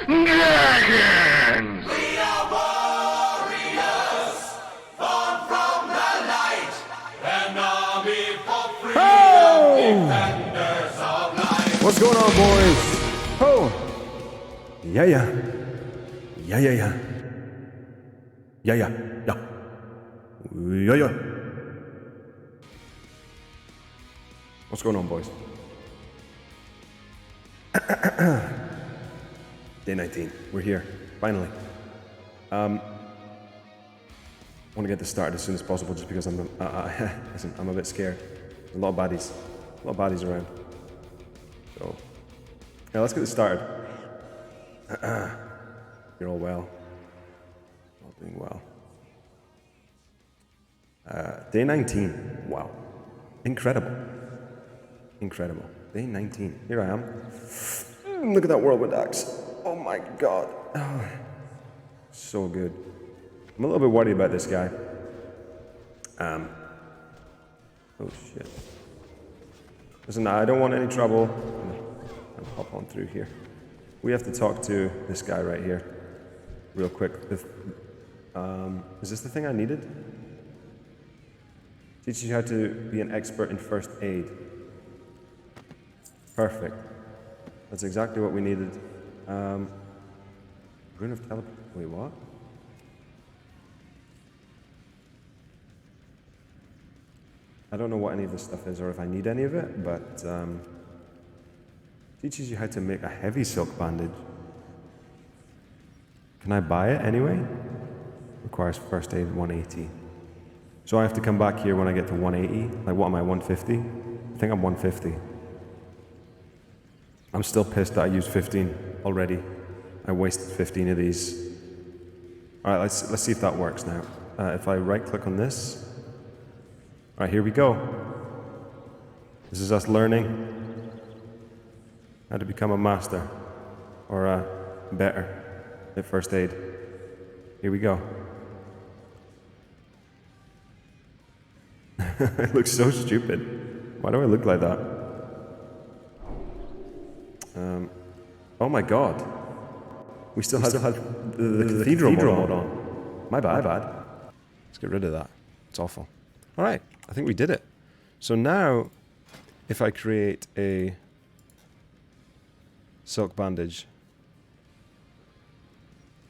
Dragons! We are warriors, born from the light, an army for freedom, defenders of light. What's going on, boys? Oh! Yeah. What's going on, boys? Day 19. We're here, finally. I want to get this started as soon as possible, just because I'm a bit scared. A lot of baddies around. So, yeah, let's get this started. You're all well. All doing well. Day 19. Wow. Incredible. Day 19. Here I am. Look at that whirlwind axe. Oh my god. Oh, so good. I'm a little bit worried about this guy. Oh shit. Listen, I don't want any trouble. I'll hop on through here. We have to talk to this guy right here, real quick. Is this the thing I needed? Teach you how to be an expert in first aid. Perfect. That's exactly what we needed. Rune of teleport. Wait, what? I don't know what any of this stuff is or if I need any of it, but teaches you how to make a heavy silk bandage. Can I buy it anyway? Requires first aid 180. So I have to come back here when I get to 180? Like, what am I, 150? I think I'm 150. I'm still pissed that I used 15 already. I wasted 15 of these. Alright, let's see if that works now. If I right click on this. Alright, here we go. This is us learning how to become a master. Or better at first aid. Here we go. It looks so stupid. Why do I look like that? Oh my god. We still had the cathedral mode on. My bad. Let's get rid of that. It's awful. Alright, I think we did it. So now, if I create a silk bandage,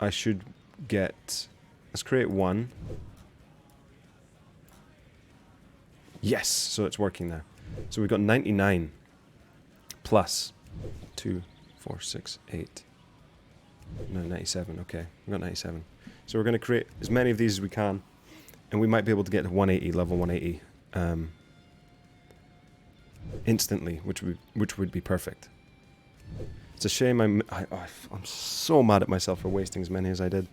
I should get... Let's create one. Yes, so it's working now. So we've got 99 plus 2, 4, 6, 8. No, 97, okay. We've got 97. So we're going to create as many of these as we can, and we might be able to get to 180, level 180, instantly, which would be perfect. It's a shame I'm so mad at myself for wasting as many as I did.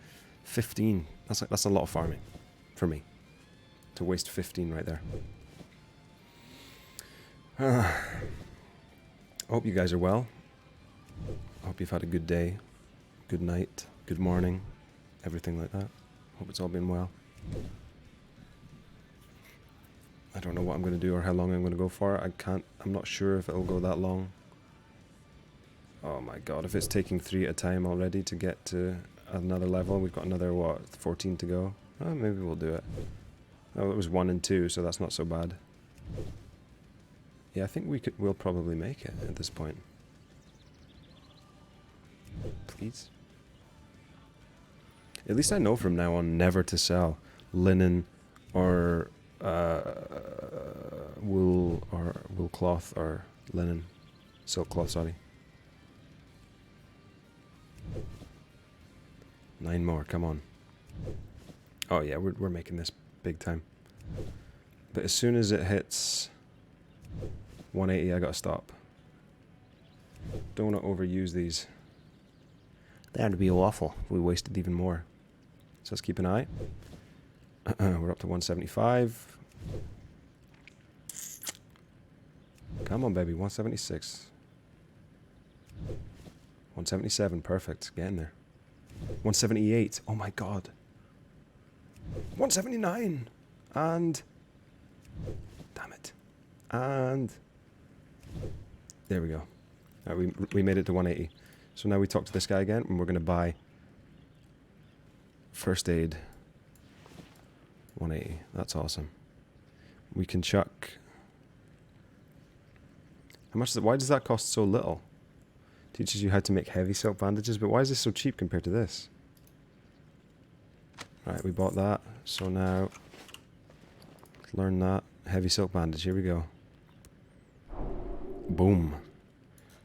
15. That's a lot of farming for me. To waste 15 right there. I hope you guys are well. I hope you've had a good day, good night, good morning, everything like that. Hope it's all been well. I don't know what I'm going to do or how long I'm going to go for. I'm not sure if it'll go that long. Oh my god, if it's taking 3 at a time already to get to another level, we've got another, what, 14 to go? Oh, maybe we'll do it. Oh, it was 1 and 2, so that's not so bad. Yeah, I think we'll probably make it at this point. Please? At least I know from now on never to sell linen or wool cloth or linen, silk cloth, sorry. 9 more, come on. Oh yeah, we're making this big time. But as soon as it hits 180, I gotta stop. Don't want to overuse these. That'd be awful if we wasted even more. So let's keep an eye. We're up to 175. Come on, baby, 176. 177, perfect. Getting there. 178. Oh my god. 179. And damn it. And there we go. We made it to 180. So now we talk to this guy again, and we're going to buy first aid. 180. That's awesome. We can chuck. How much is it? Why does that cost so little? Teaches you how to make heavy silk bandages, but why is this so cheap compared to this? Right, we bought that. So now, let's learn that. Heavy silk bandage. Here we go. Boom.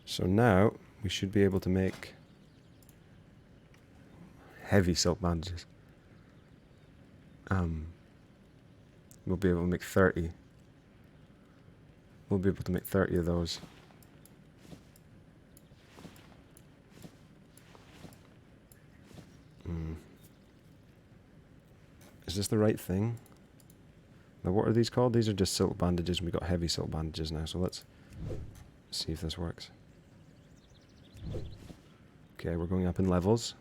So now, we should be able to make heavy silk bandages. We'll be able to make 30. We'll be able to make 30 of those. Is this the right thing? Now what are these called? These are just silk bandages, and we got heavy silk bandages now, so let's see if this works. Okay, we're going up in levels.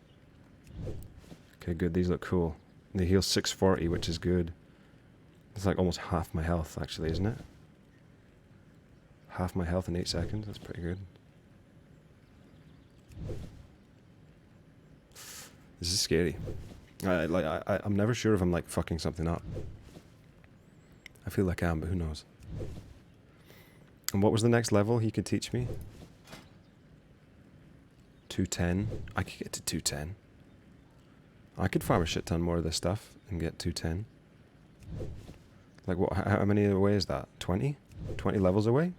Okay, good, these look cool. They heal 640, which is good. It's like almost half my health, actually, isn't it? Half my health in 8 seconds, that's pretty good. This is scary. I'm never sure if I'm like fucking something up. I feel like I am, but who knows. And what was the next level he could teach me? 210. I could get to 210. I could farm a shit ton more of this stuff and get 210. Like what? How many away is that? 20? 20 levels away?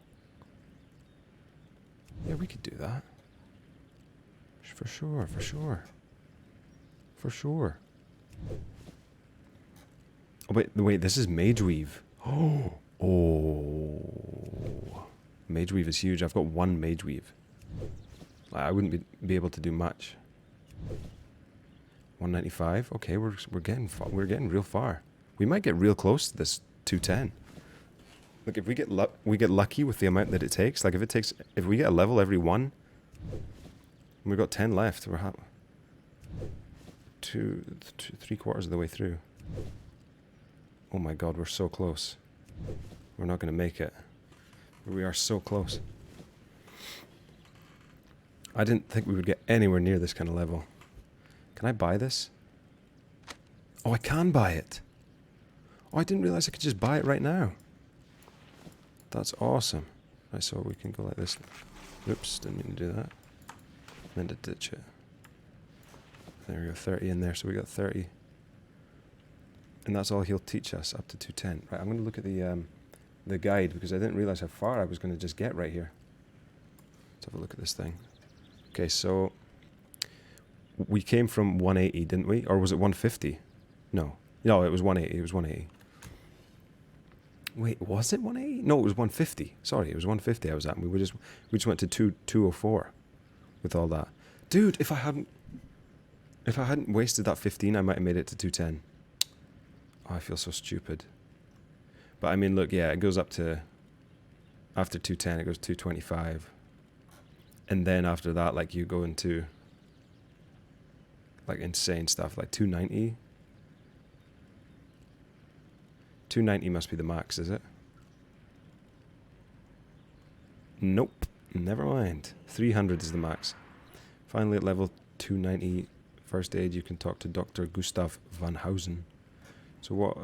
Yeah, we could do that. For sure, for sure. For sure. Oh, wait, this is Mage Weave. Oh. Mage Weave is huge. I've got 1 Mage Weave. I wouldn't be able to do much. 195. Okay, we're getting real far. We might get real close to this 210. Look, if we get lucky with the amount that it takes. Like if we get a level every 1, and we've got 10 left. We're 3/4 of the way through. Oh my god, we're so close. We're not going to make it. We are so close. I didn't think we would get anywhere near this kind of level. Can I buy this? Oh, I can buy it. Oh, I didn't realize I could just buy it right now. That's awesome. Right, so we can go like this. Oops, didn't mean to do that. Meant to ditch it. There we go, 30 in there, so we got 30. And that's all he'll teach us, up to 210. Right, I'm going to look at the guide, because I didn't realize how far I was going to just get right here. Let's have a look at this thing. Okay, so we came from 180, didn't we? Or was it 150? No, it was 180. It was 180. Wait, was it 180? No, it was 150. Sorry, it was 150 I was at. And we just went to 204 with all that. Dude, if I hadn't wasted that 15, I might have made it to 210. Oh, I feel so stupid. But I mean, look, yeah, it goes up to, after 210, it goes 225. And then after that, like, you go into like insane stuff, like 290. 290 must be the max, is it? Nope. Never mind. 300 is the max. Finally, at level 290, first aid, you can talk to Dr. Gustav van Housen. So what...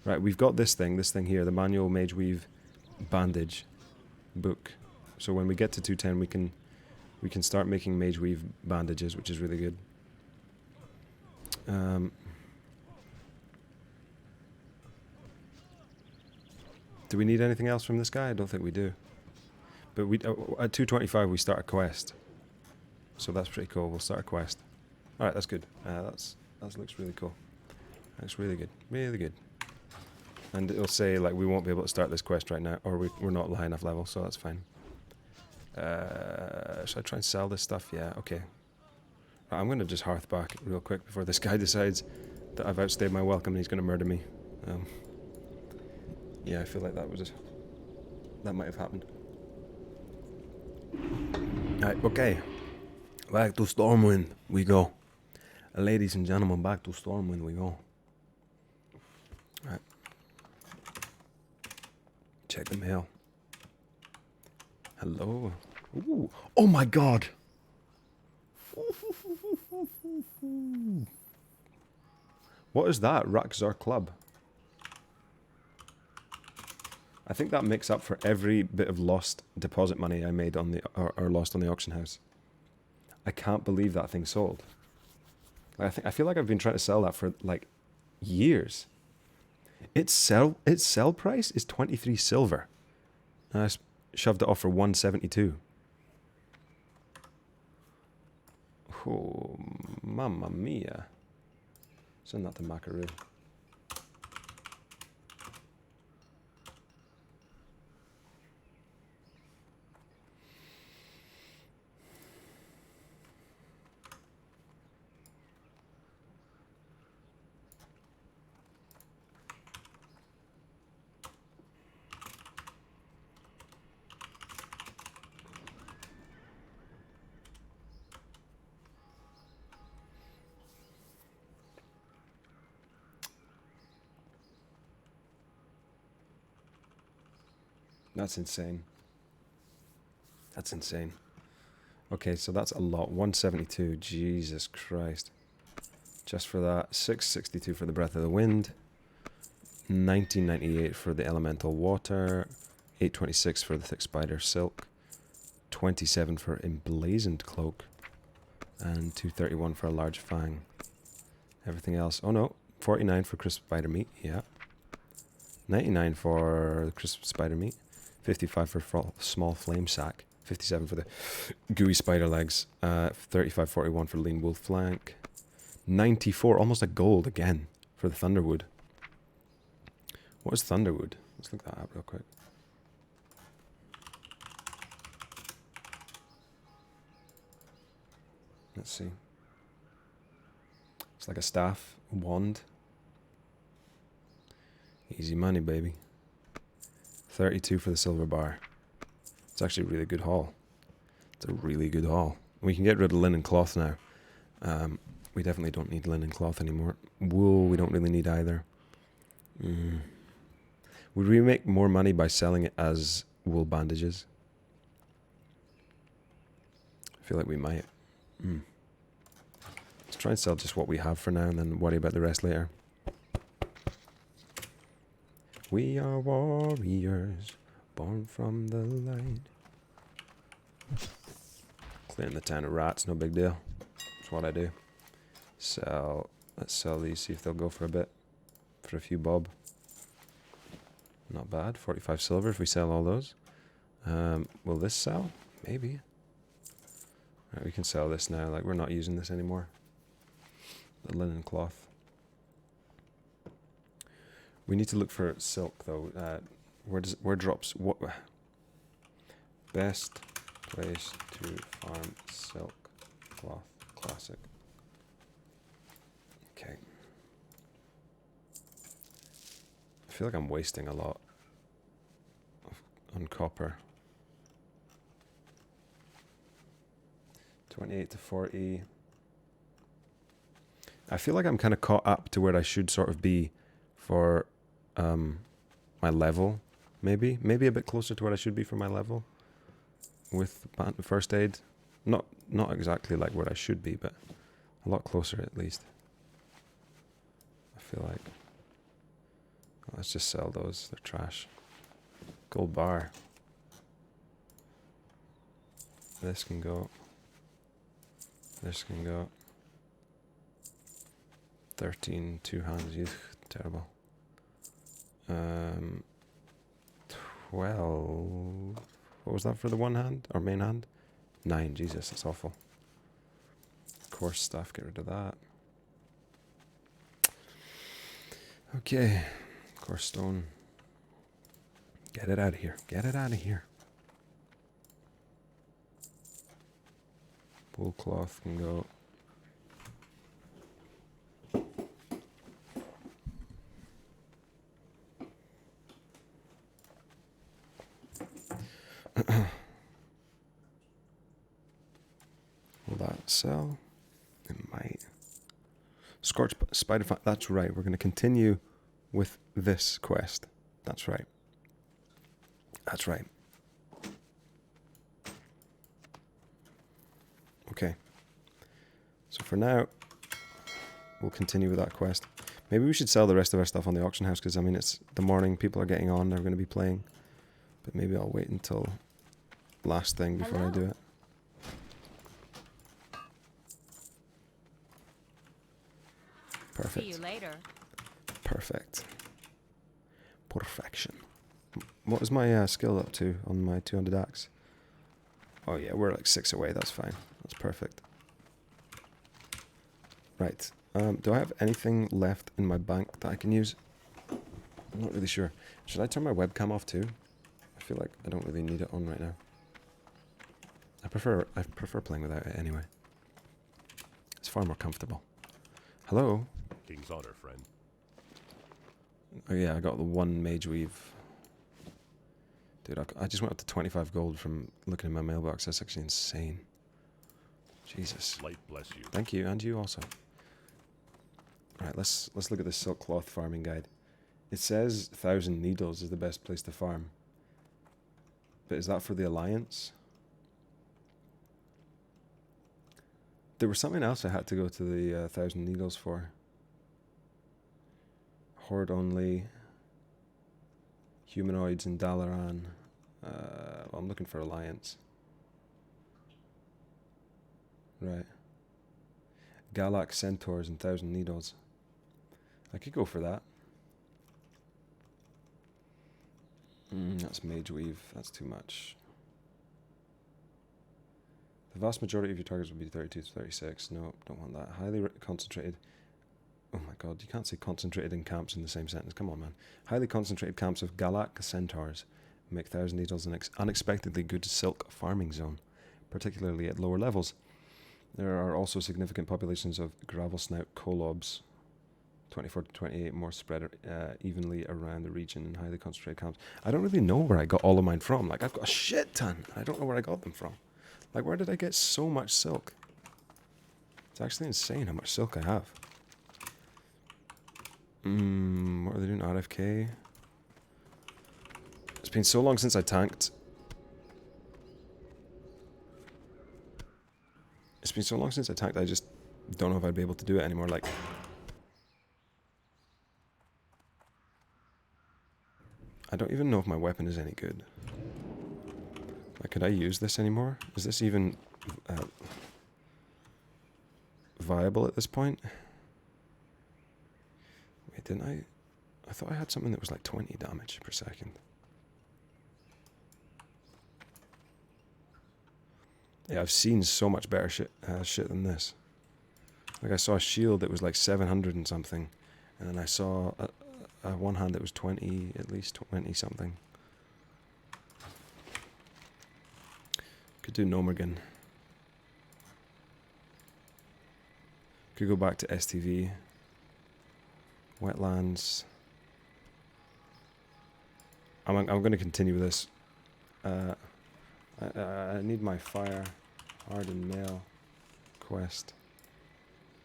Right, we've got this thing here, the manual Mage Weave bandage book. So when we get to 210, we can start making Mage Weave bandages, which is really good. Do we need anything else from this guy? I don't think we do. But we at 225 we start a quest, so that's pretty cool. We'll start a quest. All right, that's good. That looks really cool. That's really good, really good. And it'll say like we won't be able to start this quest right now, or we're not high enough level, so that's fine. Should I try and sell this stuff? Yeah, okay. Right, I'm gonna just hearth back real quick before this guy decides that I've outstayed my welcome and he's gonna murder me. Yeah, I feel like that might have happened. Right, okay. Back to Stormwind we go. Ladies and gentlemen, back to Stormwind we go. Right. Check the mail. Hello. Ooh. Oh my god! What is that? Rakzar Club. I think that makes up for every bit of lost deposit money I made on the or lost on the auction house. I can't believe that thing sold. I feel like I've been trying to sell that for like years. Its sell price is 23 silver. And I shoved it off for 172. Oh, mamma mia! Send that to Macaru. That's insane. That's insane. Okay, so that's a lot. 172. Jesus Christ. Just for that. 662 for the Breath of the Wind. 1998 for the Elemental Water. 826 for the Thick Spider Silk. 27 for Emblazoned Cloak. And 231 for a Large Fang. Everything else. Oh no. 49 for Crisp Spider Meat. Yeah. 99 for the Crisp Spider Meat. 55 for Small Flame Sack. 57 for the Gooey Spider Legs. 35.41 for Lean Wolf Flank. 94, almost a gold again, for the Thunderwood. What is Thunderwood? Let's look that up real quick. Let's see. It's like a staff, wand. Easy money, baby. 32 for the silver bar. It's actually a really good haul. It's a really good haul. We can get rid of linen cloth now. We definitely don't need linen cloth anymore. Wool, we don't really need either. Would we make more money by selling it as wool bandages? I feel like we might. Let's try and sell just what we have for now and then worry about the rest later. We are warriors, born from the light. Clearing the town of rats, no big deal. That's what I do. Let's sell these, see if they'll go for a bit. For a few bob. Not bad, 45 silver if we sell all those. Will this sell? Maybe. Right, we can sell this now, like we're not using this anymore. The linen cloth. We need to look for silk though. Where drops what? Best place to farm silk cloth classic. Okay. I feel like I'm wasting a lot. on copper. 28 to 40. I feel like I'm kind of caught up to where I should sort of be for my level. Maybe a bit closer to where I should be for my level with first aid. Not exactly like where I should be, but a lot closer at least. I feel like. Let's just sell those. They're trash. Gold bar. This can go. This can go. 13, 2 hands. Ugh, terrible. 12. What was that for the one hand? Or main hand? 9. Jesus, that's awful. Course stuff, get rid of that. Okay. Course stone. Get it out of here. Get it out of here. Wool cloth can go. Will that sell? It might. Scorch spider fan. That's right. We're going to continue with this quest. That's right. That's right. Okay. So for now, we'll continue with that quest. Maybe we should sell the rest of our stuff on the auction house, because I mean it's the morning, people are getting on, they're going to be playing. But maybe I'll wait until last thing before I do it. Perfect. See you later. Perfect. Perfection. What was my skill up to on my 200 axe? Oh yeah, we're like 6 away, that's fine. That's perfect. Right. Do I have anything left in my bank that I can use? I'm not really sure. Should I turn my webcam off too? I feel like I don't really need it on right now. I prefer playing without it anyway. It's far more comfortable. Hello? King's honor, friend. Oh yeah, I got the 1 mage weave. Dude, I just went up to 25 gold from looking in my mailbox. That's actually insane. Jesus. Light bless you. Thank you, and you also. Alright, let's look at this silk cloth farming guide. It says 1,000 needles is the best place to farm. But is that for the Alliance? There was something else I had to go to the 1,000 needles for. Horde only. Humanoids in Dalaran. Well, I'm looking for Alliance. Right. Galak Centaurs and 1,000 Needles. I could go for that. That's Mage Weave. That's too much. The vast majority of your targets will be 32 to 36. No, don't want that. Highly concentrated. Oh my god, you can't say concentrated in camps in the same sentence. Come on, man. Highly concentrated camps of Galak Centaurs make 1,000 Needles an unexpectedly good silk farming zone, particularly at lower levels. There are also significant populations of gravel snout colobs, 24 to 28, more spread evenly around the region in highly concentrated camps. I don't really know where I got all of mine from. Like, I've got a shit ton. I don't know where I got them from. Like, where did I get so much silk? It's actually insane how much silk I have. What are they doing? RFK? It's been so long since I tanked. It's been so long since I tanked, I just don't know if I'd be able to do it anymore. Like, I don't even know if my weapon is any good. Like, could I use this anymore? Is this even viable at this point? Wait, didn't I? I thought I had something that was like 20 damage per second. Yeah, I've seen so much better shit than this. Like, I saw a shield that was like 700 and something, and then I saw a one hand that was 20, at least 20 something. Could do Nomergan. Could go back to STV. Wetlands. I'm going to continue with this I need my fire hardened mail quest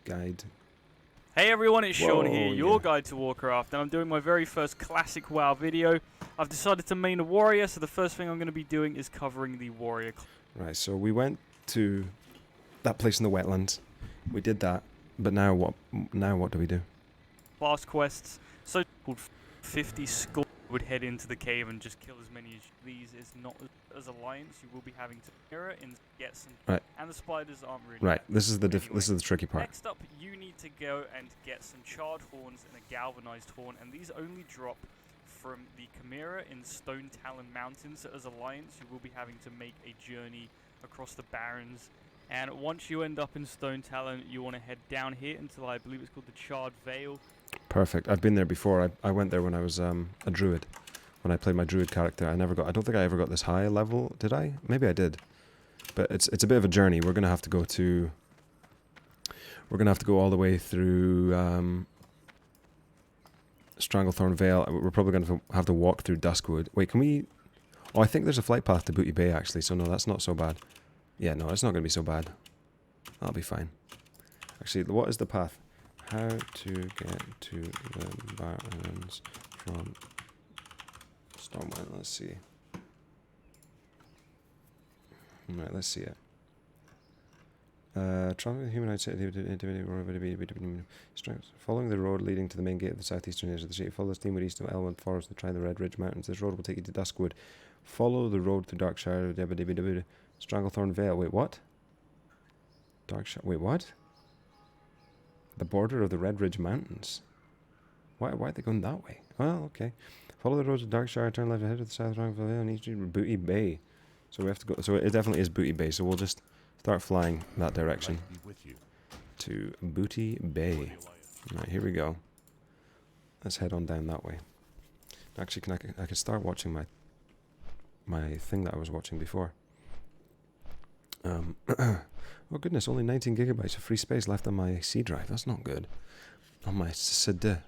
guide. Hey everyone, it's Sean here, Whoa, your yeah. guide to Warcraft, and I'm doing my very first classic WoW video. I've decided to main a warrior, so the first thing I'm going to be doing is covering the warrior class. Right, so we went to that place in the wetlands. We did that, but now what? Now what do we do? Class quests. So called 50 skull would head into the cave and just kill as many as these. Is not as alliance. You will be having to mirror and get some. Right. And the spiders aren't really. Right, this is the anyway. this is the tricky part. Next up, you need to go and get some charred horns and a galvanized horn, and these only drop from the Chimera in Stone Talon Mountains. So as alliance, you will be having to make a journey across the Barrens. And once you end up in Stone Talon, you want to head down here until I believe it's called the Charred Vale. Perfect. I've been there before. I went there when I was a druid. When I played my druid character, I don't think I ever got this high level, did I? Maybe I did. But it's a bit of a journey. We're gonna have to go all the way through Stranglethorn Vale. We're probably gonna have to walk through Duskwood. Wait, can we? Oh, I think there's a flight path to Booty Bay actually. So no, that's not so bad. Yeah, no, it's not gonna be so bad. That'll be fine. Actually, what is the path? How to get to the Barrens from Stormwind? Let's see. Right, let's see it. Traveling the humanoid city, following the road leading to the main gate of the southeastern edge of the city. Follow the steamward east of Elwood Forest to try the Red Ridge Mountains. This road will take you to Duskwood. Follow the road through Darkshire, Stranglethorn Vale. Wait, what? Darkshire. Wait, what? The border of the Red Ridge Mountains. Why are they going that way? Well, okay. Follow the road to Darkshire, turn left ahead to the south of Stranglethorn Vale, and east to Booty Bay. So we have to go. So it definitely is Booty Bay. So we'll just start flying that direction to Booty Bay. Right, here we go. Let's head on down that way. Actually, I can start watching my thing that I was watching before. Oh goodness, only 19 gigabytes of free space left on my C drive. That's not good. On my SSD.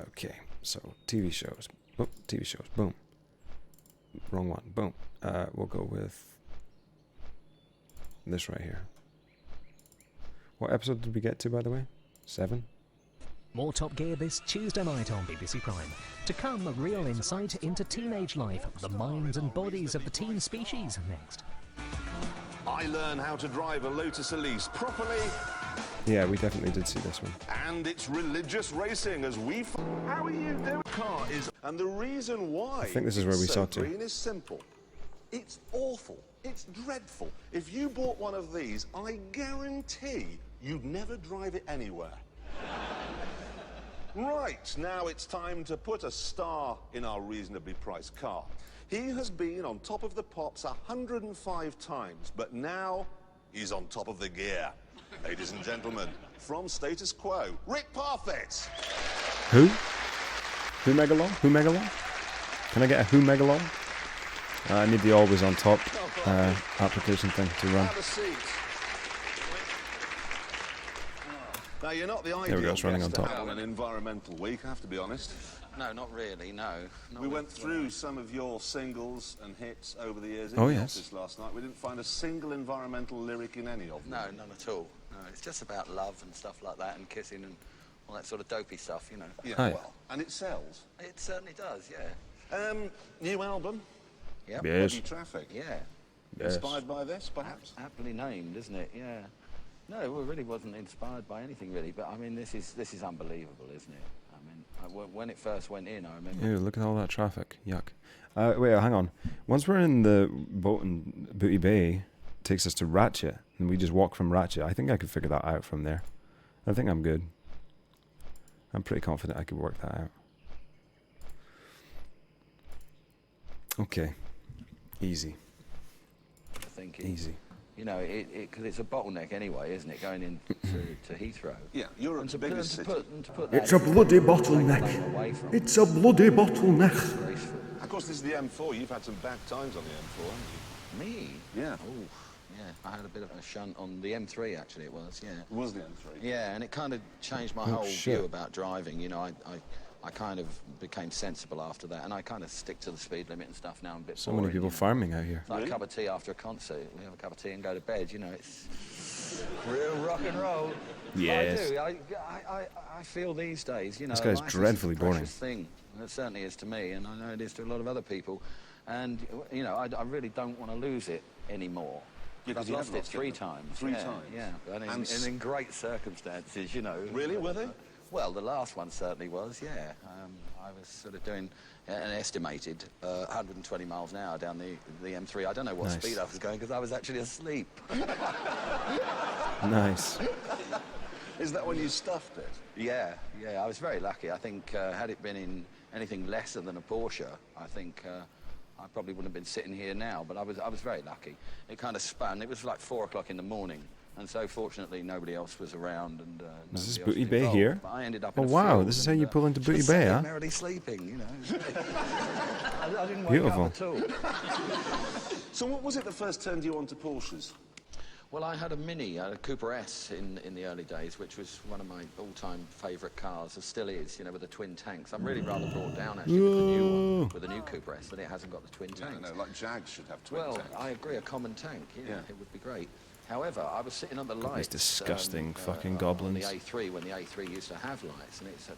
Okay, so TV shows. Oh, TV shows. Boom. Wrong one. Boom. We'll go with this right here. What episode did we get to, by the way? 7? More Top Gear this Tuesday night on BBC Prime. To come, a real insight into teenage life, the minds and bodies of the teen species. Next. I learn how to drive a Lotus Elise properly, Yeah, we definitely did see this one. and it's religious racing as we. How are you doing? Car is, and the reason why. I think this is where we it's saw so to. green is simple. It's awful. It's dreadful. If you bought one of these, I guarantee you'd never drive it anywhere. Right, now it's time to put a star in our reasonably priced car. He has been on top of the pops 105 times, but now he's on top of the gear. Ladies and gentlemen, from Status Quo, Rick Parfit. Who? Who Megalon? Who Megalon? Can I get a Who Megalon? I need the always on top application thing to run. Have a seat. Now, you're not the we ideal go, it's running guest on to top. have on an environmental week, I have to be honest. No, not really, no. Not We with- went through some of your singles and hits over the years in Oh, the yes. office last night. We didn't find a single environmental lyric in any of them. No, none at all. No, it's just about love and stuff like that, and kissing and all that sort of dopey stuff, you know. Yeah, Hi. well, and it sells. It certainly does, yeah. New album, Yep. Yes. Body Traffic. Yeah. Yes. Inspired by this, perhaps? Aptly named, isn't it? Yeah. No, it really wasn't inspired by anything really, but I mean, this is unbelievable, isn't it? I mean, when it first went in, I remember. Ew, look at all that traffic. Yuck. Wait, hang on. Once we're in the boat in Booty Bay, it takes us to Ratchet, and we just walk from Ratchet. I think I could figure that out from there. I think I'm good. I'm pretty confident I could work that out. Okay. Easy. Thinking, Easy. you know, because it's a bottleneck anyway, isn't it, going in to Heathrow? Yeah, Europe's biggest city. Put It's that a bloody away bottleneck. from It's a bloody bottleneck. disgraceful. Of course, this is the M4. You've had some bad times on the M4, haven't Me? you? Yeah. Oh, yeah. I had a bit of a shunt on the M3, actually, it was, yeah. It was the M3. Yeah, and it kind of changed my Oh, whole shit. view about driving. You know, I I kind of became sensible after that, and I kind of stick to the speed limit and stuff now. I'm a bit So many boring, people you know. farming out here. It's like a cup of tea after a concert. We have a cup of tea and go to bed. You know, it's real rock and roll. Yes. I do. I feel these days, you know, This guy's life dreadfully is a boring. precious thing. And it certainly is to me, and I know it is to a lot of other people. And you know, I really don't want to lose it anymore. Because I've you lost have it lost 3 it times. three Yeah, times? Yeah, and And in great circumstances, you know. Really, were they? Well, the last one certainly was, yeah. I was sort of doing an estimated 120 miles an hour down the M3. I don't know what Nice. speed I was going because I was actually asleep. Nice. Is that when you stuffed it? Yeah, I was very lucky. I think had it been in anything lesser than a Porsche, I think I probably wouldn't have been sitting here now, but I was very lucky. It kind of spun. It was like 4 o'clock in the morning, and so fortunately nobody else was around. And Is this nobody else Booty was Bay involved. here? But I ended up Oh in a wow, field this is how and, you pull into Booty just Bay, sat huh? merrily sleeping, you know. I didn't wake Beautiful. up at all. So what was it that first turned you on to Porsches? Well, I had a Mini, a Cooper S in the early days, which was one of my all-time favourite cars, and still is, you know, with the twin tanks. I'm really rather brought down, actually, with the new one, with the new Cooper S, that it hasn't got the twin tanks. No, like Jags should have twin Well, tanks. I agree, a common tank, Yeah. it would be great. However, I was sitting on the lights. disgusting fucking on goblins. the A3, when the A3 used to have lights, and it's a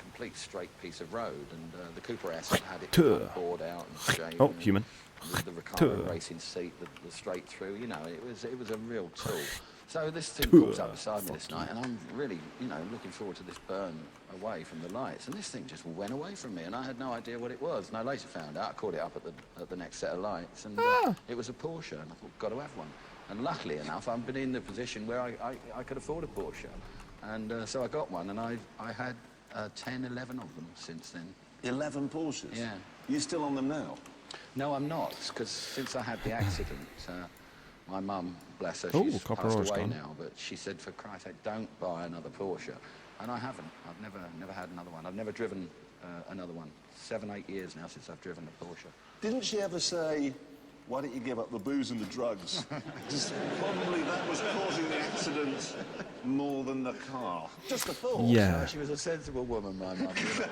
complete straight piece of road, and the Cooper S had it Tuh. bored out and shaved. Oh, and human. The Recaro Tuh. racing seat, the straight through, you know, it was a real tool. So this thing pulls up beside me this night, and I'm really, you know, looking forward to this burn away from the lights, and this thing just went away from me, and I had no idea what it was. And I later found out, I caught it up at the next set of lights, and it was a Porsche, and I thought, got to have one. And luckily enough, I've been in the position where I could afford a Porsche, and so I got one, and I had 10, 11 of them since then. 11 Porsches? Yeah. You still on them now? No, I'm not, because since I had the accident, my mum, bless her, Oh, she's copper passed ore's away gone. now, but she said, for Christ's sake, don't buy another Porsche. And I haven't. I've never had another one. I've never driven another one. 7, 8 years now since I've driven a Porsche. Didn't she ever say, why don't you give up the booze and the drugs? Just probably that was causing the accident more than the car. Just a thought. Yeah. She was a sensible woman, my mum. You know.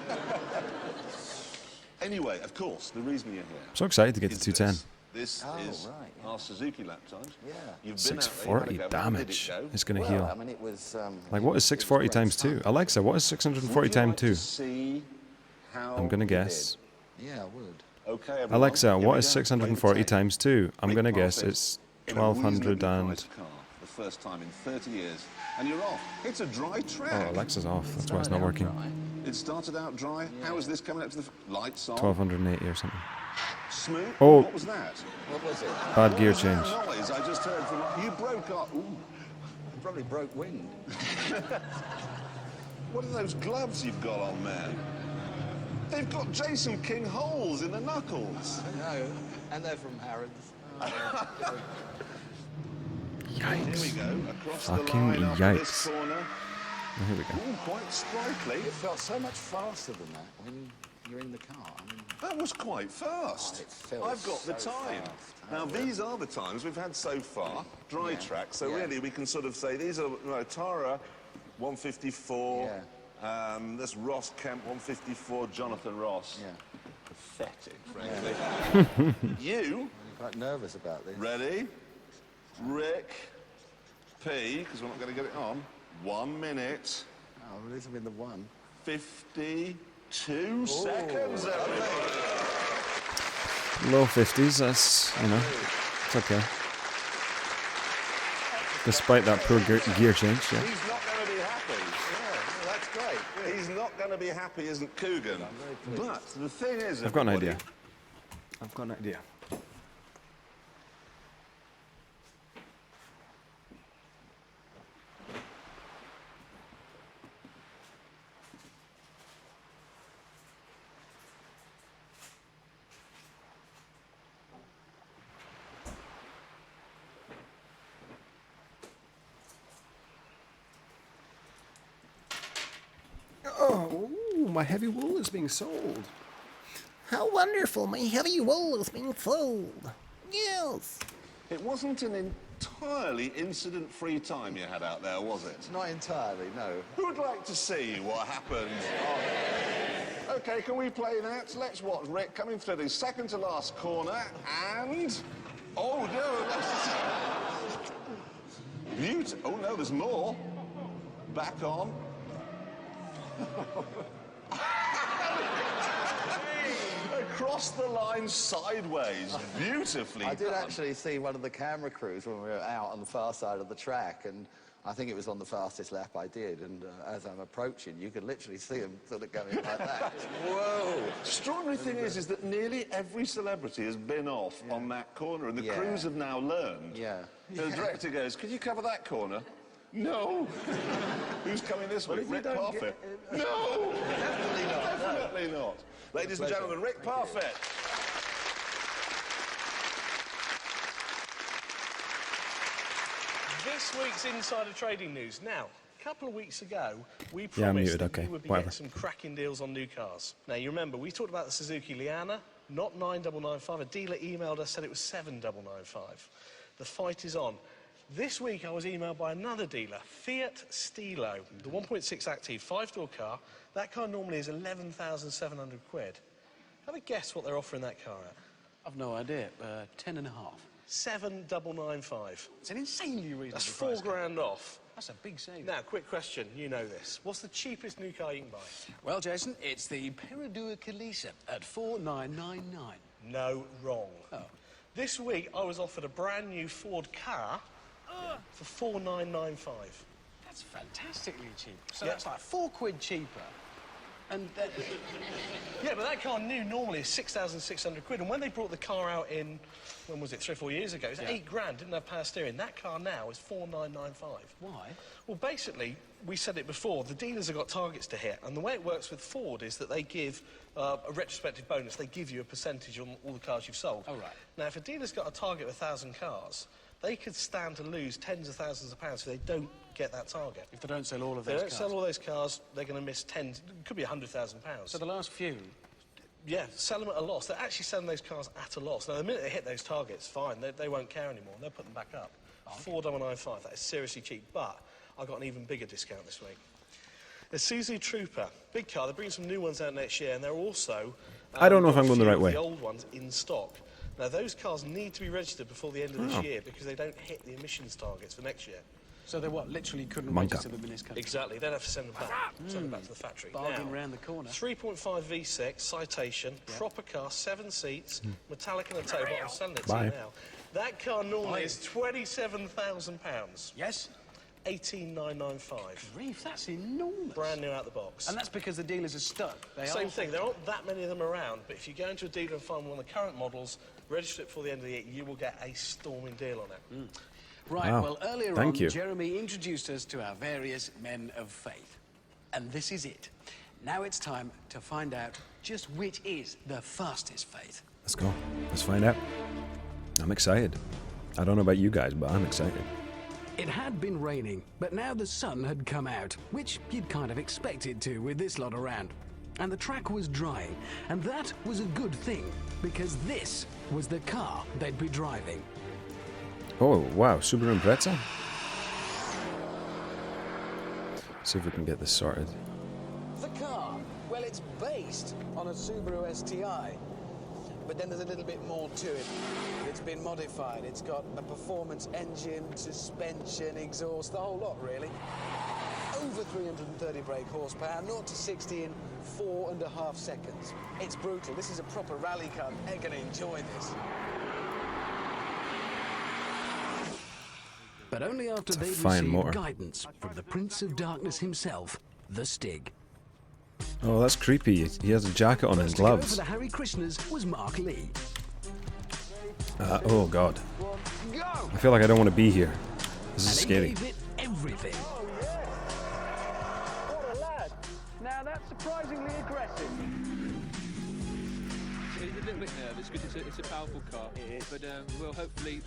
Anyway, of course, the reason you're here. So excited to get to is 210. This Oh, is right, yeah. our Suzuki lap times. Yeah. You've been out there, 640 you had a go. How did damage. it go? It's going to Well, heal. I mean, it was... Like, what is 640 times 2? Alexa, what is 640 Would you times like 2? to see how I'm going to you guess. Yeah, I would. did? Okay, everyone, Alexa, here what we is go. 640 Play the tape. times 2? I'm Quick going to guess process it's in a reasonably 1200 and... priced car, the first time in 30 years. And you're off. It's a dry track. Oh, Alexa's off. That's why it's not working. It started out dry. How is this coming up to the lights on? 1280 or something. Smooth. Oh. What was that? What was it? Bad What gear was that change. noise I just heard from you? Broke up. Ooh. Probably broke wind. What are those gloves you've got on, man? They've got Jason King holes in the knuckles. No, and they're from Harrods. Here we Yikes. go. Across the Fucking line up yikes. this corner. Oh, here we go. Ooh, quite sprightly. It felt so much faster than that when you're in the car. I mean, That was quite fast. Oh, it felt I've got the so time. fast. Now, these are the times we've had so far, dry Yeah. tracks, so Yeah. really we can sort of say these are, Tara, 154, this Ross Kemp, 154, Jonathan Ross. Yeah. Pathetic, frankly. You, I'm quite nervous about this. ready? Rick, P, because we're not going to get it on, 1 minute, Oh, well, this will be the one. 52 seconds, everybody. Low 50s, that's, you know, it's okay. Despite that poor gear change, yeah. He's not going to be happy. Yeah, that's great. He's not going to be happy, isn't Coogan? But the thing is, I've got an everybody, idea. I've got an idea. Oh, ooh, my heavy wool is being sold. How wonderful, my heavy wool is being sold. Yes. It wasn't an entirely incident-free time you had out there, was it? Not entirely, no. Who'd like to see what happened? OK, can we play that? Let's watch Rick coming through the second to last corner, and... Oh, no, that's... Beautiful. Oh, no, there's more. Back on. Across the line sideways, beautifully I did done. actually see one of the camera crews when we were out on the far side of the track, and I think it was on the fastest lap I did, and as I'm approaching, you could literally see them sort of going like that. Whoa! Extraordinary thing is that nearly every celebrity has been off on that corner, and the crews have now learned. Yeah. So the director goes, "Could you cover that corner?" No. Who's coming this week? Rick Parfitt. No! Definitely not. Definitely not. Ladies and gentlemen, Rick Parfitt. This week's Insider Trading News. Now, a couple of weeks ago, we I'm promised muted, that okay, we would be whatever. getting some cracking deals on new cars. Now, you remember, we talked about the Suzuki Liana, not 9995. A dealer emailed us, said it was 7995. The fight is on. This week, I was emailed by another dealer, Fiat Stilo, the 1.6 Active 5-door car. That car normally is 11,700 quid. Have a guess what they're offering that car at? I've no idea. 10.5. 7,995. It's an insanely reasonable That's price. £4,000 off. That's a big saving. Now, quick question. You know this. What's the cheapest new car you can buy? Well, Jason, it's the Peridua Kalisa at 4,999. No, wrong. Oh. This week, I was offered a brand new Ford car for 4,995. That's fantastically cheap. So Yeah. that's like £4 cheaper. And Yeah, but that car new normally is 6,600 quid. And when they brought the car out in, when was it, 3 or 4 years ago, it was £8,000, didn't have power steering. That car now is 4,995. why? Well, basically, we said it before, the dealers have got targets to hit, and the way it works with Ford is that they give a retrospective bonus. They give you a percentage on all the cars you've sold. Oh, right. Now, if a dealer's got a target of 1,000 cars, they could stand to lose tens of thousands of pounds if they don't get that target. If they don't sell all of If they those don't cars. sell all those cars, they're going to miss it could be £100,000. So the last few. Yeah, sell them at a loss. They're actually selling those cars at a loss. Now, the minute they hit those targets, fine, they won't care anymore. They'll put them back up. 4,995, that is seriously cheap. But I got an even bigger discount this week. The Suzu Trooper, big car. They're bringing some new ones out next year, and they're also... I don't know if I'm going the a few right of way. The old ones in stock. Now, those cars need to be registered before the end of this year because they don't hit the emissions targets for next year. So they what, literally couldn't Monka. register them in this country? Exactly. They'd have to send them back to the factory. Bargain Now, round the corner. 3.5 V6, citation, proper car, 7 seats, metallic and a tow bar. I'm selling it to Bye. you now. That car normally is £27,000. Yes? 18,995. Reef, that's enormous. Brand new out the box. And that's because the dealers are stuck. They Same are thing. There aren't that many of them around, but if you go into a dealer and find one of the current models, register it before the end of the year, you will get a storming deal on it. Right, Wow. well, earlier Thank on, you. Jeremy introduced us to our various men of faith. And this is it. Now it's time to find out just which is the fastest faith. Let's go. Let's find out. I'm excited. I don't know about you guys, but I'm excited. It had been raining, but now the sun had come out, which you'd kind of expected to with this lot around. And the track was drying, and that was a good thing, because this was the car they'd be driving. Oh, wow. Subaru Impreza? See if we can get this sorted. The car, well, it's based on a Subaru STI, but then there's a little bit more to it. It's been modified. It's got a performance engine, suspension, exhaust, the whole lot, really. Over 330 brake horsepower, 0 to 60 in 4.5 seconds. It's brutal. This is a proper rally car. They're going to enjoy this. But only after they'd fine received motor. guidance from the Prince of Darkness himself, the Stig. Oh, that's creepy. He has a jacket on and First to go for gloves. the Harry Krishners was Mark Lee. Oh, God. I feel like I don't want to be here. This is And scary. he gave it everything. What a lad. Now that's surprisingly aggressive. He's a little bit nervous because it's a powerful car. It is. But well, hopefully,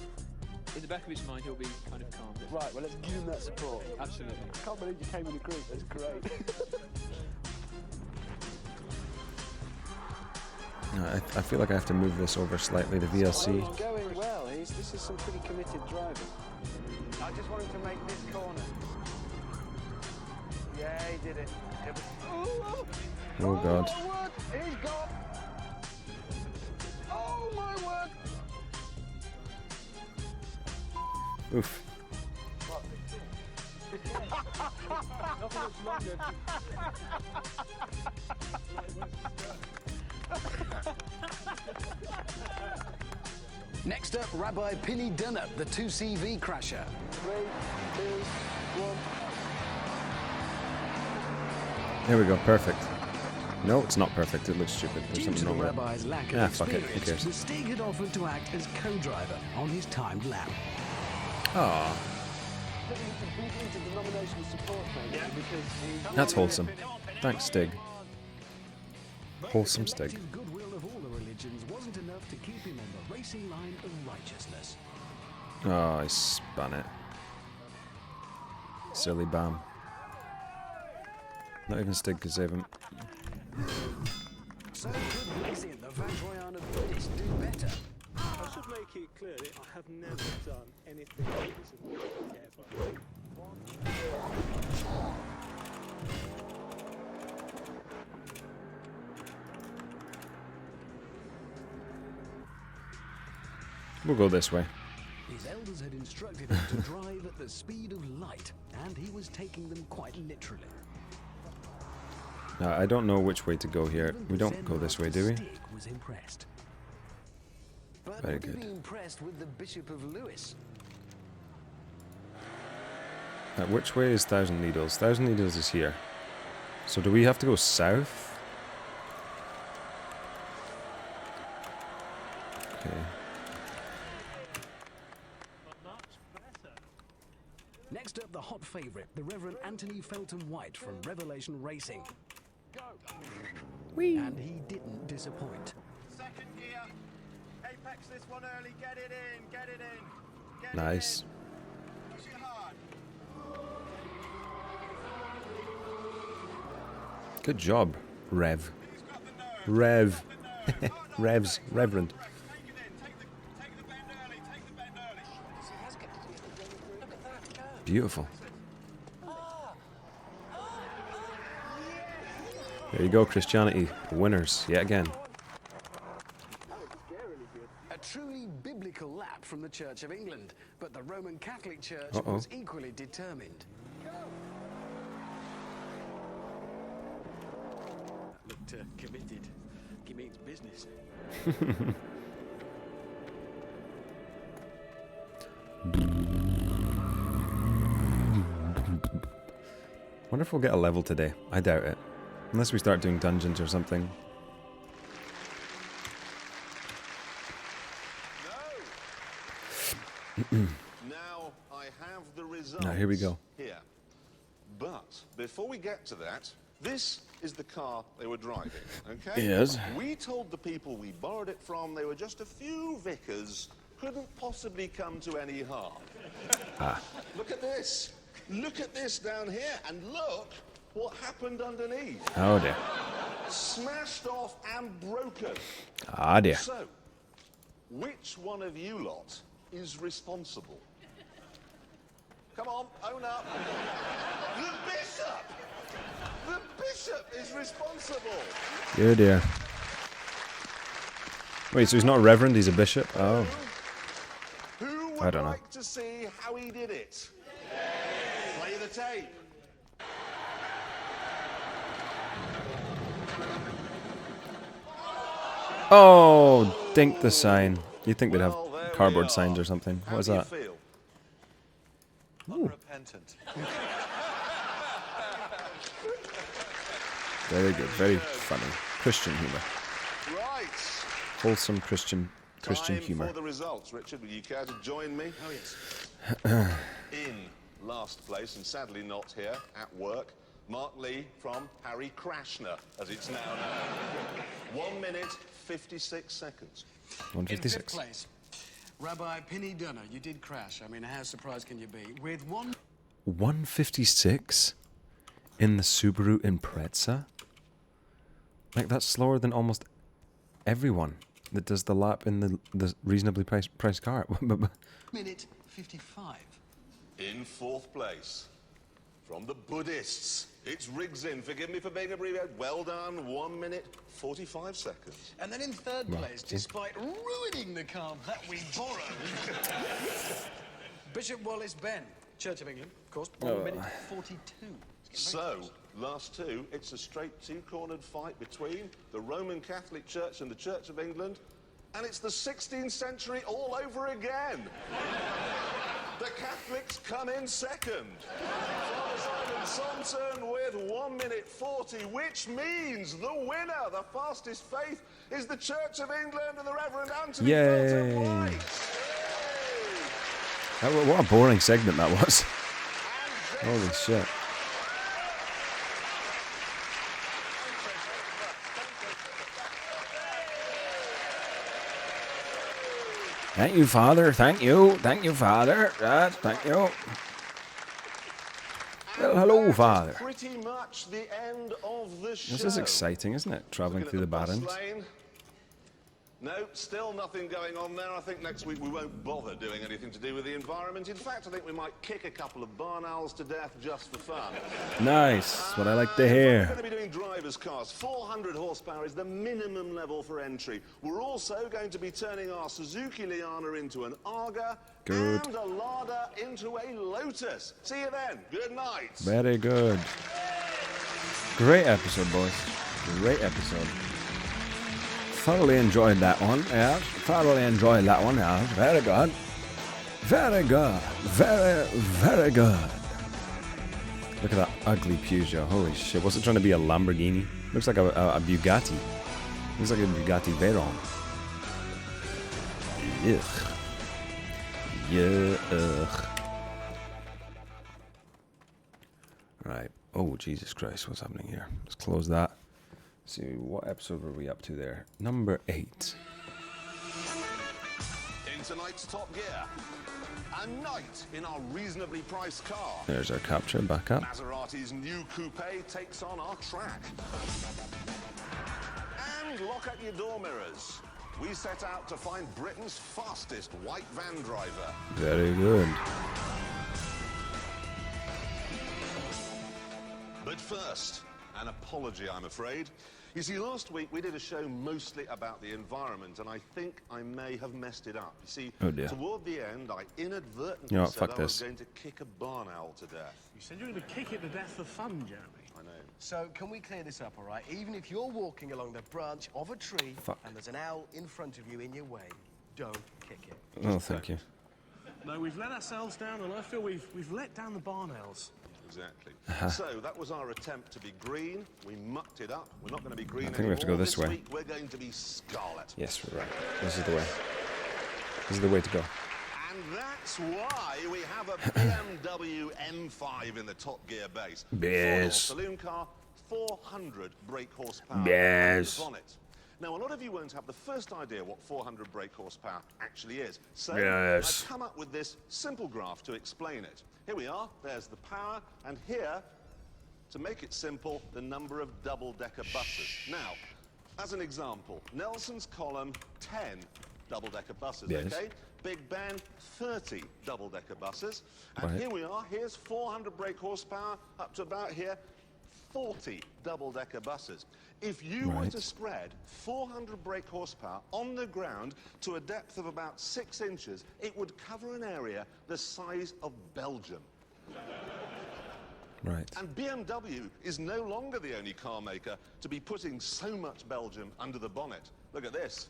in the back of his mind, he'll be kind of calm. Right, well, let's give him that support. Absolutely. I can't believe you came in a group. That's great. No, I feel like I have to move this over slightly, the VLC. It's going well. This is some pretty committed driving. I just want him to make this corner. Yeah, he did it. It was... Oh God. my word! He's gone! Oh my word! Oof. Next up, Rabbi Pinny Dunner, the 2CV crasher. 3, 2, 1. There we go, perfect. No, it's not perfect. It looks stupid. There's Due something to the wrong with it. Rabbi's lack of Ah, fuck it. Who experience, cares? the Stig had offered to act as co-driver on his timed lap. Ah, that's wholesome. Thanks, Stig. Wholesome Stig. The goodwill of all the religions wasn't enough to keep him on the racing line of righteousness. Oh, I spun it. Silly bam. Not even Stig could save him. So good racing, the Vajrayana Buddhists do better. I should make it clear that I have never done anything like this in my life, ever. We'll go this way. His elders had instructed him to drive at the speed of light, and he was taking them quite literally. Now, I don't know which way to go here. We don't go this way, do we? Stig was impressed. But Very would he good. be impressed with the Bishop of Lewis? Now, which way is Thousand Needles? Thousand Needles is here. So do we have to go south? Okay. Next up, the hot favourite, the Reverend Anthony Felton White from Revelation Racing. Whee! And he didn't disappoint. Second gear. Apex this one early. Get it in. Get it in. Get Nice. it in. Push it hard. Good job, Rev. Rev. Revs. Reverend. Take it in. Take the bend early. Take the bend early. Look at that go. Beautiful. There you go, Christianity. Winners, yet again. A truly biblical lap from the Church of England, but the Roman Catholic Church Uh-oh. was equally determined. Looked committed. He means business. Wonder if we'll get a level today. I doubt it. Unless we start doing dungeons or something. Now I have the results. Now, here we go. Here. But before we get to that, this is the car they were driving, okay? Yes. We told the people we borrowed it from they were just a few vicars, couldn't possibly come to any harm. Look at this. Look at this down here, and look what happened underneath. Oh dear. Smashed off and broken. Ah dear. So, which one of you lot is responsible? Come on, own up. The bishop! The bishop is responsible. Dear dear. Wait, so he's not a reverend, he's a bishop? Oh. Who would I don't know. like to see how he did it? Play the tape. Oh, dink the sign. You'd think they'd have Well, there we cardboard are. signs or something. How What is do you that? feel? Unrepentant. Very good, very funny. Christian humor. Right. Wholesome Christian Time humor. for the results. Richard, will you care to join me? Oh, yes. In last place, and sadly not here, at work, Mark Lee from Harry Crashner, as it's now known. 1 minute, 56 seconds. In fifth 156. place, Rabbi Pinny Dunner, you did crash. I mean, how surprised can you be? With 156 in the Subaru Impreza? Like, that's slower than almost everyone that does the lap in the reasonably priced car. minute 55. In fourth place, from the Buddhists, it's Rigzin. Forgive me for being abbreviated. Well done, 1 minute, 45 seconds. And then in third place, despite ruining the car that we borrowed, Bishop Wallace Ben, Church of England, of course, 1 minute 42. So, last two, it's a straight two-cornered fight between the Roman Catholic Church and the Church of England, and it's the 16th century all over again. The Catholics come in second. Father Simon Sampson with 1 minute 40, which means the winner, the fastest faith, is the Church of England and the Reverend Anthony Felton White. What a boring segment that was. Holy shit. Thank you, Father. Thank you. Thank you, Father. Thank you. Well, hello, Father. Pretty much the end of the show. This is exciting, isn't it? Traveling through the Barrens. No, still nothing going on there. I think next week we won't bother doing anything to do with the environment. In fact, I think we might kick a couple of barn owls to death just for fun. Nice. What I like to hear. We're going to be doing drivers' cars. 400 horsepower is the minimum level for entry. We're also going to be turning our Suzuki Liana into an Arga and a Lada into a Lotus. See you then. Good night. Very good. Great episode, boys. Great episode. Thoroughly enjoyed that one, yeah. Thoroughly enjoyed that one, yeah. Very good. Very good. Very, very good. Look at that ugly Peugeot. Holy shit. What's it trying to be, a Lamborghini? Looks like a Bugatti. Looks like a Bugatti Veyron. Ugh. Yeah. Right. Oh, Jesus Christ. What's happening here? Let's close that. See, what episode were we up to there? Number 8. In tonight's Top Gear, a night in our reasonably priced car. There's our capture, back up. Maserati's new coupe takes on our track. And lock up your door mirrors. We set out to find Britain's fastest white van driver. Very good. But first, an apology, I'm afraid. You see, last week we did a show mostly about the environment, and I think I may have messed it up. You see, toward the end, I inadvertently said I was going to kick a barn owl to death. You said you were going to kick it to death for fun, Jeremy. I know. So, can we clear this up, all right? Even if you're walking along the branch of a tree and there's an owl in front of you in your way, don't kick it. Oh, thank you. No, we've let ourselves down, and I feel we've let down the barn owls. Exactly. So that was our attempt to be green. We mucked it up. We're not going to be green I think we have to go this way. Week, we're going to be scarlet. Yes, we're right. This is the way. This is the way to go. And that's why we have a BMW M5 in the Top Gear base. Yes. Saloon car, 400 brake horsepower. Yes. Bonnet. Now, a lot of you won't have the first idea what 400 brake horsepower actually is. So yes. I've come up with this simple graph to explain it. Here we are, there's the power, and here, to make it simple, the number of double-decker buses. Now, as an example, Nelson's column, 10 double-decker buses, okay? Big Ben, 30 double-decker buses. And here we are, here's 400 brake horsepower, up to about here, 40 double-decker buses. If you were to spread 400 brake horsepower on the ground to a depth of about 6 inches, it would cover an area the size of Belgium. Right. And BMW is no longer the only car maker to be putting so much Belgium under the bonnet. Look at this.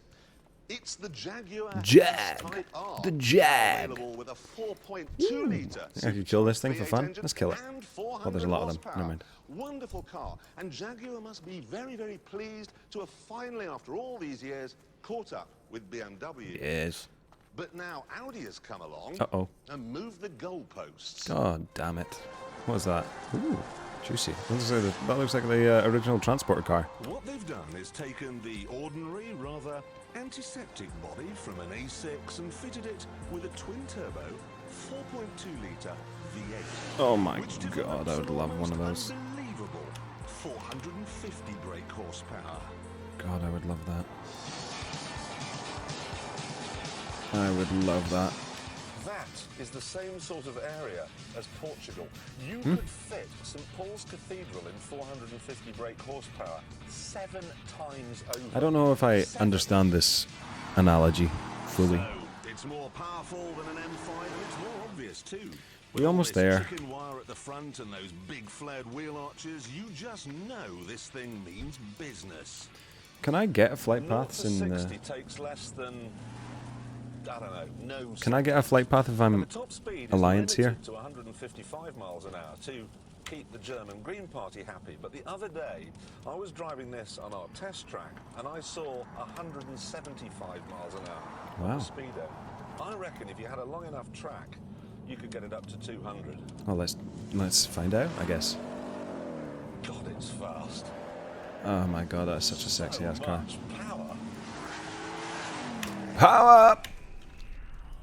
It's the Jaguar Type R, the Jag. available with a 4.2 litre. I could kill this thing for fun. Let's kill it. Oh, there's a lot of them. Horsepower. Never mind. Wonderful car, and Jaguar must be very, very pleased to have finally, after all these years, caught up with BMW. Yes. But now Audi has come along and moved the goalposts. God damn it. What is that? Ooh, juicy. That looks like the original transporter car. What they've done is taken the ordinary, rather antiseptic body from an A6 and fitted it with a twin-turbo 4.2-litre V8. Oh my god, I would love one of those. Unbelievable 450 brake horsepower. God, I would love that. I would love that. That is the same sort of area as Portugal. You could fit St. Paul's Cathedral in 450 brake horsepower 7 times over. I don't know if I understand this analogy fully. So, it's more powerful than an M5 and it's more obvious too. We're almost there. Chicken wire at the front and those big flared wheel arches, you just know this thing means business. Can I get a flight paths in 60 takes less than, I don't know, no. Can I get a flight path if I'm Alliance here? To 155 miles an hour to keep the German Green Party happy. But the other day, I was driving this on our test track and I saw 175 miles an hour. Wow. On the speedo. I reckon if you had a long enough track, you could get it up to 200. Well, let's find out, I guess. God, it's fast. Oh my god, that's such a sexy ass car. Power. Power up!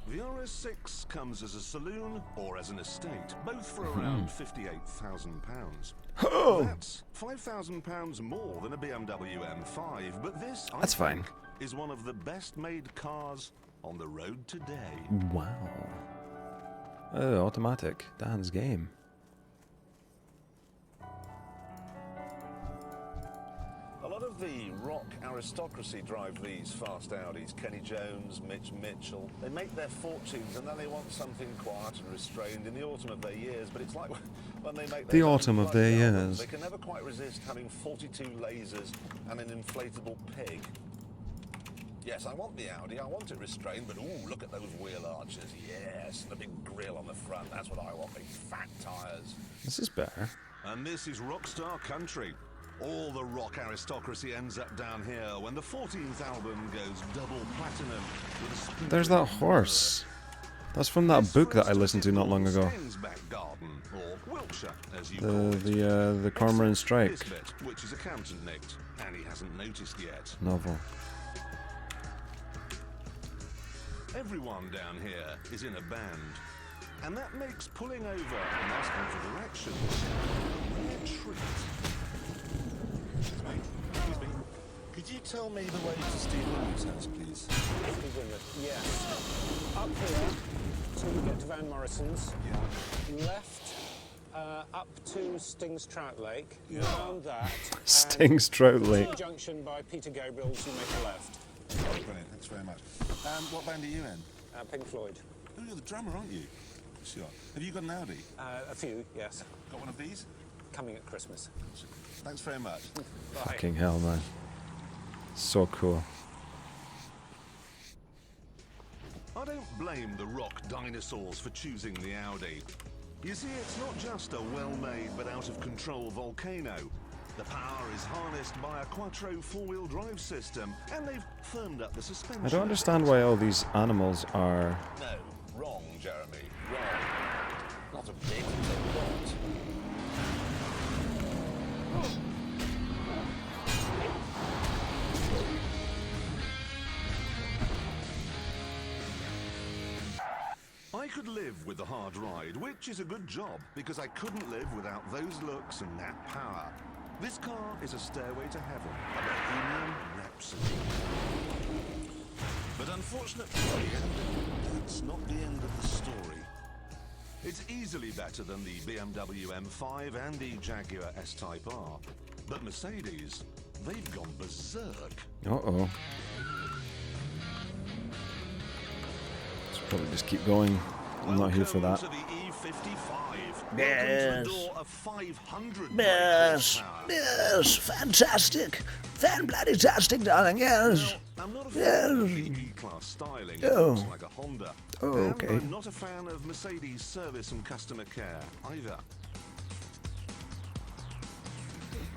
The RS6 comes as a saloon or as an estate, both for around £58,000. Oh. That's £5,000 more than a BMW M5, but this, That's fine. is one of the best made cars on the road today. Wow. Oh, automatic. Dan's game. A lot of the rock aristocracy drive these fast Audis. Kenny Jones, Mitch Mitchell. They make their fortunes and then they want something quiet and restrained in the autumn of their years. But it's like when they make the autumn of their years. They can never quite resist having 42 lasers and an inflatable pig. Yes, I want the Audi. I want it restrained, but ooh, look at those wheel arches. Yes, and a big grille on the front. That's what I want. Big fat tires. This is better. And this is rockstar country. All the rock aristocracy ends up down here when the 14th album goes double platinum. With a There's that horse. That's from that book that I listened to not long ago. The Cormoran Strike which his accountant nicked, and he hasn't noticed yet. novel. Everyone down here is in a band, and that makes pulling over and asking for directions a rare treat. Excuse me. Could you tell me the way to Steve Williams' house, please? Yes. Up here, till you get to Van Morrison's. Yeah. Left, up to Sting's Trout Lake. Yeah. Around that. Sting's Trout Lake. Junction by Peter Gabriel's, you make a left. Oh, brilliant. Thanks very much. What band are you in? Pink Floyd. Oh, you're the drummer, aren't you? Sure. Have you got an Audi? A few, yes. Got one of these? Coming at Christmas. Thanks very much. Bye. Fucking hell, man. So cool. I don't blame the rock dinosaurs for choosing the Audi. You see, it's not just a well-made but out-of-control volcano. The power is harnessed by a Quattro four-wheel drive system, and they've firmed up the suspension. I don't understand why all these animals are... No, wrong, Jeremy, wrong. Not a bit, a lot. I could live with the hard ride, which is a good job, because I couldn't live without those looks and that power. This car is a stairway to heaven, a Bohemian Rhapsody. But unfortunately, that's not the end of the story. It's easily better than the BMW M5 and the Jaguar S-Type R. But Mercedes, they've gone berserk. Uh-oh. Let's probably just keep going. I'm not here for that. Yes. Yes, fantastic. Fan-bloody-tastic, darling, yes. Now, I'm not a fan of E-Class styling. It looks like a Honda. Oh, okay. And I'm not a fan of Mercedes service and customer care, either.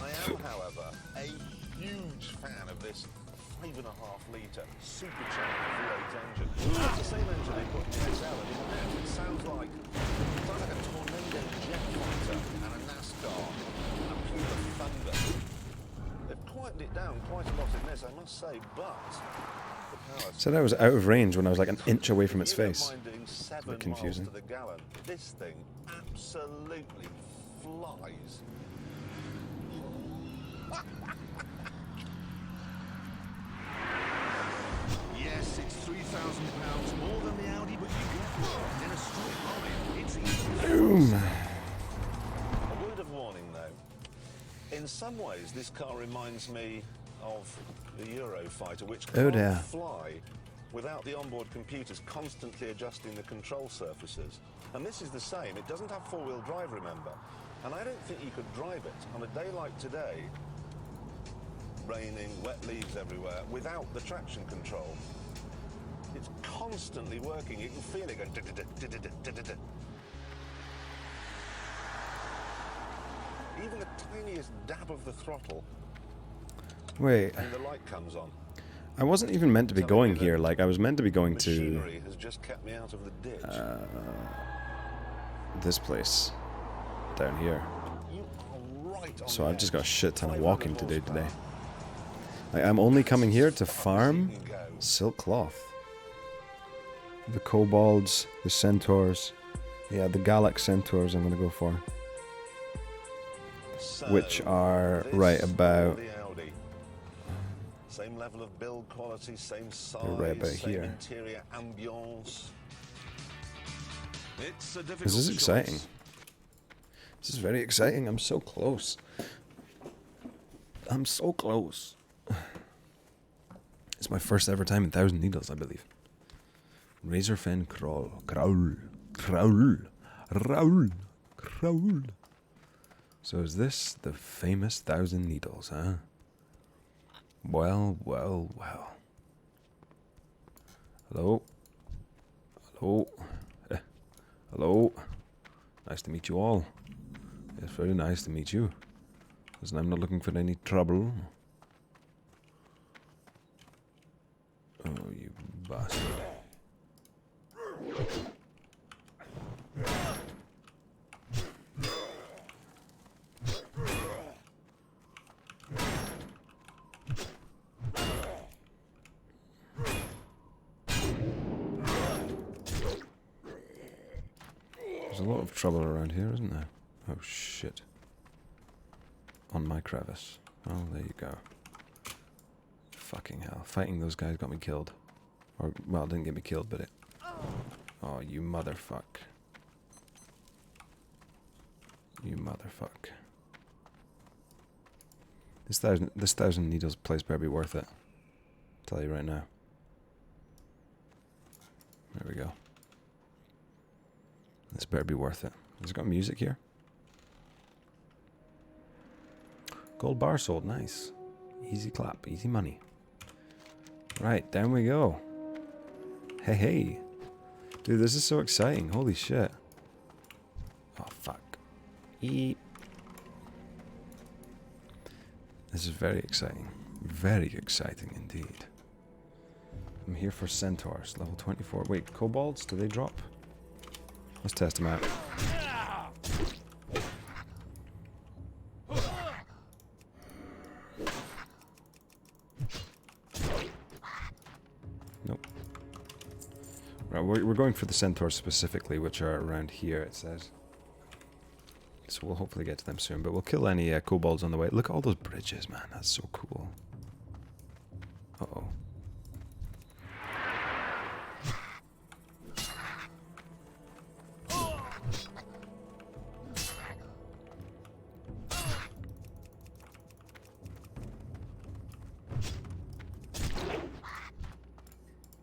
I am, however, a huge fan of this 5.5-litre supercharged V8 engine. It's the same engine they put in the XL, and isn't it? It sounds like a tornado jet fighter and a NASCAR and a pure thunder. They've quietened it down quite a lot in this, I must say, but the power... Said I was out of range when I was like an inch away from its face. You don't mind doing 7 a bit confusing. miles to the gallon. This thing absolutely flies. Yes, it's £3,000 more than the Audi, but you get more. In some ways, this car reminds me of the Eurofighter, which Oh, can't dear. fly without the onboard computers constantly adjusting the control surfaces. And this is the same. It doesn't have four-wheel drive, remember. And I don't think you could drive it on a day like today, raining, wet leaves everywhere, without the traction control. It's constantly working. You can feel it going. Even the tiniest dab of the throttle, Wait. and the light comes on. I wasn't even meant to be going here. Like, I was meant to be going to Machinery has just kept me out of the ditch. this place down here. You are right on So the I've just got a edge. shit ton of 500 walking to do horsepower. today. Like, I'm only coming here to farm silk cloth. The kobolds, the centaurs. Yeah, the Galax centaurs I'm going to go for. So, Which are this right is about... the Audi. Same level of build quality, same size, right about same here. interior ambience. It's a difficult This is exciting. choice. This is very exciting. I'm so close. I'm so close. It's my first ever time in Thousand Needles, I believe. Razorfen Crawl. Growl. Growl. Growl. Growl. So is this the famous Thousand Needles, huh? Well, well, well. Hello? Hello? Hello? Nice to meet you all. It's very nice to meet you. Listen, I'm not looking for any trouble. Oh, you bastard. There's a lot of trouble around here, isn't there? Oh, shit. On my crevice. Oh, there you go. Fucking hell. Fighting those guys got me killed. Or, well, it didn't get me killed, but it... Oh, you motherfuck. You motherfuck. This thousand needles place better be worth it. I'll tell you right now. There we go. This better be worth it. Has it got music here? Gold bar sold, nice. Easy clap, easy money. Right, down we go. Hey, hey. Dude, this is so exciting. Holy shit. Oh, fuck. Eep. This is very exciting. Very exciting indeed. I'm here for centaurs, level 24. Wait, kobolds, do they drop? Let's test them out. Nope. Right, we're going for the centaurs specifically, which are around here, it says. So we'll hopefully get to them soon, but we'll kill any kobolds on the way. Look at all those bridges, man. That's so cool. Uh-oh.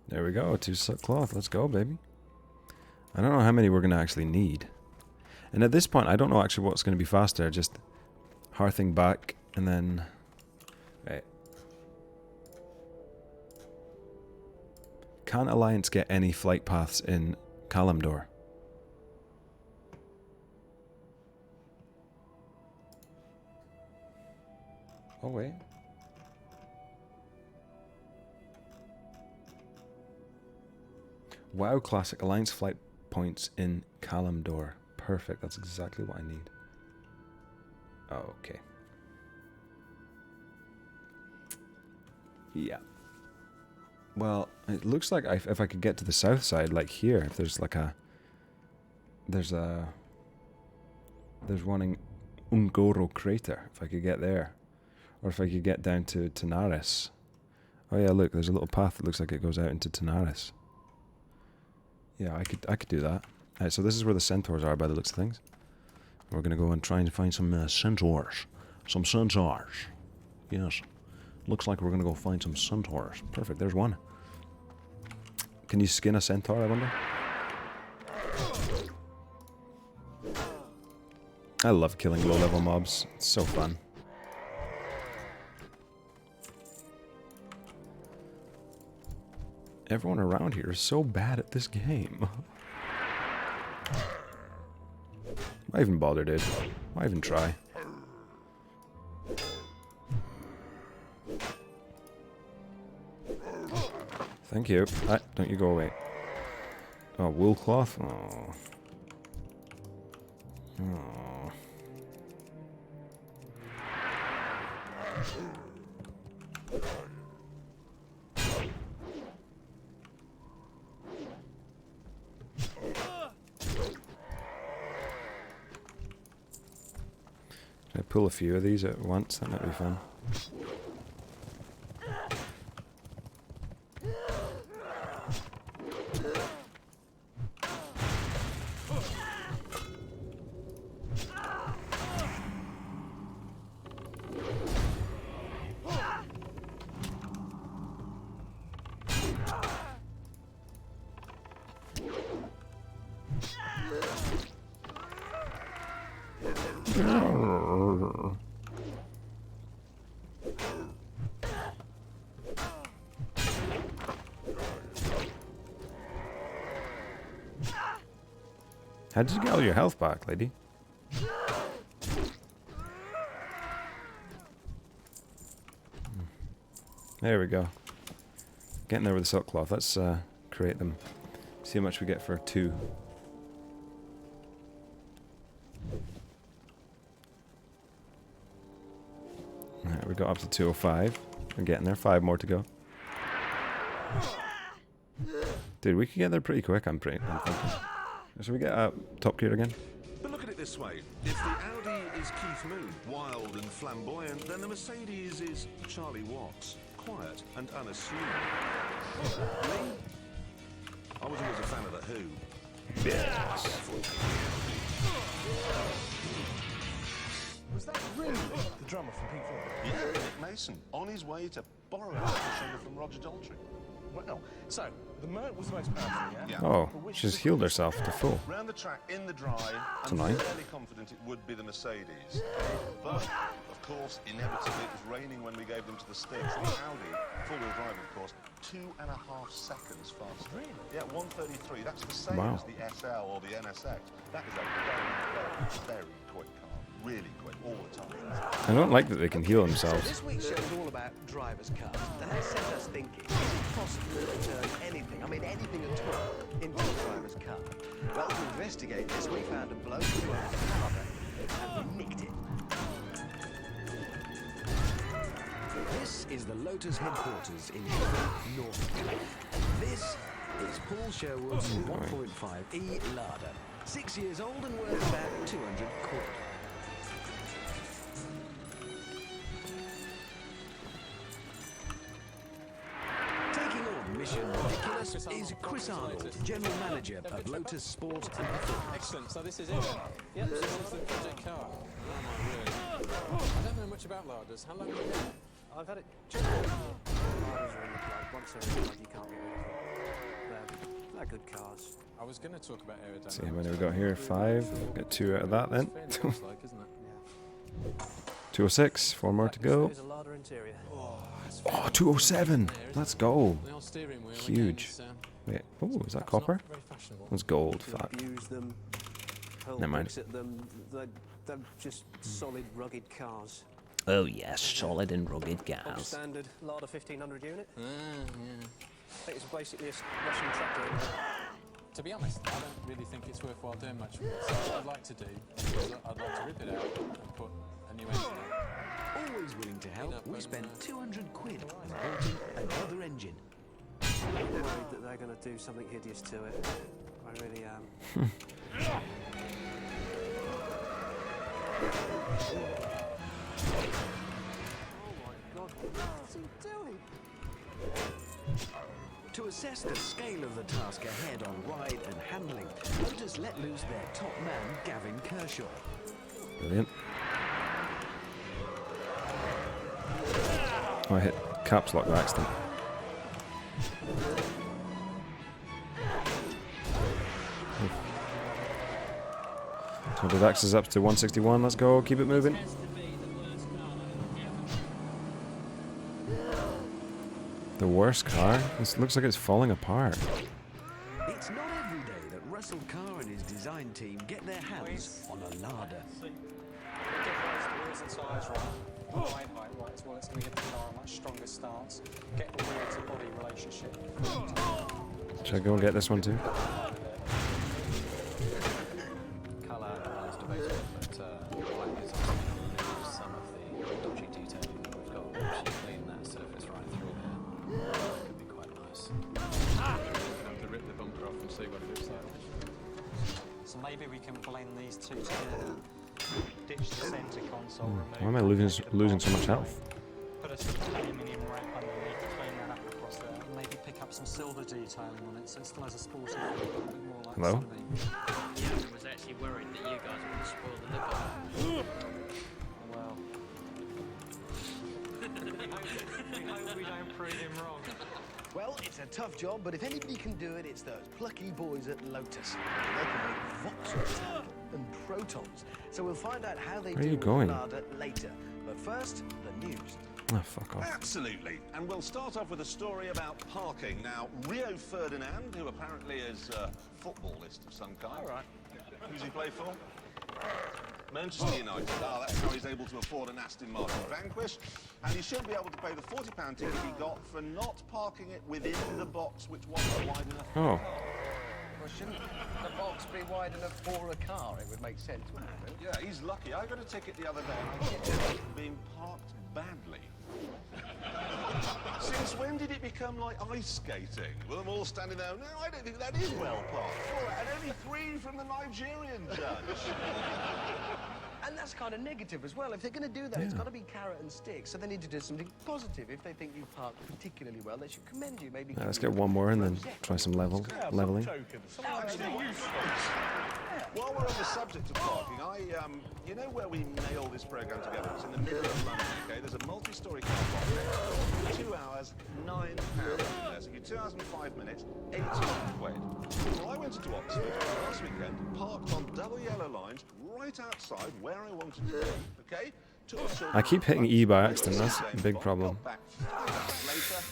There we go, 2 silk cloth. Let's go, baby. I don't know how many we're going to actually need. And at this point, I don't know actually what's going to be faster. Just hearthing back and then... Right. Can't Alliance get any flight paths in Kalimdor? Oh, wait. WoW Classic Alliance flight points in Kalimdor. Perfect, that's exactly what I need. Oh, okay. Yeah. Well, it looks like if I could get to the south side, like here, if there's like a... There's one in Ungoro Crater, if I could get there. Or if I could get down to Tanaris. Oh yeah, look, there's a little path that looks like it goes out into Tanaris. Yeah, I could do that. So this is where the centaurs are by the looks of things. We're gonna go and try and find some centaurs. Some centaurs. Yes. Looks like we're gonna go find some centaurs. Perfect, there's one. Can you skin a centaur, I wonder? I love killing low-level mobs. It's so fun. Everyone around here is so bad at this game. Why even bother, dude? Why even try? Thank you. Don't you go away. Oh, wool cloth? Oh. Oh. Can I pull a few of these at once? That might be fun. How did you get all your health back, lady? There we go. Getting there with the silk cloth. Let's create them. See how much we get for 2. Alright, we got up to 205. We're getting there. 5 more to go. Dude, we could get there pretty quick, I'm thinking. Should we get top gear again? But look at it this way. If the Audi is Keith Moon, wild and flamboyant, then the Mercedes is Charlie Watts, quiet and unassuming. Me? I was always a fan of The Who. Yes. Was that really the drummer from Pink Floyd? Yeah, Nick Mason, on his way to borrow a singer from Roger Daltrey. Well, so the Merc was the most powerful, yeah? Oh, she's healed herself to full. Round the track in the dry, That's I'm annoying. fairly confident it would be the Mercedes. But, of course, inevitably it was raining when we gave them to the sticks. The Audi, four-wheel drive, of course, 2.5 seconds faster. Really? Yeah, 133. That's the same Wow. as the SL or the NSX. That is a very, very quick car. Really quick, all the time. I don't like that they can heal So themselves. this week's show is all about drivers' cars. And that set us thinking, is it possible to turn anything, I mean anything at all, into a driver's car? Well, to investigate this, we found a bloke who owned a harbour, and we nicked it. This is the Lotus headquarters in North. This is Paul Sherwood's 1.5e Lada. 6 years old and worth about 200 quid. Taking on Mission Ridiculous is Chris Arnold, General Manager of Lotus Sport and Performance. Excellent, so this is it. Yep, this is the project car. Oh my word. I don't know much about Ladas. How long have you had? I've had it just Ladas are in the blood. Once they're in the blood, you can't get rid of them. They're good cars. I was going to talk about aerodynamics. See how many we got here? 5. Get 2 out of that then. It's fairly like, isn't it? 206. 4 more to go. There's a Lada interior. Oh, 207. Let's go. The old steering wheel Huge. again, Wait. Oh, is that copper? very fashionable. That's gold. You can Fuck. abuse them, hurl Never mind. bricks at them. They're just solid, rugged cars. Oh yes, solid and rugged Bog cars. standard Lada 1500 unit. Yeah. I think it's basically a Russian tractor. To be honest, I don't really think it's worthwhile doing much with it. So what I'd like to do is I'd like to rip it out and put a new engine on. Always willing to help, Up we and, spent 200 quid on bolting another engine. I'm worried that they're going to do something hideous to it. I really am. Oh my god, what's he doing? To assess the scale of the task ahead on ride and handling, Lotus let loose their top man, Gavin Kershaw. Brilliant. Oh, I hit caps lock by accident. So the Dax is up to 161. Let's go. Keep it moving. The worst car? This looks like it's falling apart. It's not every day that Russell Carr and his design team get their hands on a larder. Wheels and tyres right, ride height right as well. It's going to give the car a much stronger stance. Get the wheel to body relationship. Should I go and get this one too? Colour is debatable, but black is obviously some of the dodgy detailing that we've got. Actually clean that surface right through there. That could be quite nice. Have to rip the bumper off and see what it looks like. So maybe we can blend these two together. Ditch the centre console, Why am I losing so much health? put a sort of aluminium wrap underneath, clean that up across there, and maybe pick up some silver detailing on it so it still has a sporty feel, but a bit more like Hello? something. The owner was actually worried that you guys were going to spoil the look of it. Well, we hope we don't prove him wrong. Well, it's a tough job, but if anybody can do it, it's those plucky boys at Lotus. They can make voxels and protons. So we'll find out how they Where are do you going? Larder later. But first, the news. Oh, fuck off. Absolutely. And we'll start off with a story about parking. Now, Rio Ferdinand, who apparently is a footballist of some kind. All right. Who's he play for? Manchester United. Ah, that's how he's able to afford an Aston Martin Vanquish. And he should be able to pay the £40 ticket he got for not parking it within the box, which wasn't wide enough. Oh. Well, shouldn't the box be wide enough for a car? It would make sense, wouldn't it? Yeah, he's lucky. I got a ticket the other day and I think it being parked badly. Since when did it become like ice skating? With them all standing there, no, I don't think that is well parked. Four, and only 3 from the Nigerian judge. And that's kind of negative as well. If they're going to do that, it's got to be carrot and stick. So they need to do something positive. If they think you've parked particularly well, they should commend you. Maybe. Let's get one more and then try some leveling. While we're on the subject of parking, you know where we nail this program together? It's in the middle of London, okay? There's a multi-story car park there. 2 hours, £9. There. So you 2 hours and 5 minutes, £80. Well, I went into Oxford last weekend, parked on double yellow lines right outside where I wanted to be, okay? I keep hitting E by accident, that's a big problem. Back 5 hours later,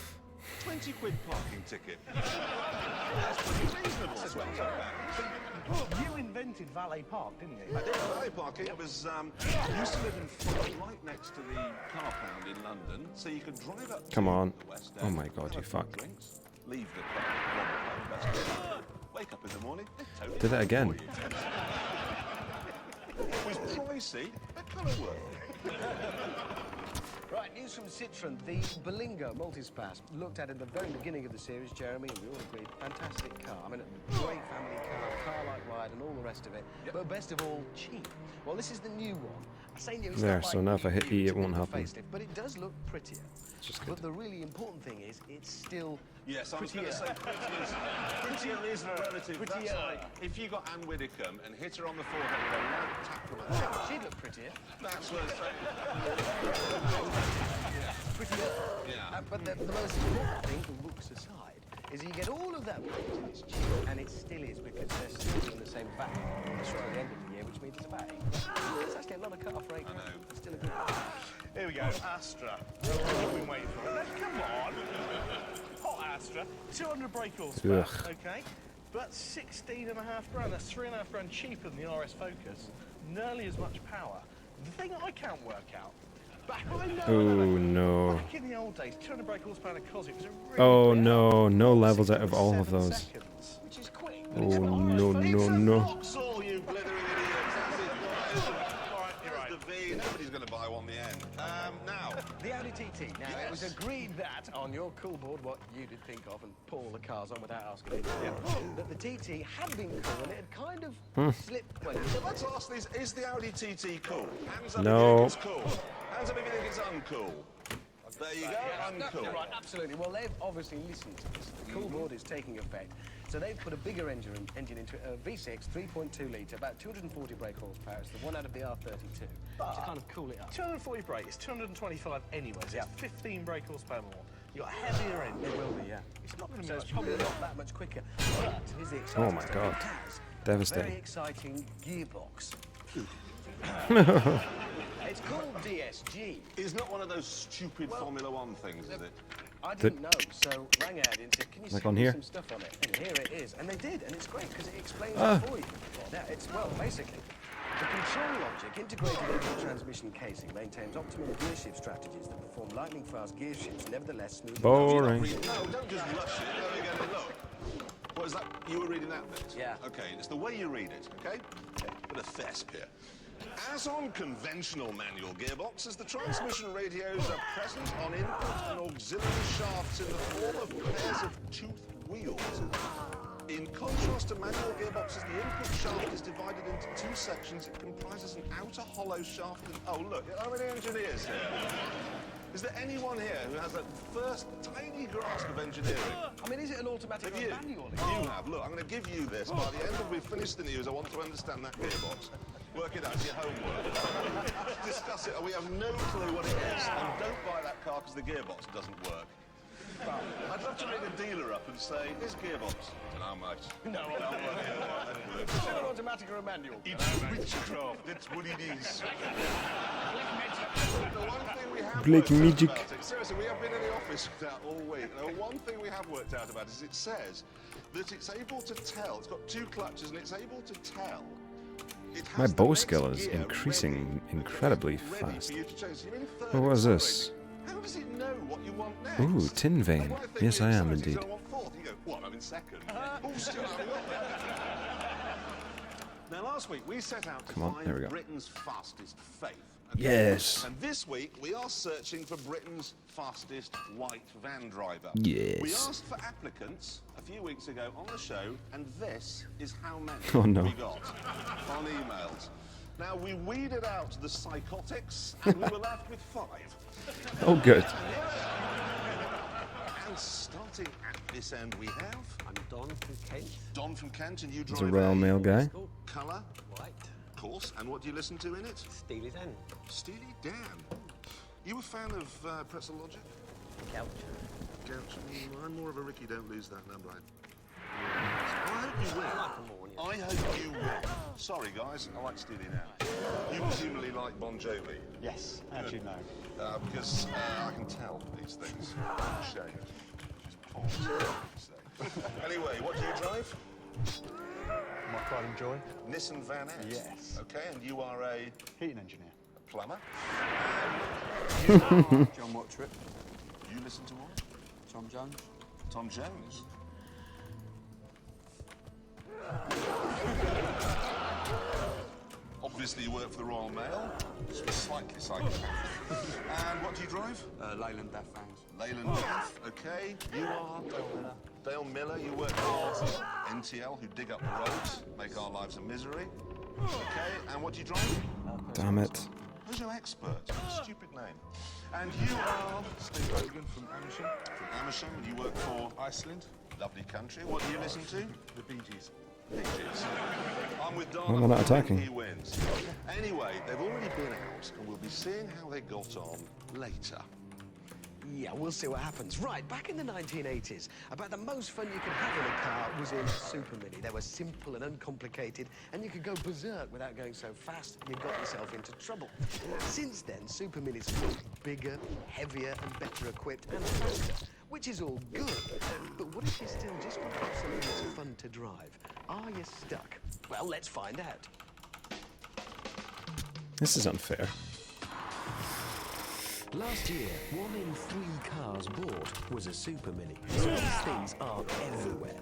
20 quid parking ticket. That's pretty reasonable. That's well so bad. You invented valet park, didn't you? I did valet parking. It was I used to live in Fulham, right next to the car pound in London, so you could drive up. Come on. To the West Oh End, my god, you fuck. Drinks, leave the car, wake up in the morning. Totally Did it again. It was pricey, but kind of worth it. Right, news from Citroën. The Berlingo Multispace, looked at the very beginning of the series, Jeremy, and we all agreed, fantastic car. I mean, a great family car-like ride, and all the rest of it. Yep. But best of all, cheap. Well, this is the new one. I say new. There, so now if I hit E, it won't happen. But it does look prettier. But the really important thing is, it's still. Yes, I was prettier. going to say prettier is relative. That's like if you got Anne Widdecombe and hit her on the forehead with a light tap from a hammer. She'd look prettier. That's what Prettier. Yeah. But the most important thing, looks aside, is you get all of that paint and it's cheap, and it still is because they're still doing the same VAT at the end of the year, which means it's VAT. It's actually a lot of cut-off rate. I know. It's still a good one. Here we go, Astra. We've been waiting for it. Come on. Hot Astra. 200 brake horsepower. Okay. But 16.5 grand. That's 3.5 grand cheaper than the RS Focus. Nearly as much power. The thing I can't work out. No. Back in the old days, 200 brake horsepower in a Cosy was a really Oh no, no levels out of all of those. seconds, which is quick. Oh no, no, no. All you blithering idiots. All right, you're right. The V, nobody's going to buy one in the end. Now. The Audi TT. Now, it was agreed that on your cool board, what you did think of, and Paul the cars on without asking it, that the TT had been cool and it had kind of slipped. Well, so let's ask this, is the Audi TT cool? Hands up No. if you think it's cool. Hands up if you think it's uncool. There you go, uncool. Right, absolutely. Well, they've obviously listened to this. The cool board is taking effect. So they've put a bigger engine into it, a V6, 3.2 litre, about 240 brake horsepower. It's the one out of the R32 to kind of cool it up. 240 brake, it's 225 anyway, so it's 15 brake horsepower more. You've got a heavier engine. It will be, yeah. It's not going to be So much it's probably bigger. not that much quicker. But here's the exciting Oh my stuff. God. It has Devastating. a very exciting gearbox. It's called DSG. It's not one of those stupid Formula One things, is it? I didn't know, so rang out and said, can you Like see on here? some stuff on it? And here it is. And they did, and it's great because it explains Ah. it for you. Now, it's, well, basically, the control logic integrated into the transmission casing maintains optimum gear shift strategies that perform lightning-fast gear shifts, nevertheless smooth. Boring. No, don't just rush it. There we go. Look. What is that? You were reading that bit? Yeah. Okay, it's the way you read it, okay? Bit of thesp here. As on conventional manual gearboxes, the transmission radios are present on input and auxiliary shafts in the form of pairs of toothed wheels. In contrast to manual gearboxes, the input shaft is divided into two sections. It comprises an outer hollow shaft and... Oh, look, how many engineers here? Is there anyone here who has that first tiny grasp of engineering? I mean, is it an automatic or you? manual? You have. Look, I'm going to give you this. By the end of we finish the news, I want to understand that gearbox. Work it out. It's your homework. Discuss it. We have no clue what it is. And don't buy that car because the gearbox doesn't work. But I'd love to ring a dealer up and say, this gearbox. I don't know, mate. No, Is it an automatic or a manual? It's witchcraft. That's what it is. The one thing we have Black worked out magic. about it, seriously, we have been in the office with that all week. The one thing we have worked out about it is it says that it's able to tell. It's got two clutches and it's able to tell. It has My the bow next skill is gear increasing incredibly ready fast. for you to change. So you're in third What was accelerating. this? How does it know what you want next? Ooh, tin vein. Like, what Yes, I am think indeed. I want fourth. You go, what? I'm in second. Oh, still haven't got that. Now, last week we set out to Come on, there we find go. Britain's fastest faith. Yes. And this week we are searching for Britain's fastest white van driver. Yes. We asked for applicants a few weeks ago on the show, and this is how many Oh, no. we got on emails. Now, we weeded out the psychotics, and we were left with 5. Oh, good. And starting at this end, we have... I'm Don from Kent. Don from Kent, and you He's drive a Royal Mail guy. Colour, White. of course. And what do you listen to in it? Steely Dan. Steely Dan. You a fan of Pretzel Logic? Couch. Gouch. I'm more of a Ricky, don't lose that number. I hope you win. I hope you win. Sorry, guys, I like Steely Dan. You presumably like Bon Jovi? Yes, how do you know? Because I can tell these things. Shame. Anyway, what do you drive? My pride and joy. Nissan Van S? Yes. Okay, and you are a Heating engineer. plumber? John Wattrip. You listen to what? Tom Jones. Tom Jones? Obviously you work for the Royal Mail. Slightly psychopath. And what do you drive? Leyland Daft Vans. Leyland Daft, okay. You are? Dale Miller. You work for NTL, who dig up the roads, make our lives a misery. Okay, and what do you drive? Damn it. Who's your expert? Stupid name. And you are? Steve Hogan from Amersham. From Amersham, and you work for? Iceland. Lovely country. What do you listen to? The Bee Gees. Bee Gees. I'm with Don. Well, they're not attacking. He wins. Anyway, they've already been out, and we'll be seeing how they got on later. Yeah, we'll see what happens. Right, back in the 1980s, about the most fun you could have in a car was in Super Mini. They were simple and uncomplicated, and you could go berserk without going so fast you got yourself into trouble. Since then, Super Minis have got bigger, heavier, and better equipped, and faster, which is all good. But what if you still just want to have something that's fun to drive? Are you stuck? Well, let's find out. This is unfair. Last year, 1 in 3 cars bought was a Super Mini. So these things are everywhere.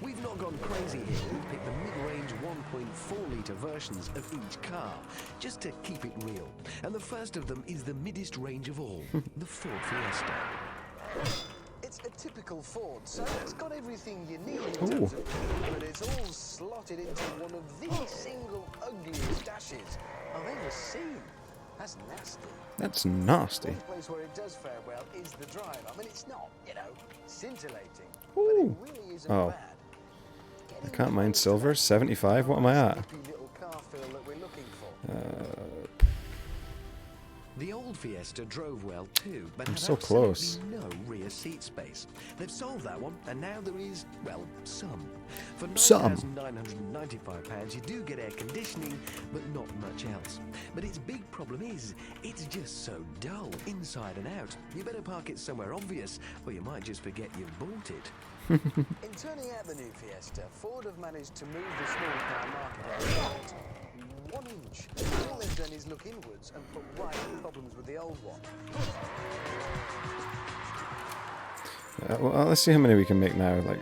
We've not gone crazy here. We've picked the mid-range 1.4-litre versions of each car, just to keep it real. And the first of them is the middest range of all, the Ford Fiesta. It's a typical Ford, so it's got everything you need in terms of power, but it's all slotted into one of the single ugliest dashes I've ever seen. That's nasty. That's nasty. One place where it does fare well is the drive. I mean, it's not, scintillating, Ooh. but it really isn't Oh. bad. I can't mind silver. 75. What am I at? Little car feel that we're looking for. The old Fiesta drove well too, but I'm had so close. absolutely no rear seat space. They've solved that one, and now there is, well, some. For £9,995, you do get air conditioning, but not much else. But its big problem is, it's just so dull, inside and out. You better park it somewhere obvious, or you might just forget you bought it. In turning out the new Fiesta, Ford have managed to move the small car market out 1 inch. All they've done is look inwards and put right the problems with the old one. Well, let's see how many we can make now. Like,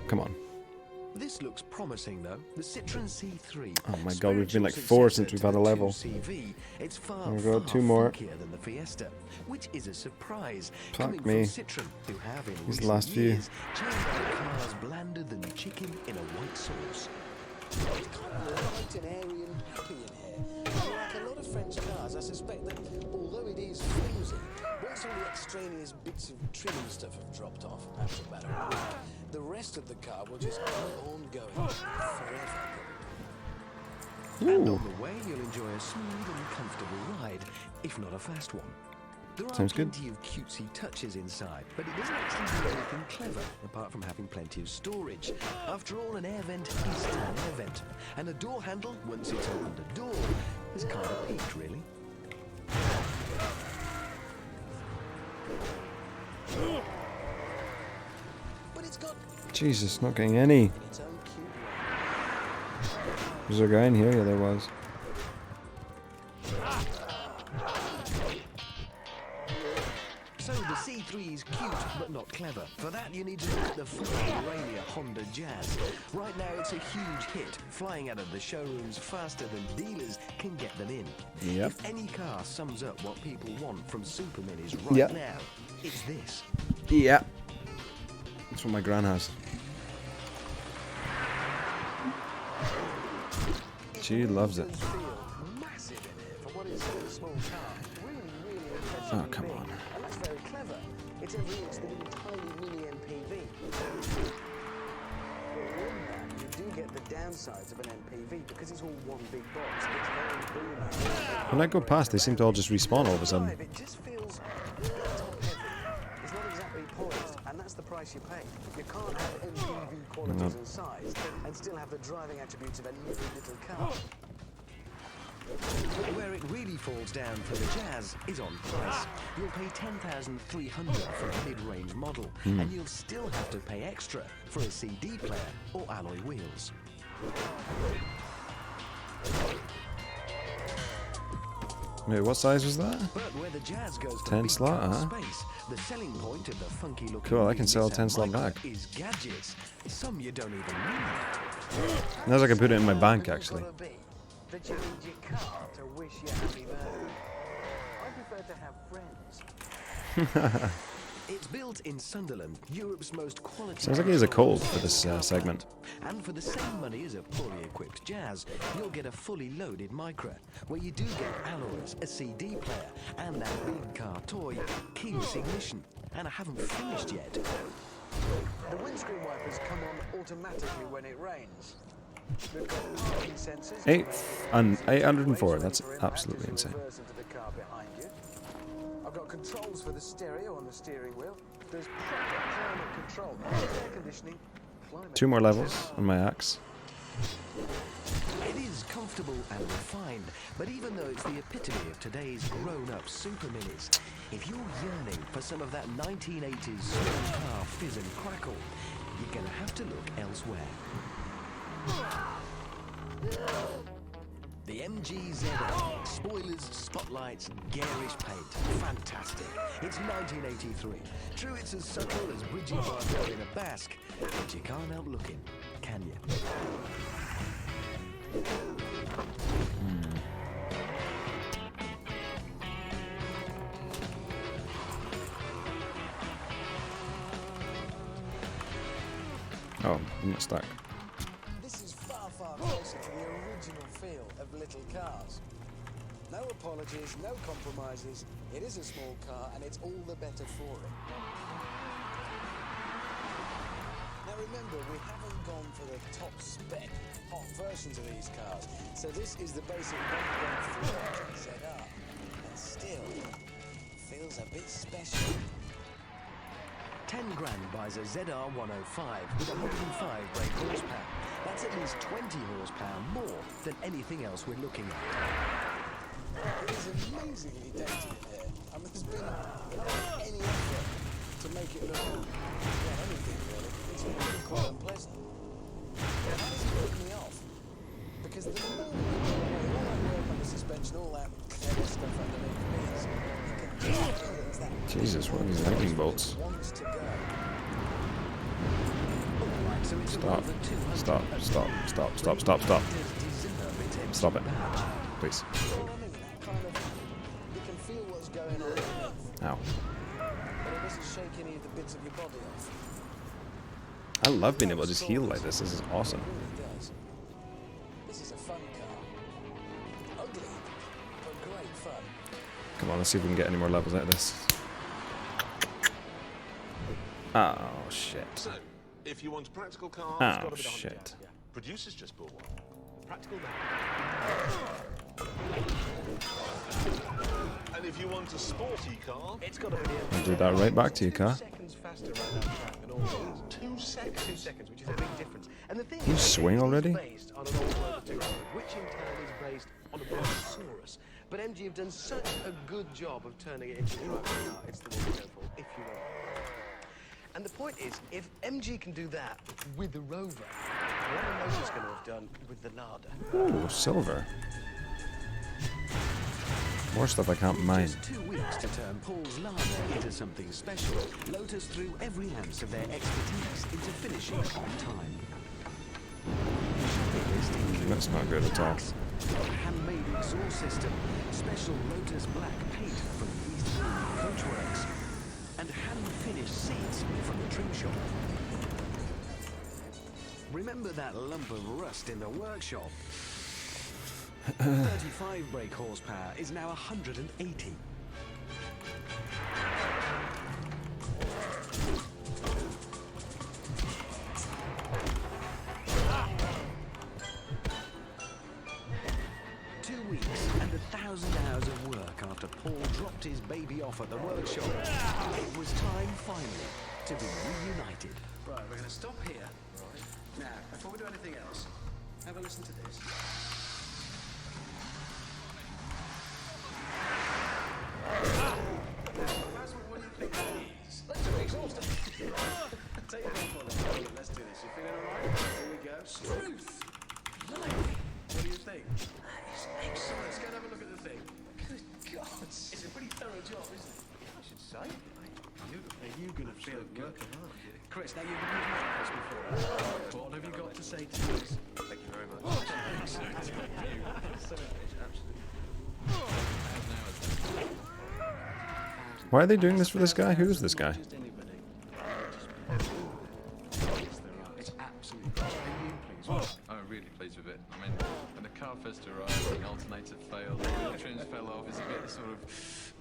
come on. This looks promising though. The Citroen C3. Oh my god, we've been like 4 since we've had a level. CV. It's far, There we go, far 2 more. funkier than the Fiesta, which is a surprise. Fuck coming me. from Citroen, who have in These recent last few. years changed the cars blander than chicken in a white sauce. It's kind of light and airy and happy in here. And like a lot of French cars, I suspect that although it is flimsy, once all the extraneous bits of trim and stuff have dropped off after about a week, the rest of the car will just keep on going forever. And on the way, you'll enjoy a smooth and comfortable ride, if not a fast one. There are Sounds good. plenty of cutesy touches inside, but it doesn't actually do anything clever, apart from having plenty of storage. After all, an air vent is still an air vent, and a door handle, once it's opened a door, is kind of peaked, really. But it's got Jesus, not getting any. its own cute Was there a guy in here? Yeah, there was. So the C3 is cute, but not clever. For that, you need to look at the far rainier Honda Jazz. Right now, it's a huge hit, flying out of the showrooms faster than dealers can get them in. Yep. If any car sums up what people want from super minis right Yep. now, it's this. Yeah. That's what my gran has. She loves it. Massive in here for what is a small car. Really impressive. Oh, come on. And that's very clever. It's every inch the little tiny mini MPV. But with that, you do get the downsides of an MPV because it's all one big box. It's very boomy. When I go past, they seem to all just respawn all of a sudden. It just feels top heavy. It's not exactly poised, and that's the price you pay. You can't have MPV qualities and size and still have the driving attributes of a little car. But where it really falls down for the Jazz is on price. You'll pay $10,300 for a mid-range model, and you'll still have to pay extra for a CD player or alloy wheels. Wait, what size was that? But where the Jazz goes for 10 big slot, car huh? space, the selling point of the funky looking Cool, I can sell a Nissan 10 slot Micra bag. is gadgets. Some you don't even need. Now I can put it in my bank, actually. That you need your car to wish you happy birthday. I prefer to have friends. It's built in Sunderland, Europe's most quality. Sounds like he has a cold for this segment. And for the same money as a poorly equipped Jazz, you'll get a fully loaded Micra, where you do get alloys, a CD player, and that big car toy, keyless ignition. And I haven't finished yet. The windscreen wipers come on automatically when it rains. We've got parking sensors. 804. That's absolutely insane. Reverse into the car behind you. I've got controls for the stereo on the steering wheel. There's proper climate control, air conditioning, climate. 2 more levels on my axe. It is comfortable and refined, but even though it's the epitome of today's grown-up super minis, if you're yearning for some of that 1980s small car fizz and crackle, you're gonna have to look elsewhere. The MG-ZL. Spoilers, spotlights, garish paint. Fantastic. It's 1983. True, it's as subtle as Brigitte Bardot in a Basque, but you can't help looking, can you? Oh, I'm not stuck. This is far closer to the original feel of little cars. No apologies, no compromises. It is a small car, and it's all the better for it. Now, Now remember, we haven't gone for the top spec, hot versions of these cars. So this is the basic 1.3 ZR. And still, feels a bit special. 10 grand buys a ZR 105 with 105 brake horsepower. That's at least 20 horsepower more than anything else we're looking at. It is amazingly dated in here. I mean, there's been any effort to make it look anything really. It's really quite unpleasant. How does it put me off? Because the moment you put away all that work on the suspension, all that clever stuff underneath the wheels, you can just feel it's that Jesus, what are these lightning bolts? wants to go. Stop. Stop. Stop. Stop. Stop. Stop. Stop. Stop it. Please. You can feel what's going on. Ow. But it doesn't shake any of the bits of your body off. I love being able to just heal like this. This is awesome. It really does. This is a fun car. Ugly, but great fun. Come on, let's see if we can get any more levels out of this. Oh, shit. So, if you want a practical car, Oh, it's got a bit of shit. yeah. Producers just bought one. Practical man. And if you want a sporty car, it's got a bit of I'll do that right back to you, car. 2 seconds faster around that track than all things. 2 seconds. 2 seconds, which is a big difference. And the thing You is, swing already? it's based on an old Rover 200, which in turn is based on a Brontosaurus. But MG have done such a good job of turning it into a driving car. It's the one to go for, if you want. And the point is, if MG can do that with the Rover, what are Lotus going to have done with the Lada? Ooh, silver. More stuff I can't mine. Just 2 weeks to turn Paul's Lada into something special, Lotus threw every ounce of their expertise into finishing on time. That's not good at all. Handmade exhaust system, special Lotus black paint from the East Coachworks, and hand-finished seats from the trim shop. Remember that lump of rust in the workshop? 35 brake horsepower is now 180. And 1,000 hours of work after Paul dropped his baby off at the workshop. It was time, finally, to be reunited. Right, we're going to stop here. Right. Now, before we do anything else, have a listen to this. What do you think that is? Let's do it, exhaust. Take it off on it. Let's do this. You feeling alright? Here we go. Truth! What do you think? Excellent. Let's go and have a look at the thing. Good God. It's a pretty thorough job, isn't it? I should say. Are you going to feel good? Chris, now you've met Chris before. What have you got to say to this? Thank you very much. Excellent. Why are they doing this for this guy? Who is this guy? It's absolutely great. I'm really pleased with it. I mean, when the car first arrived, the alternator failed, the wheel trims fell off. It's a bit sort of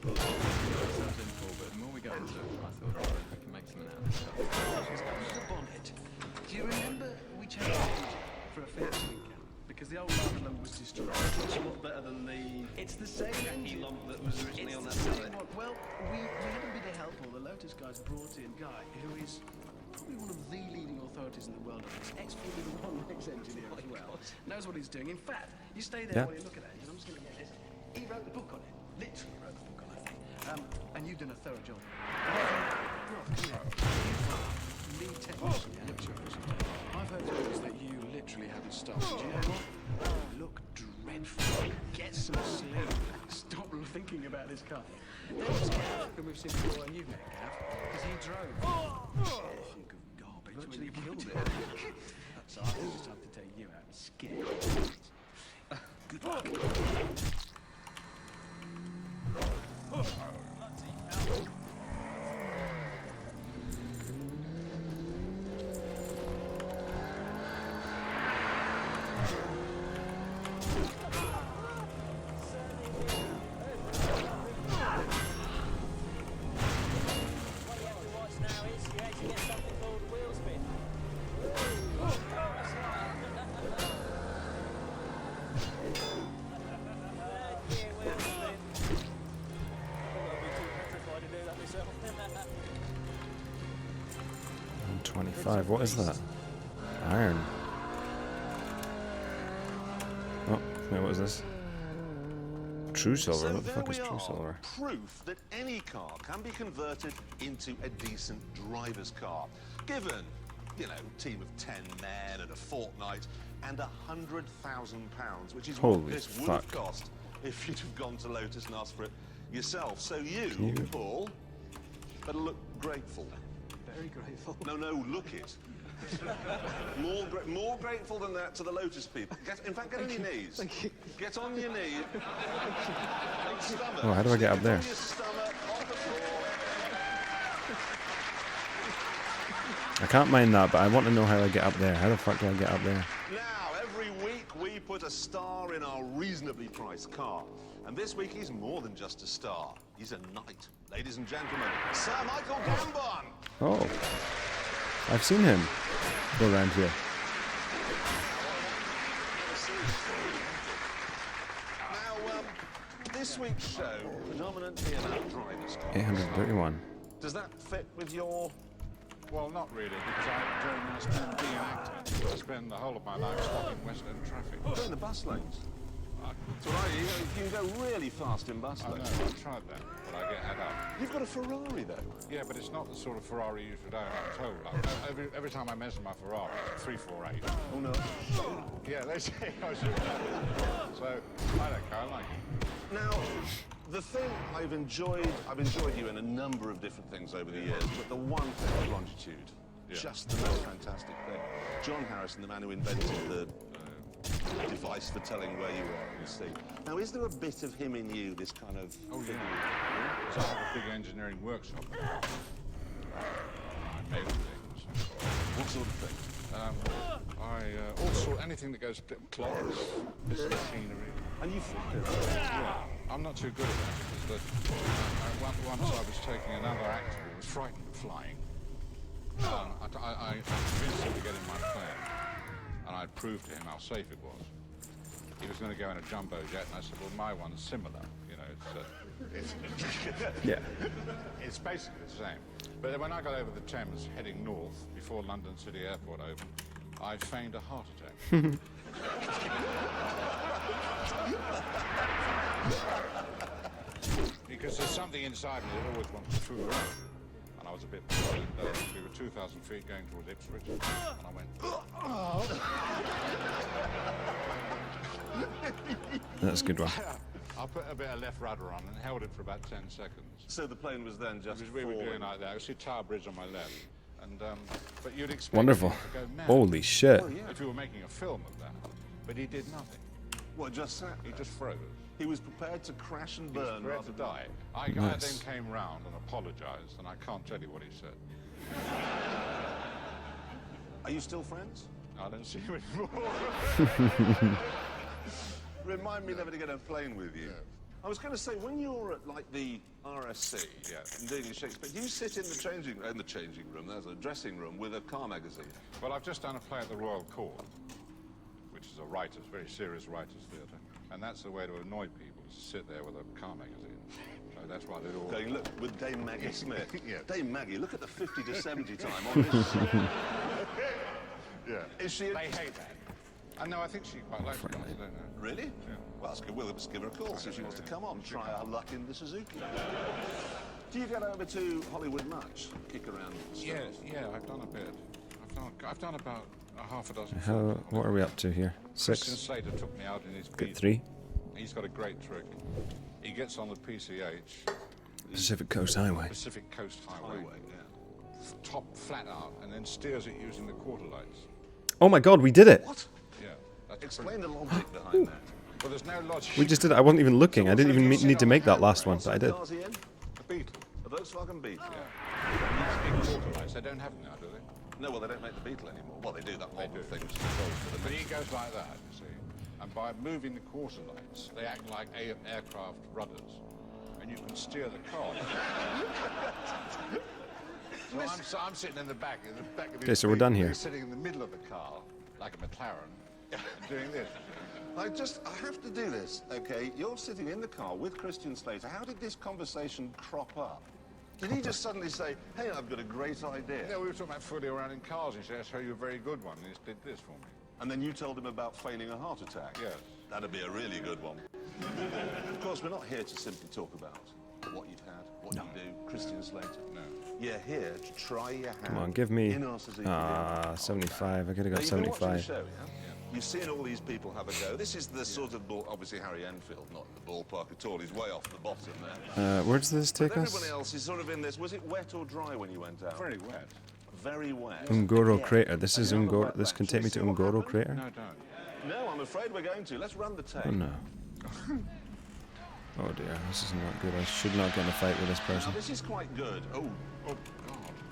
so simple, but the more we got into it, I thought, right, we can make something out of this stuff. The bonnet. Do you remember we changed it for a fair swing cam? Because the old lava lump was destroyed. It's a lot better than the... It's the same engine lump that was originally on that bonnet. Well, we had a bit of help, or the Lotus guys brought in a guy who is probably one of the leading authorities in the world on this. Ex-Formula 1 ex-engineer as well. Knows what he's doing. In fact, you stay there while you look at it, and I'm just going to get this. He wrote the book on it. Literally wrote the book on it. And you've done a thorough job. Rob, come here. You are lead technician, amateur. I've heard stories that you literally haven't stopped. Do you know what? You look dreadful. Get some sleep. Stop thinking about this car. There's Gav, who we've seen before, and you've met Gav, because he drove. Think of garbage when you killed it. So I think it's time to take you out and skin it. Good luck. 125. What is that? Iron. Oh, wait, what is this? True silver. So What the fuck is there we true are, silver? proof that any car can be converted into a decent driver's car, given, you know, a team of 10 men and a fortnight and £100,000, which is what Holy this would fuck. have cost if you'd have gone to Lotus and asked for it yourself. So you, Paul, better look grateful. Very grateful. No, look it. more grateful than that to the Lotus people. In fact, get on your knees. Thank you. Get on your knees. Oh, how do I get up there? On your stomach, on the floor. I can't mind that, but I want to know how I get up there. How the fuck do I get up there? Now, every week we put a star in our reasonably priced car. And this week he's more than just a star. He's a knight. Ladies and gentlemen, Sir Michael Gambon. Oh. I've seen him go around here. Now, this week's show, predominantly about drivers' cars. 831. Does that fit with your... Well, not really, because during my spend being an actor, I spend the whole of my life stuck in West End traffic. Go in the bus lanes. That's what you can go really fast in bus lanes. I know, I've tried that, but I get had up. You've got a Ferrari, though. Yeah, but it's not the sort of Ferrari you should own, I'm told. Every time I measure my Ferrari, it's 348. Oh, no. Yeah, they say I should. So, I don't care, I like it. Now, the thing I've enjoyed you in a number of different things over the years, but the one thing, longitude, just the most fantastic thing. John Harrison, the man who invented the device for telling where you are, you see. Now, is there a bit of him in you, this kind of... Oh, yeah. So I have a big engineering workshop. I make things. What sort of thing? Anything that goes clocks, machinery. And you fly it? Yeah. I'm not too good at that because once I was taking another actor who was frightened of flying. I convinced him to get in my plane, and I proved to him how safe it was. He was going to go in a jumbo jet, and I said, well, my one's similar. You know, it's basically the same. But then when I got over the Thames heading north before London City Airport opened, I feigned a heart attack. Because there's something inside me that always wants to fool around. And I was a bit worried. We were 2,000 feet going towards Ipswich, and I went, That's a good one. I put a bit of left rudder on and held it for about 10 seconds. So the plane was then just we were doing like that. I see Tower Bridge on my left. And, but you'd expect Wonderful. him to go mad. Holy shit. Oh, yeah. If you were making a film of that. But he did nothing. What, just sat there? He just froze. He was prepared to crash and burn. He was prepared to die. I then came round and apologised, and I can't tell you what he said. Are you still friends? I don't see you anymore. Remind me never to get on a plane with you. I was going to say, when you're at like the RSC and doing your Shakespeare, do you sit in the changing room? There's a dressing room with a car magazine. Well, I've just done a play at the Royal Court, which is a very serious writers' theatre, and that's the way to annoy people, is to sit there with a car magazine. So that's why they all... Going, look, with Dame Maggie Smith. Yeah. Dame Maggie, look at the 50 to 70 time on this. Yeah. Is she... They hate that. No, I think she quite likes it. I don't know. Really? Yeah. Well, that's good. We'll just give her a call, see if she wants to come on, try our luck in the Suzuki. Do you get over to Hollywood much? Kick around? Yeah, I've done a bit. I've done about a half a dozen. What are we up to here? 6? Christian Slater took me out in his Get beat. 3. He's got a great trick. He gets on the PCH. Pacific Coast Highway. Pacific Coast Highway. Top flat out, and then steers it using the quarter lights. Oh my god, we did it! What? Yeah. Explain the logic behind that. Well, there's no logic. We just did it. I wasn't even looking. I didn't even need to make that last one, but I did. A Beetle. A Volkswagen Beetle. Yeah. Big quarter lights. They don't have them now, do they? No, well, they don't make the Beetle anymore. Well, they do that modern thing. But he goes like that, you see. And by moving the quarter lights, they act like aircraft rudders. And you can steer the car. So I'm sitting in the back of the Okay, so we're done here. Sitting in the middle of the car, like a McLaren, and doing this. I have to do this, okay? You're sitting in the car with Christian Slater. How did this conversation crop up? Did he just suddenly say, hey, I've got a great idea? Yeah, we were talking about fooling around in cars, and he said, I'll show you a very good one, and he just did this for me. And then you told him about feigning a heart attack? Yes. That'd be a really good one. Of course, we're not here to simply talk about what you've had, what you do, Christian Slater. No. You're here to try your hand. Come on, give me. in our Suzuki 75. I could have got Now, you've been watching the 75. show, yeah? You've seen all these people have a go. This is the sort of ball, obviously Harry Enfield, not in the ballpark at all. He's way off the bottom there. Where does this take But us? everybody else is sort of in this. Was it wet or dry when you went out? Very wet. Very wet. Ungoro Yeah. Crater. This is Another Ungoro. wet This patch. can Shall take we me to see what Ungoro happened? Crater. No, don't. No, I'm afraid we're going to. Let's run the tape. Oh no. Oh dear, this is not good. I should not get in a fight with this Now, person. this is quite good. Oh God.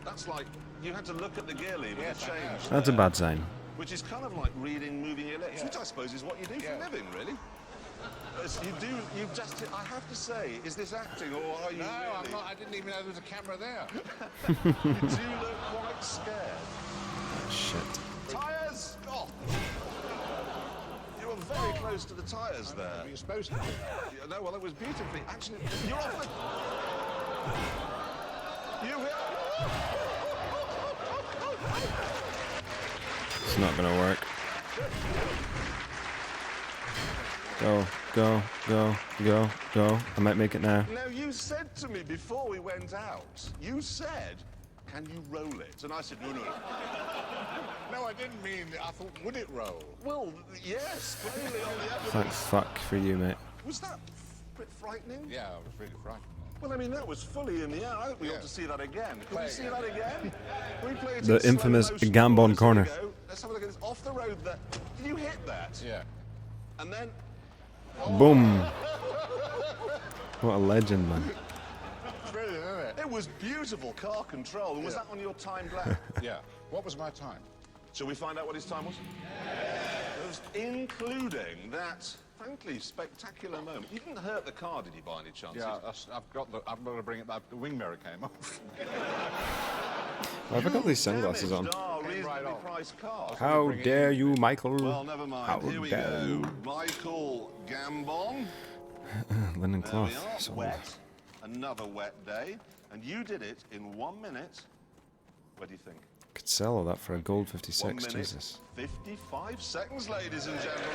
That's like, you had to look at the gear lever to change. That's a bad sign. Which is kind of like reading moving your lips, which I suppose is what you do for a living, really. I have to say, is this acting or are you No, really? I'm not. I didn't even know there was a camera there. You do look quite scared. Shit. Tyres! Oh. You were very close to the tyres there. You're supposed to. Yeah, no, well, it was beautifully. Actually, you're off the... You hit... It's not gonna work. Go, go, go, go, go. I might make it now. Now, you said to me before we went out, you said, can you roll it? And I said, no, no. No, I didn't mean. I thought, would it roll? Well, yes, clearly on the evidence. Thank fuck for you, mate. Was that a bit frightening? Yeah, I was really frightened. Well, I mean, that was fully in the air. I hope we ought to see that again. Can we see that again? We play it The in slow infamous motion. Gambon Let's corner. go. Let's have a look at this. Off the road there. Did you hit that? Yeah. And then... Boom. What a legend, man. Brilliant, isn't it? It was beautiful car control. And was that on your timed lap? Yeah. What was my time? Shall we find out what his time was? It was including that, frankly, spectacular moment. You didn't hurt the car, did you, by any chance? Yeah, I've got to bring it back. The wing mirror came off. Why have I got these sunglasses on? Damaged our reasonably priced car. How dare you, Michael? Well, never mind. How Here we dare go. you? Michael Gambon. Linen There cloth. we are. So Wet. Another wet day. And you did it in 1 minute. What do you think? could sell all that for a gold 1 56. minute, Jesus. 55 seconds, ladies and gentlemen.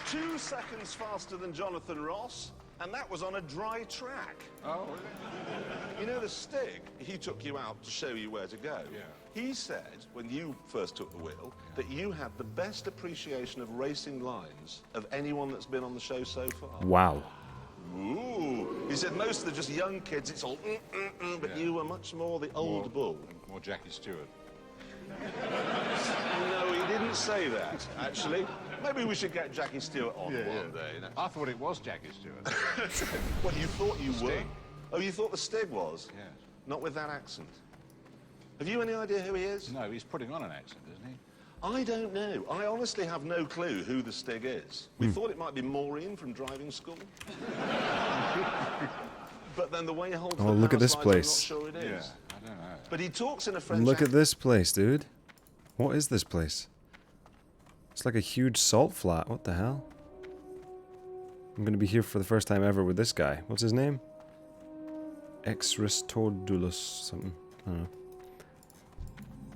Two seconds faster than Jonathan Ross, and that was on a dry track. Oh, really? You know the Stig, he took you out to show you where to go. Yeah. He said, when you first took the wheel, that you had the best appreciation of racing lines of anyone that's been on the show so far. Wow. Ooh. He said most of the just young kids, it's all but you were much more the old bull. More Jackie Stewart. No, he didn't say that, actually. Maybe we should get Jackie Stewart on one day. No. I thought it was Jackie Stewart. What, you thought you were? Stig. Oh, you thought the Stig was? Yes. Not with that accent. Have you any idea who he is? No, he's putting on an accent, isn't he? I don't know. I honestly have no clue who the Stig is. We thought it might be Maureen from driving school. But then the way he holds Oh, the look at power this slides, place. I'm not sure it is. Yeah, I don't know. But he talks in a French Look at accent. this place, dude. What is this place? It's like a huge salt flat. What the hell? I'm gonna be here for the first time ever with this guy. What's his name? Exristordulus something. I don't know.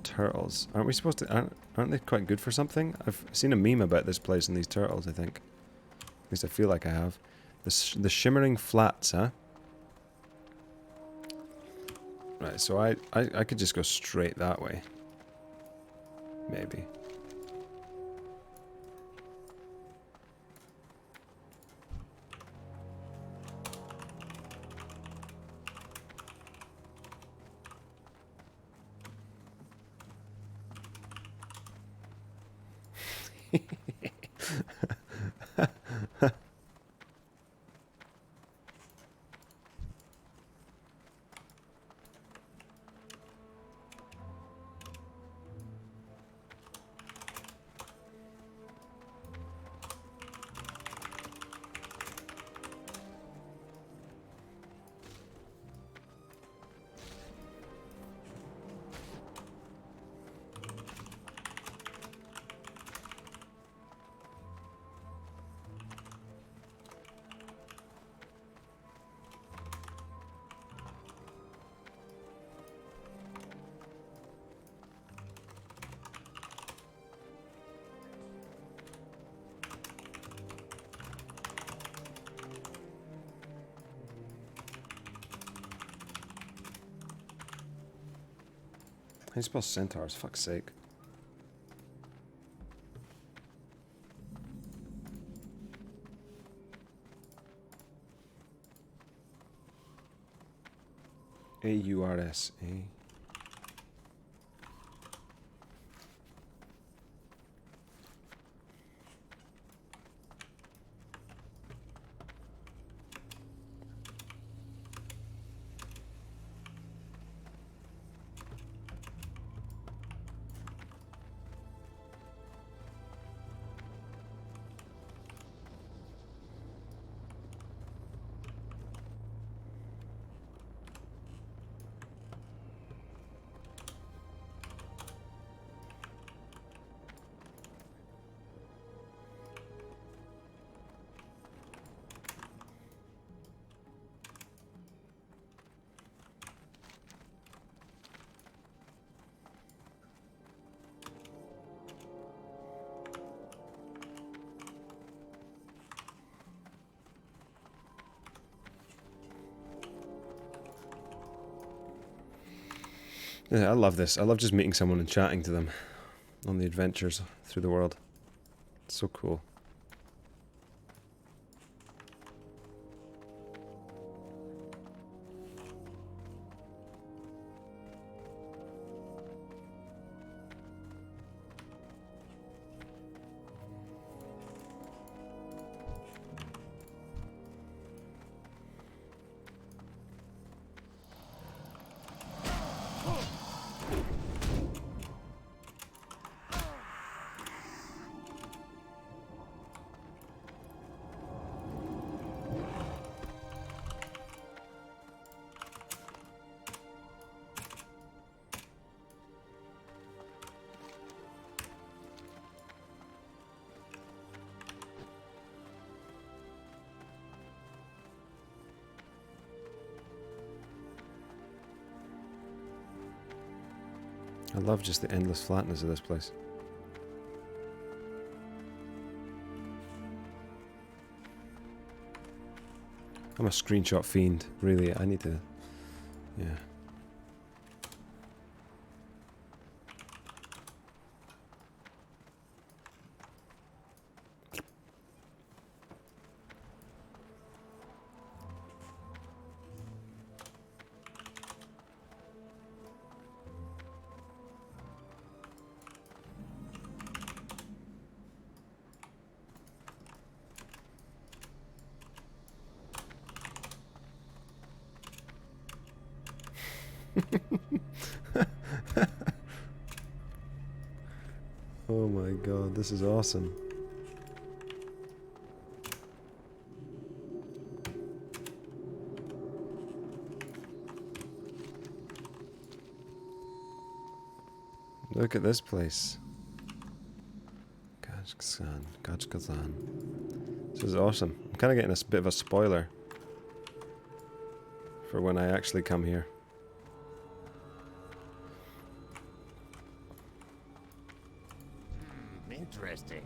Turtles. Aren't we supposed to... Aren't they quite good for something? I've seen a meme about this place and these turtles, I think. At least I feel like I have. The Shimmering Flats, huh? Right, so I could just go straight that way. Maybe. you spell centaurs? Fuck's sake. A-U-R-S. A. Yeah, I love this. I love just meeting someone and chatting to them on the adventures through the world. It's so cool. I love just the endless flatness of this place. I'm a screenshot fiend, really. I need to... yeah. Oh my god, this is awesome. Look at this place. Kajkazan. This is awesome. I'm kind of getting a bit of a spoiler for when I actually come here. Interesting.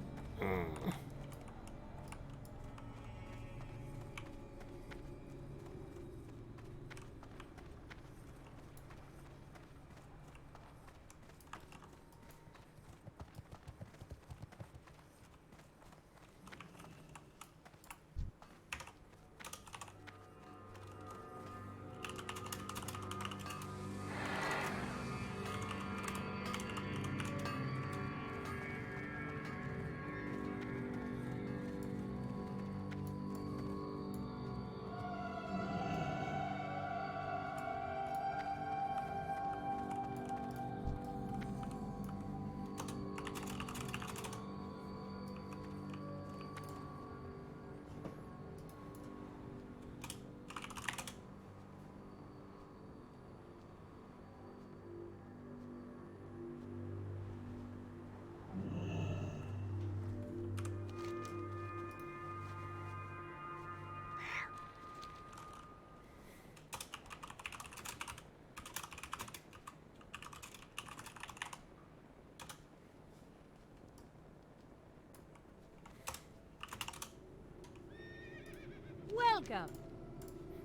Welcome.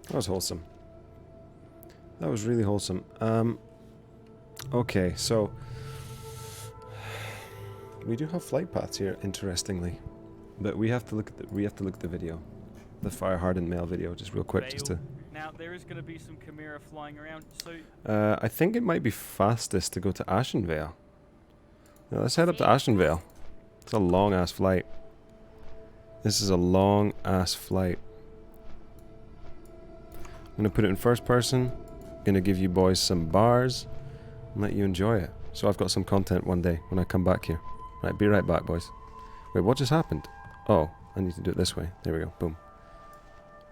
That was wholesome. That was really wholesome. Okay, so we do have flight paths here, interestingly, but we have to look at the video, the fire hardened male video, just real quick, just to. Now there is going to be some Chimera flying around, so. I think it might be fastest to go to Ashenvale. Now let's head up to Ashenvale. It's a long ass flight. This is a long ass flight. I'm gonna put it in first person. Gonna give you boys some bars and let you enjoy it. So I've got some content one day when I come back here. Right, be right back, boys. Wait, what just happened? Oh, I need to do it this way. There we go. Boom.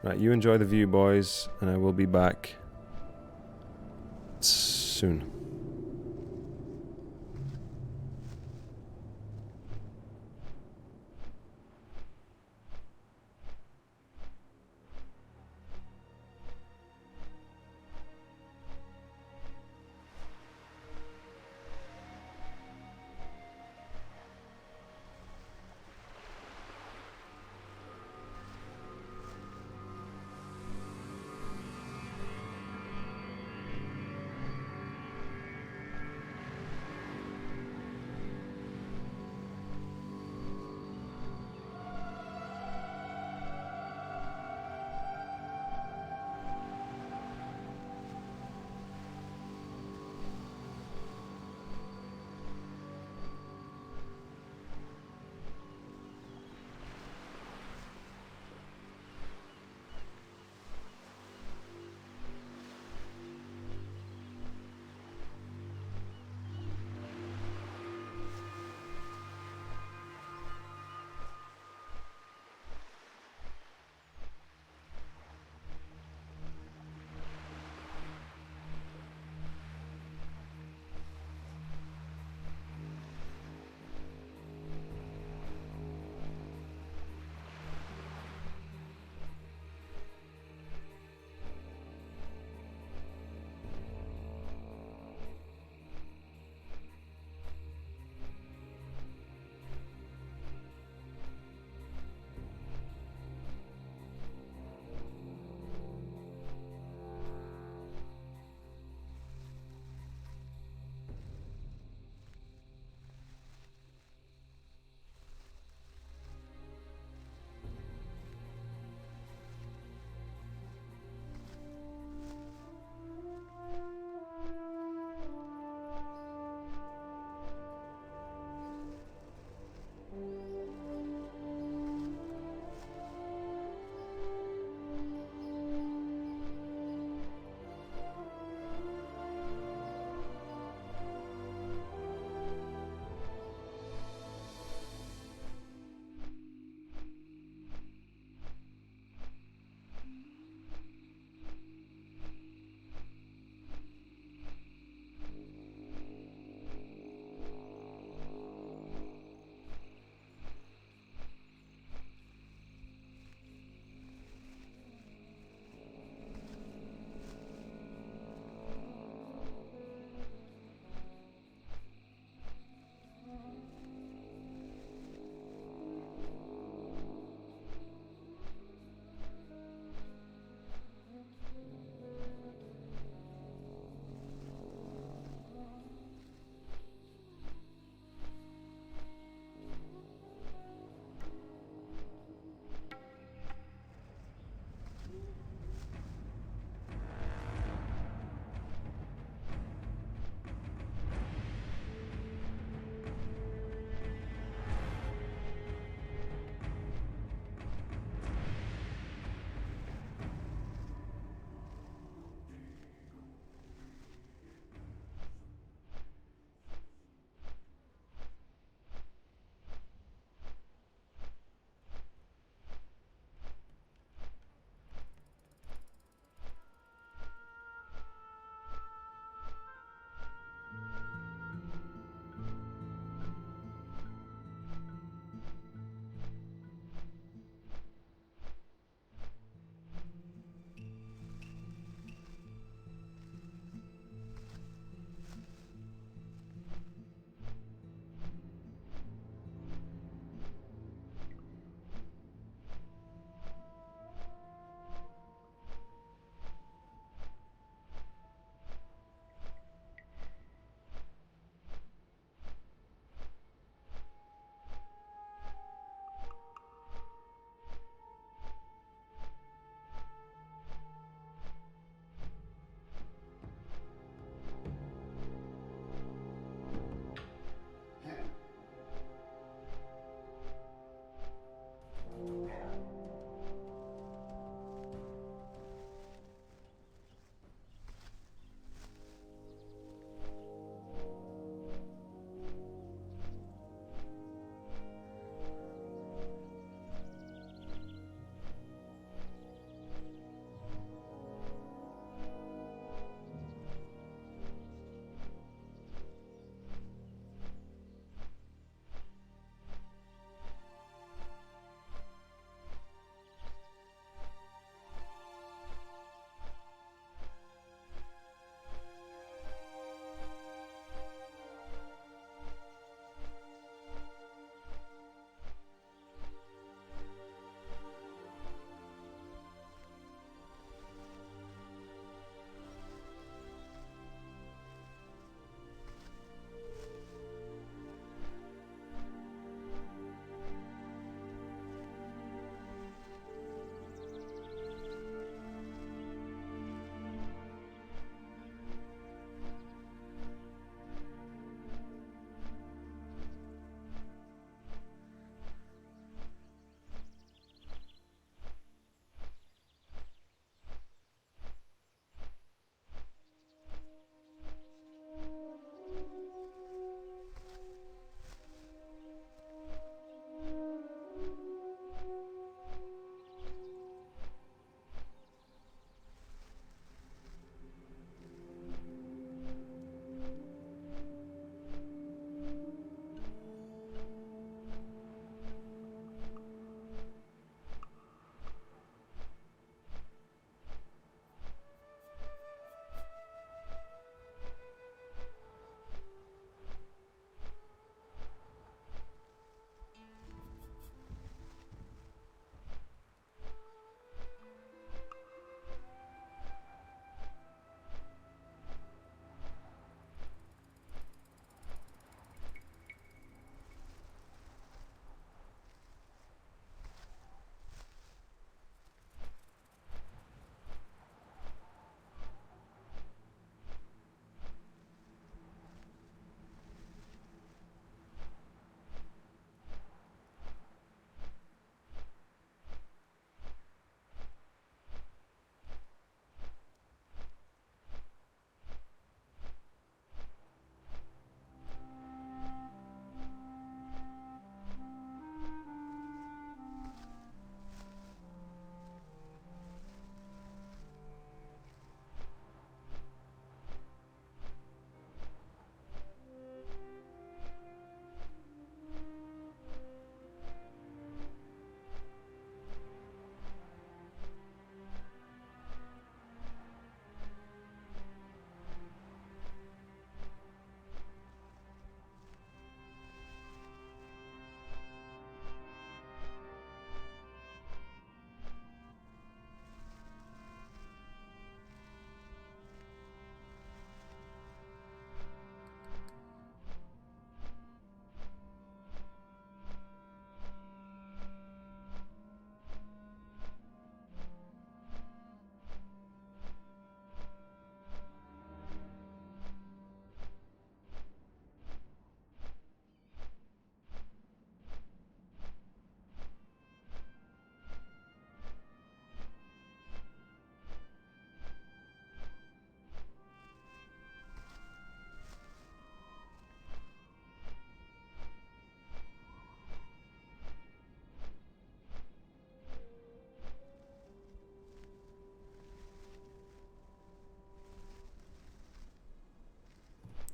Right, you enjoy the view, boys, and I will be back soon.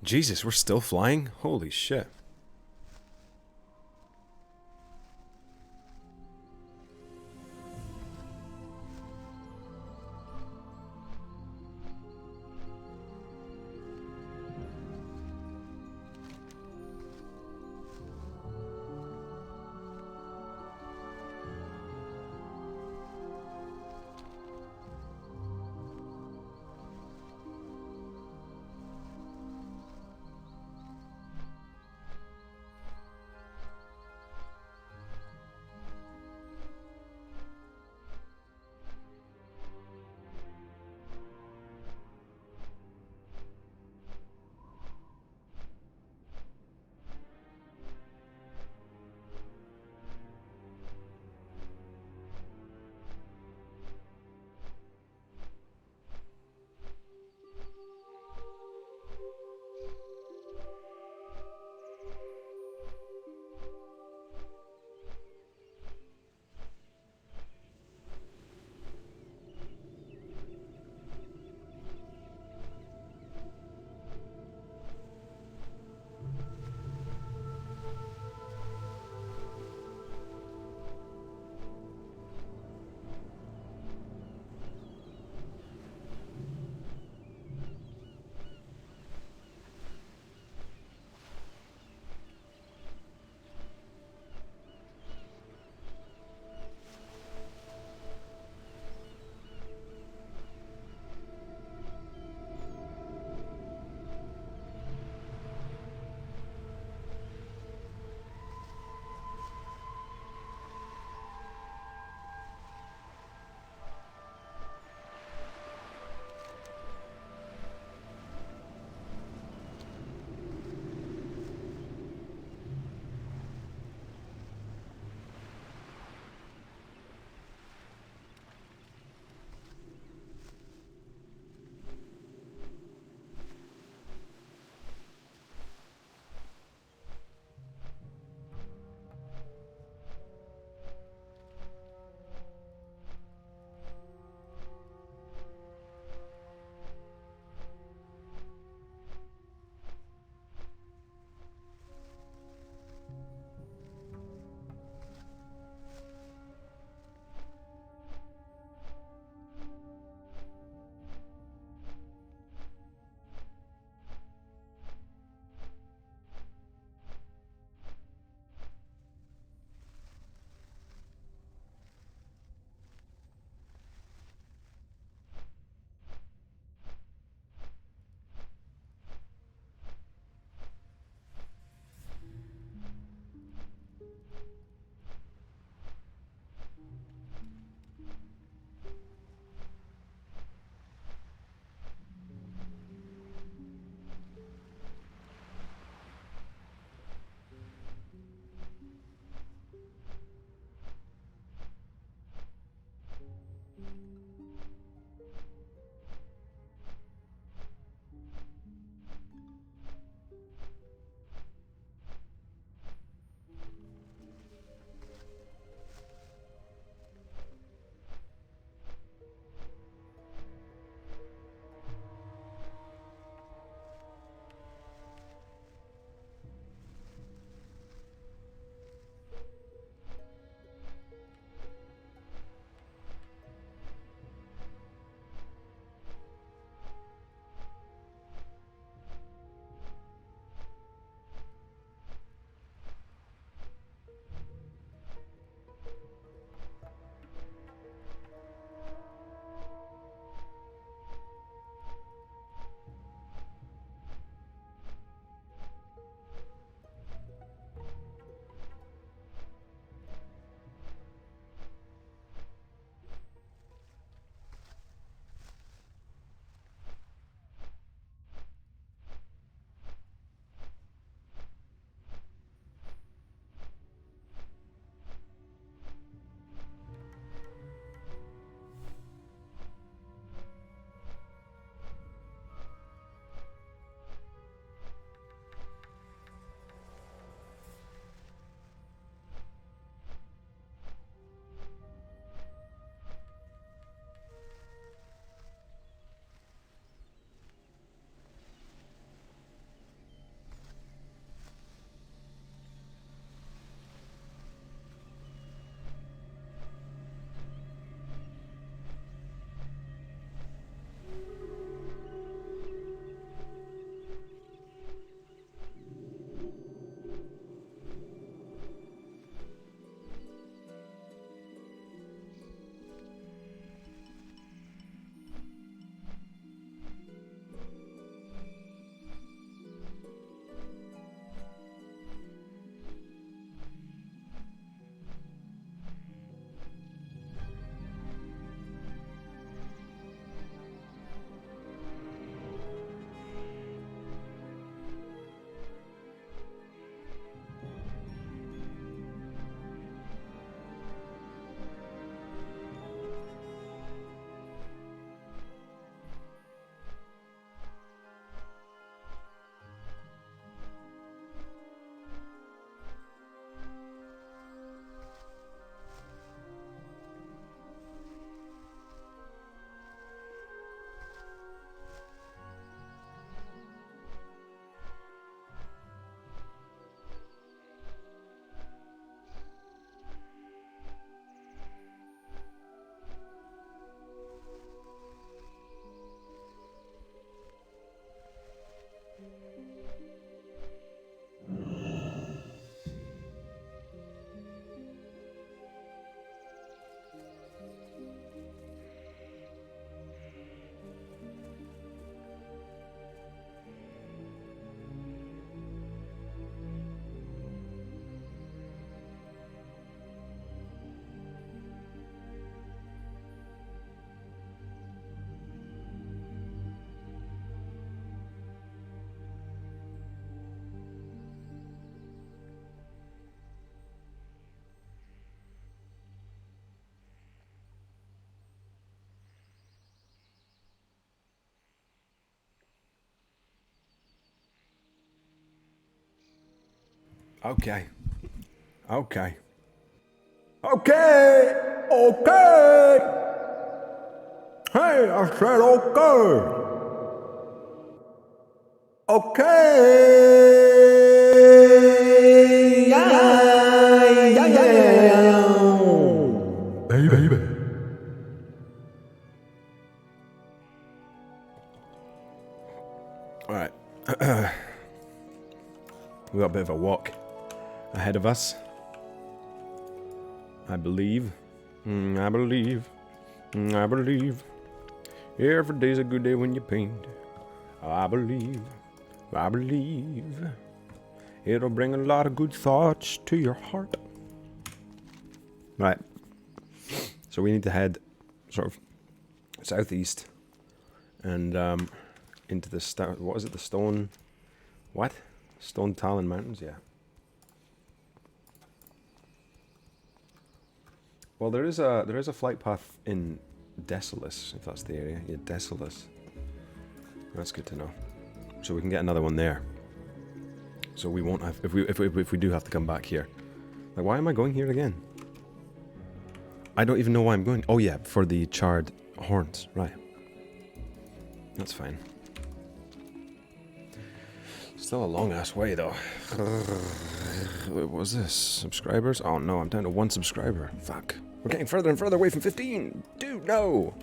Jesus, we're still flying? Holy shit. Okay. Okay. Okay! Okay! Hey, I said okay! Okay! Yeah. Baby. Alright. We got a bit of a walk ahead of us. I believe. I believe. I believe. Every day's a good day when you paint. I believe. I believe. It'll bring a lot of good thoughts to your heart. Right. So we need to head sort of southeast and into the what is it? The Stone. What? Stone Talon Mountains, yeah. Well, there is a flight path in Desolus, if that's the area. Yeah, Desolus. That's good to know. So we can get another one there. So we won't have if we do have to come back here. Like, why am I going here again? I don't even know why I'm going. Oh yeah, for the charred horns, right? That's fine. Still a long ass way though. What was this? Subscribers? Oh no, I'm down to 1 subscriber. Fuck. We're getting further and further away from 15! Dude, no!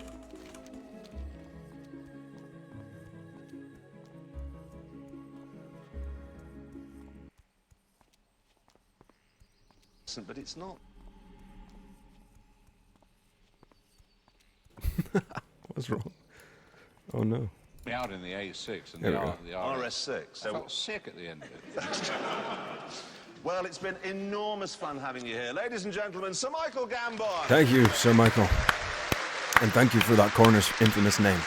But it's not. What's wrong? Oh no. Out in the A6 and There the we go. RS6. I felt sick at the end of it. Well, it's been enormous fun having you here. Ladies and gentlemen, Sir Michael Gambon. Thank you, Sir Michael. And thank you for that corner's infamous name.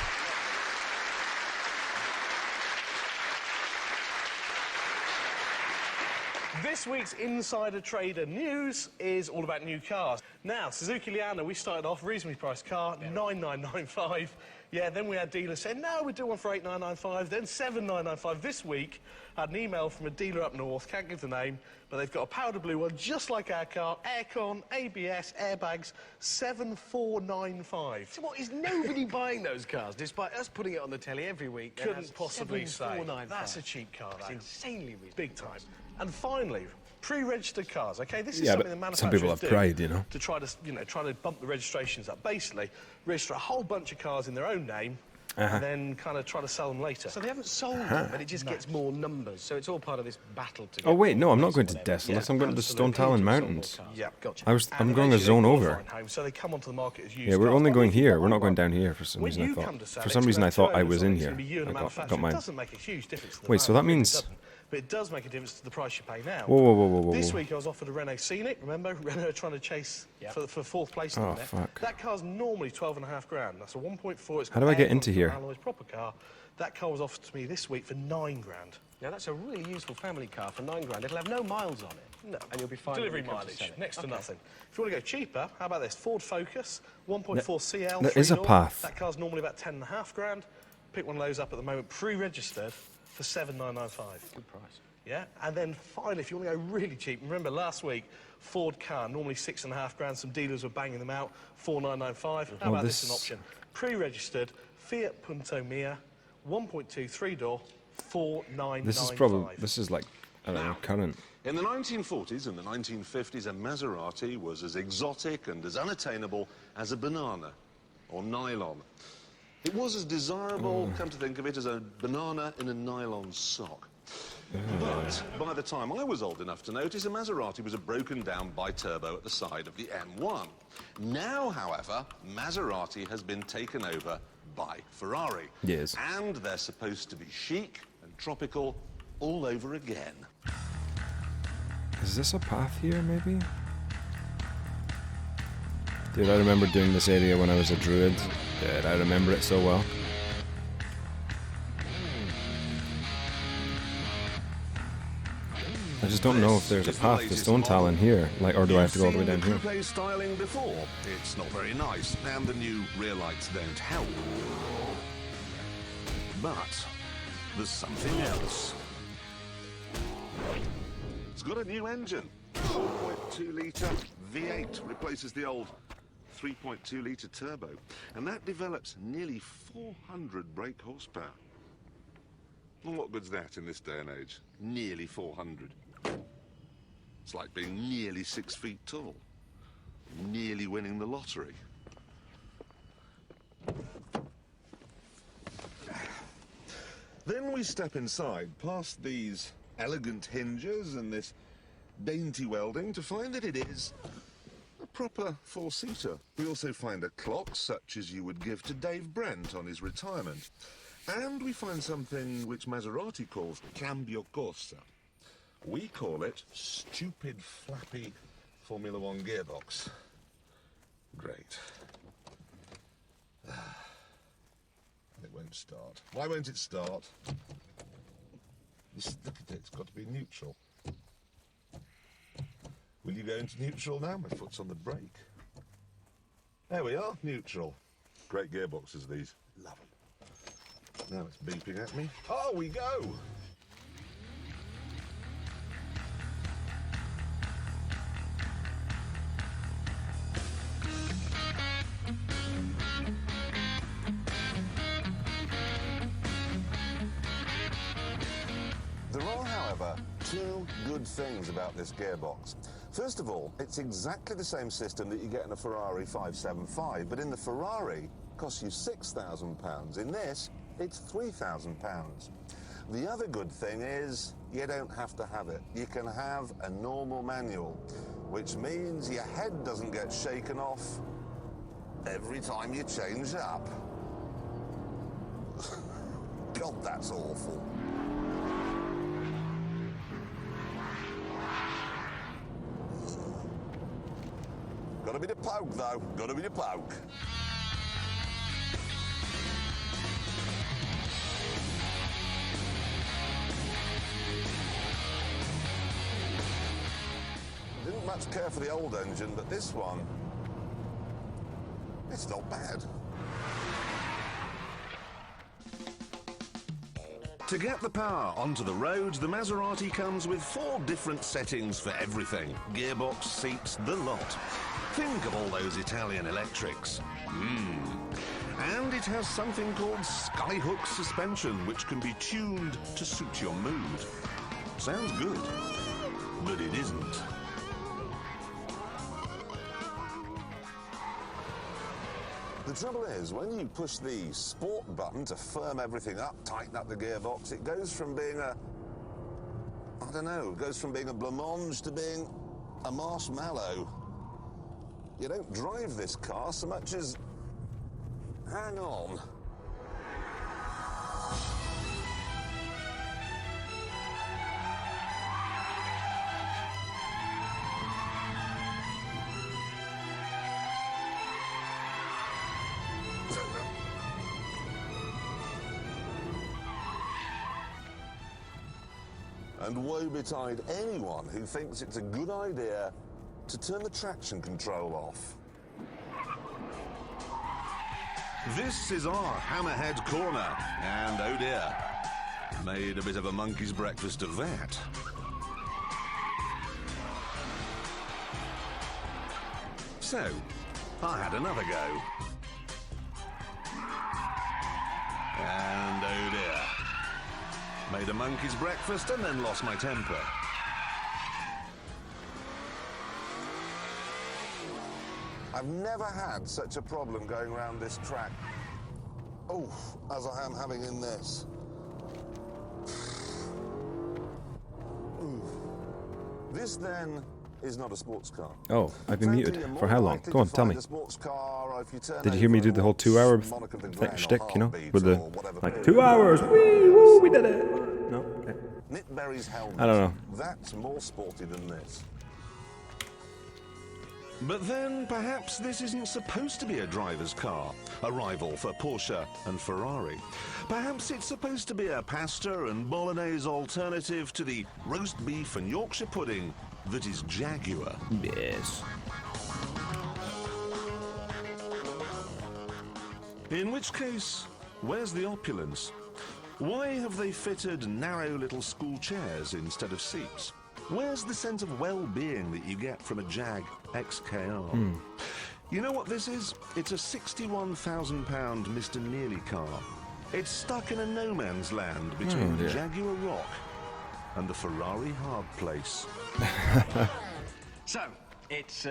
This week's Insider Trader news is all about new cars. Now, Suzuki Liana, we started off reasonably priced car, 9,995. Yeah, then we had dealers saying, no, we do one for 8,995, then 7,995. This week, I had an email from a dealer up north, can't give the name, but they've got a powder blue one, just like our car, aircon, ABS, airbags, 7,495. So what, is nobody buying those cars, despite us putting it on the telly every week? Couldn't possibly say. 7,495. That's a cheap car, It's that. insanely reasonable. Big time. And finally, pre-registered cars, okay? This is Yeah, something but the manufacturers some people have do pride, you know. to try to bump the registrations up. Basically, register a whole bunch of cars in their own name, and then kind of try to sell them later. So they haven't sold them, but it just gets more numbers. So it's all part of this battle to Oh get wait, no, I'm not going to whatever. Desolus. I'm going to the Stone Talon Mountains. Yeah, gotcha. I'm going a zone over. Home, so they come onto the market as used Yeah, we're cars. only But going if you here. buy We're not going one, down here for some when reason. I you thought. come to sell For it, some it's reason, I gonna thought I turn was over, in it's here. gonna be you and the I got manufacturer. mine. It doesn't make a huge difference to the Wait, so value, that it really means. doesn't. But it does make a difference to the price you pay now. Whoa. This week I was offered a Renault Scenic. Remember, Renault are trying to chase for fourth place. Oh, in there. fuck. That car's normally 12.5 grand. That's a 1.4. It's How do I get into here? Alloys, proper car. That car was offered to me this week for 9 grand. Now, that's a really useful family car for 9 grand. It'll have no miles on it. No. And you'll be fine. Delivery when you come to mileage, sell it. next to Okay. nothing. If you want to go cheaper, how about this? Ford Focus, 1.4 CL. There is a 3-door. path. That car's normally about 10.5 grand. Pick one of those up at the moment, pre-registered for 7,995. Good price. Yeah, and then finally, if you want to go really cheap, remember last week, Ford car, normally 6.5 grand. Some dealers were banging them out, 4,995. How Oh, about this this- an option? Pre-registered Fiat Punto Mia, 1.2 3-door, 4,995. This is probably. This is like. I don't know, current. In the 1940s and the 1950s, a Maserati was as exotic and as unattainable as a banana or nylon. It was as desirable, come to think of it, as a banana in a nylon sock. But by the time I was old enough to notice, a Maserati was a broken down bi-turbo at the side of the M1. Now, however, Maserati has been taken over by Ferrari. Yes. And they're supposed to be chic and tropical all over again. Is this a path here, maybe? Dude, I remember doing this area when I was a druid. Dude, I remember it so well. I just don't know if there's a path to Stone Talon here, like, or do I have to go all the way down here? You've seen the coupe styling before. It's not very nice, and the new rear lights don't help. But there's something else. It's got a new engine. 4.2-litre V8 replaces the old 3.2-litre turbo. And that develops nearly 400 brake horsepower. Well, what good's that in this day and age? Nearly 400. It's like being nearly 6 feet tall. Nearly winning the lottery. Then we step inside, past these elegant hinges and this dainty welding, to find that it is a proper four-seater. We also find a clock, such as you would give to Dave Brent on his retirement. And we find something which Maserati calls cambio corsa. We call it stupid, flappy Formula One gearbox. Great. It won't start. Why won't it start? Look at it, it's got to be neutral. Will you go into neutral now? My foot's on the brake. There we are, neutral. Great gearboxes, these. Love them. Now it's beeping at me. Oh, we go! There are, however, two good things about this gearbox. First of all, it's exactly the same system that you get in a Ferrari 575, but in the Ferrari, it costs you £6,000. In this, it's £3,000. The other good thing is you don't have to have it. You can have a normal manual, which means your head doesn't get shaken off every time you change up. God, that's awful. Gotta be the poke, though. Gotta be the poke. Didn't much care for the old engine, but this one, it's not bad. To get the power onto the road, the Maserati comes with 4 different settings for everything. Gearbox, seats, the lot. Think of all those Italian electrics. And it has something called skyhook suspension, which can be tuned to suit your mood. Sounds good, but it isn't. The trouble is, when you push the sport button to firm everything up, tighten up the gearbox, it goes from being a, I don't know, it goes from being a blancmange to being a marshmallow. You don't drive this car so much as hang on. And woe betide anyone who thinks it's a good idea to turn the traction control off. This is our hammerhead corner, and oh dear, made a bit of a monkey's breakfast of that. So, I had another go. And oh dear, made a monkey's breakfast and then lost my temper. I've never had such a problem going around this track, as I am having in this. This then is not a sports car. Oh, I've been muted. For how long? Go on, tell me. Did Did you hear me do the whole 2 hour shtick, you know? With the, like, 2 hours, wee, woo, we did it! No? Okay. Nitberry's helmet. I don't know. That's more sporty than this. But then, perhaps this isn't supposed to be a driver's car, a rival for Porsche and Ferrari. Perhaps it's supposed to be a pasta and bolognese alternative to the roast beef and Yorkshire pudding that is Jaguar. Yes. In which case, where's the opulence? Why have they fitted narrow little school chairs instead of seats? Where's the sense of well-being that you get from a Jag XKR? You know what this is? It's a £61,000 Mr. Nearly car. It's stuck in a no man's land between the Jaguar Rock and the Ferrari hard place. So, it's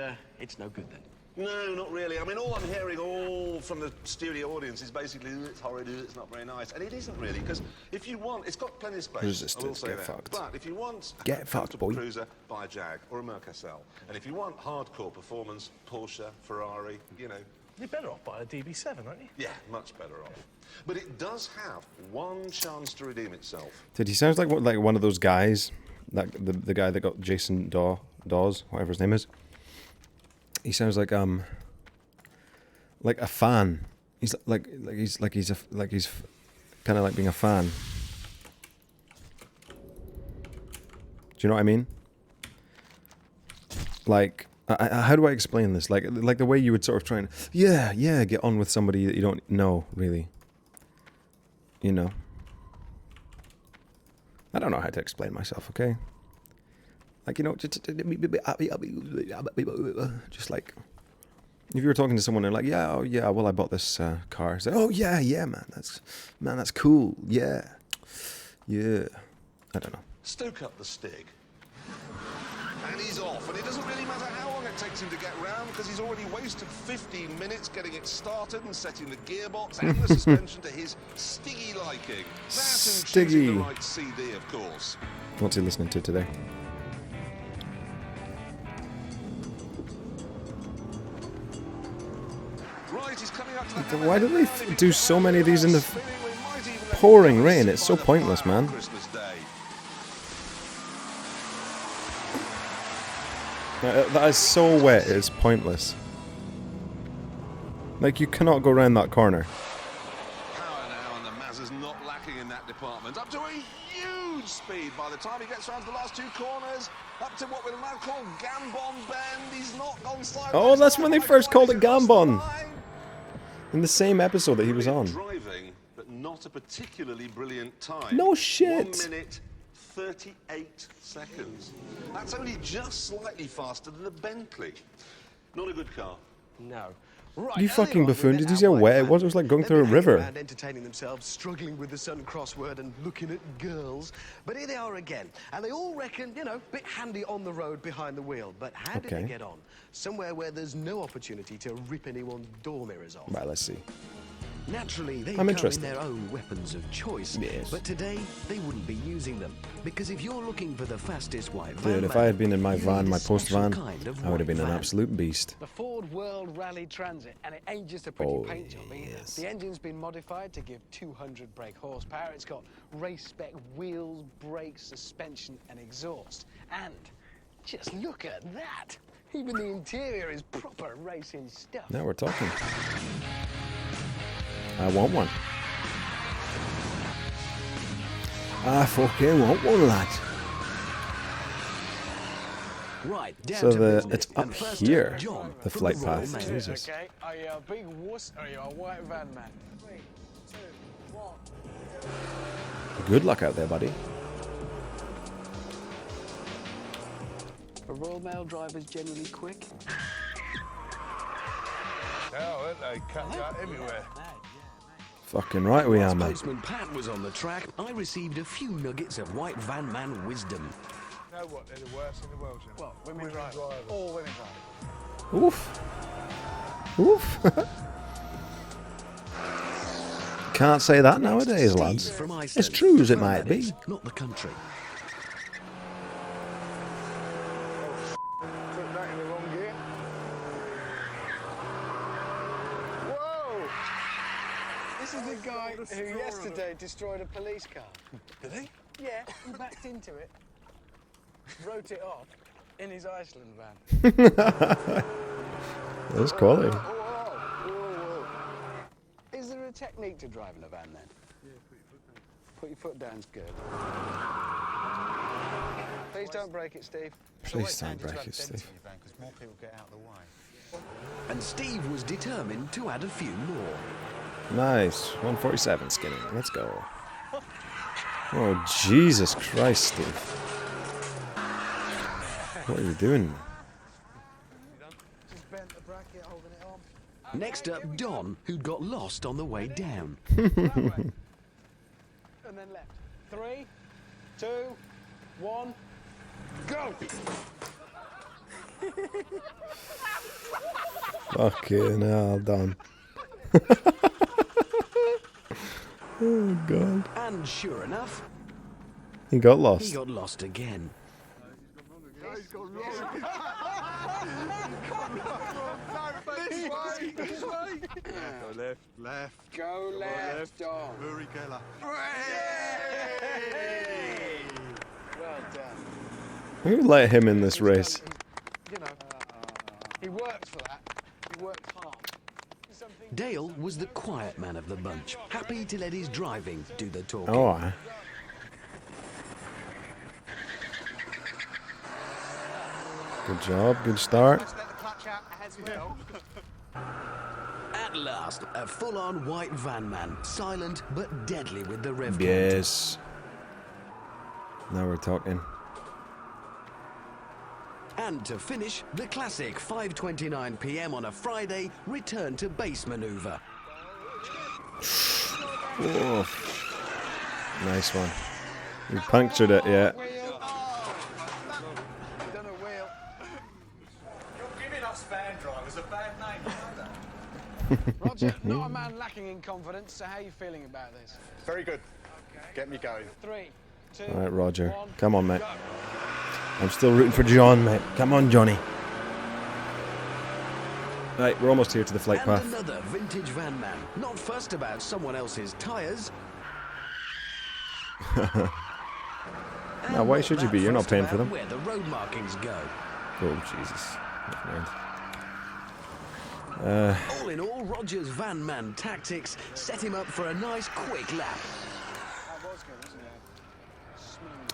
no good then? No, not really. I mean, all I'm hearing all from the studio audience is basically, it's horrid, it's not very nice. And it isn't really, because if you want, it's got plenty of space. Resistance, I will say get that. fucked. But if you want Get a fucked, comfortable boy. cruiser, buy a Jag or a Mercasel. And if you want hardcore performance, Porsche, Ferrari, you know. You're better off buying a DB7, aren't you? Yeah, much better off. But it does have one chance to redeem itself. Dude, he sounds like one of those guys, that the guy that got Jason Dawes, whatever his name is. He sounds like a fan. He's he's kind of like being a fan. Do you know what I mean? Like, how do I explain this? Like the way you would sort of try and get on with somebody that you don't know really. You know. I don't know how to explain myself. Okay. Like, you know, just like, if you were talking to someone and like, well, I bought this car. It's like, oh yeah, man, that's cool. Yeah. I don't know. Stoke up the Stig. And he's off, and it doesn't really matter how long it takes him to get round, because he's already wasted 15 minutes getting it started and setting the gearbox and the suspension to his Stiggy liking. That and choosing the right CD, of course. What's he listening to today? Right, he's coming up to the Why do they do so many of these in the pouring rain? It's so pointless, man. That is so wet, it's pointless. Like, you cannot go around that corner. Power now, and the Mazda's not lacking in that department. Up to a huge speed by the time he gets around to the last two corners. Up to what we'll now call Gambon Bend. He's not gone sideways. Oh, that's when they first called it Gambon. In the same episode that he was on. Driving, but not a particularly brilliant time. No shit. 1 minute, 38 seconds. That's only just slightly faster than the Bentley. Not a good car. No. Right, You fucking buffoon. Did you see how wet it was? It was like going through a river. Entertaining themselves, struggling with the Sun crossword and looking at girls. But here they are again. And they all reckon, you know, a bit handy on the road behind the wheel. But how did they get on? Somewhere where there's no opportunity to rip anyone's door mirrors off. Right, let's see. Naturally, they I'm come interested. in their own weapons of choice. Yes. But today, they wouldn't be using them. Because if you're looking for the fastest white van, Dude, if I had been in my van, my post van, I would have been an absolute beast. The Ford World Rally Transit, and it ain't just a pretty paint job either. The engine's been modified to give 200 brake horsepower. It's got race-spec wheels, brakes, suspension, and exhaust. And just look at that! Even the interior is proper racing stuff. Now we're talking. I want one. I fucking want one, lad. Right, So it's up here, the flight path. Jesus. Okay, are you a big wuss or are you a white van man? 3, 2, 1. Good luck out there, buddy. Are Royal Mail drivers generally quick? Hell, aren't they? Cut out everywhere. Fucking right we are, mate. Postman Pat was on the track. I received a few nuggets of white van man wisdom. You know what? They're the worst in the world, you know? Well, women drivers. All women drivers. Oof. Oof. Can't say that nowadays, lads. As true as it might be. Not the country. Took that in the wrong gear. Whoa! This is the guy who yesterday destroyed a police car. Did he? Yeah, he backed into it, wrote it off in his Iceland van. That's quality. Is there a technique to driving a van then? Yeah, put your foot down's good. Please don't break it, Steve. Please don't break it, Steve. Because more people get out of the way. And Steve was determined to add a few more. Nice. 147 skinny. Let's go. Oh, Jesus Christ, Steve. What are you doing? Just bent the bracket, holding it on. Next up, Don, who'd got lost on the way down. And then left. 3, 2, 1, go! Fucking hell, Don. Oh, God. And sure enough, He got lost. he got lost again. Go left, left. Go left, Don. Uri Geller. Well done. Who let him in this race? You know, he worked for that. He worked hard. Dale was the quiet man of the bunch, happy to let his driving do the talking. Oh, aye. Good job, good start. At last, a full-on white van man, silent but deadly with the rev Yes. Now we're talking. And to finish, the classic 5:29 p.m. on a Friday return to base maneuver. Oh. Nice one. We punctured it, yeah. Giving us van drivers a bad name. Roger, not a man lacking in confidence, so how are you feeling about this? Very good. Get me going. 3, 2, All right, Roger. 1, Come on, mate. go. I'm still rooting for John, mate. Come on, Johnny. Right, we're almost here to the flight And path. another vintage van man, not fussed about someone else's tyres. Now, why should you be? You're not paying for them. Where the road markings go. Oh, Jesus. Never mind. All in all, Roger's van man tactics set him up for a nice quick lap.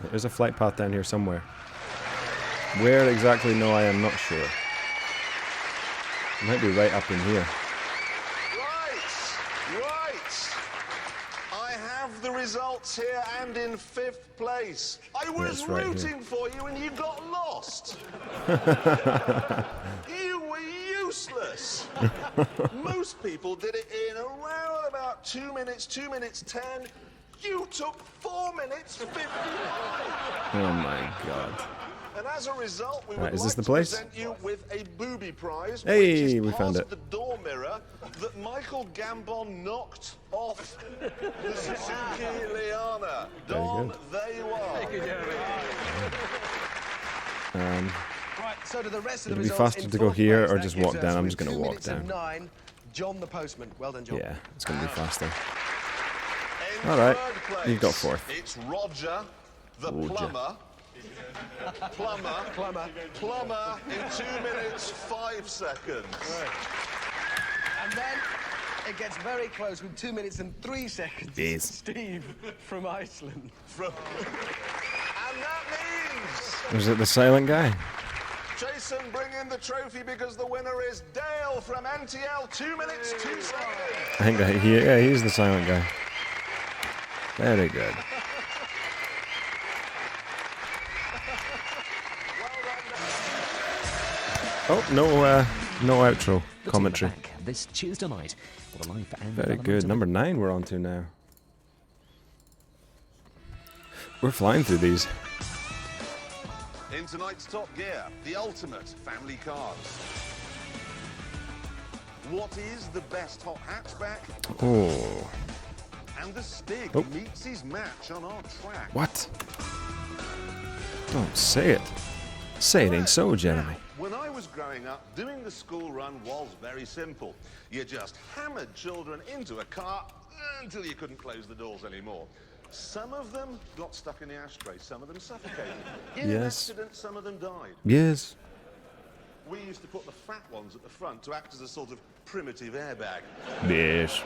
There's a flight path down here somewhere. Where exactly? No, I am not sure. It might be right up in here. Right. I have the results here and in 5th place. I was That's right here. rooting for you and you got lost. You were useless. Most people did it in around about 2 minutes, 2 minutes 10. You took 4 minutes 59. Oh my God. And as a result, we Right, would is like this the to place? present you with a booby prize, Hey, which is we part found of it. the door mirror that Michael Gambon knocked off the Suzuki Liana. Don, good. there you are. Right, so to the rest of the It'd be results faster in to go 4th here place, or that just gives walk us down. I'm with just gonna 2 walk minutes and down. 9, John the postman. Well done, John. Yeah, it's going to be faster. In All right, 3rd place, you got 4th. It's Roger, the Roger. plumber in 2 minutes 5 seconds. And then it gets very close with 2 minutes and 3 seconds. Yes. Steve from Iceland. And that means Was it the silent guy? Jason, bring in the trophy because the winner is Dale from NTL. 2 minutes 2 seconds. I think he's the silent guy. Very good. Oh, no outro commentary. This Tuesday night for the life and Very development good. of Number 9 we're on to now. We're flying through these. In tonight's Top Gear, the ultimate family cars. What is the best hot hatchback? Oh. And the Stig Oh. meets his match on our track. What? Don't say it. Say it ain't so, Jeremy. When I was growing up, doing the school run was very simple. You just hammered children into a car until you couldn't close the doors anymore. Some of them got stuck in the ashtray, some of them suffocated. In an Yes. accident, some of them died. Yes. We used to put the fat ones at the front to act as a sort of primitive airbag. Yes.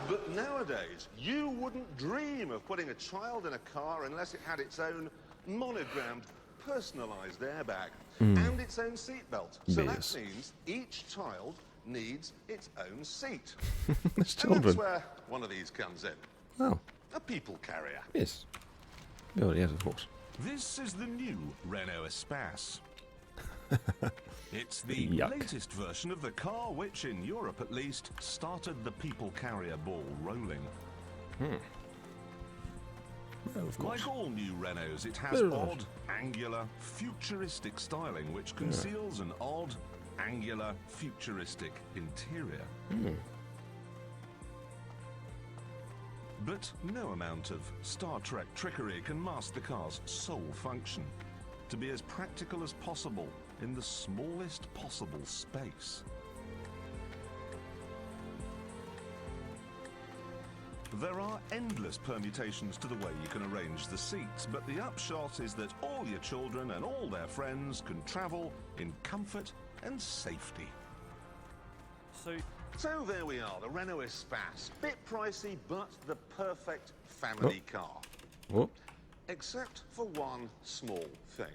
But nowadays, you wouldn't dream of putting a child in a car unless it had its own monogrammed, personalised airbag and its own seatbelt. So Yes. that means each child needs its own seat. There's And that's children. where one of these comes in. Oh. A people carrier. Yes. Oh, yes, of course. This is the new Renault Espace. It's the Yuck. latest version of the car which, in Europe at least, started the people carrier ball rolling. Well, of course. Like all new Renaults, it has odd, angular, futuristic styling which conceals an odd, angular, futuristic interior. But no amount of Star Trek trickery can mask the car's sole function: to be as practical as possible in the smallest possible space. There are endless permutations to the way you can arrange the seats, but the upshot is that all your children and all their friends can travel in comfort and safety. So there we are, the Renault Espace. Bit pricey, but the perfect family car. Oh. Except for one small thing.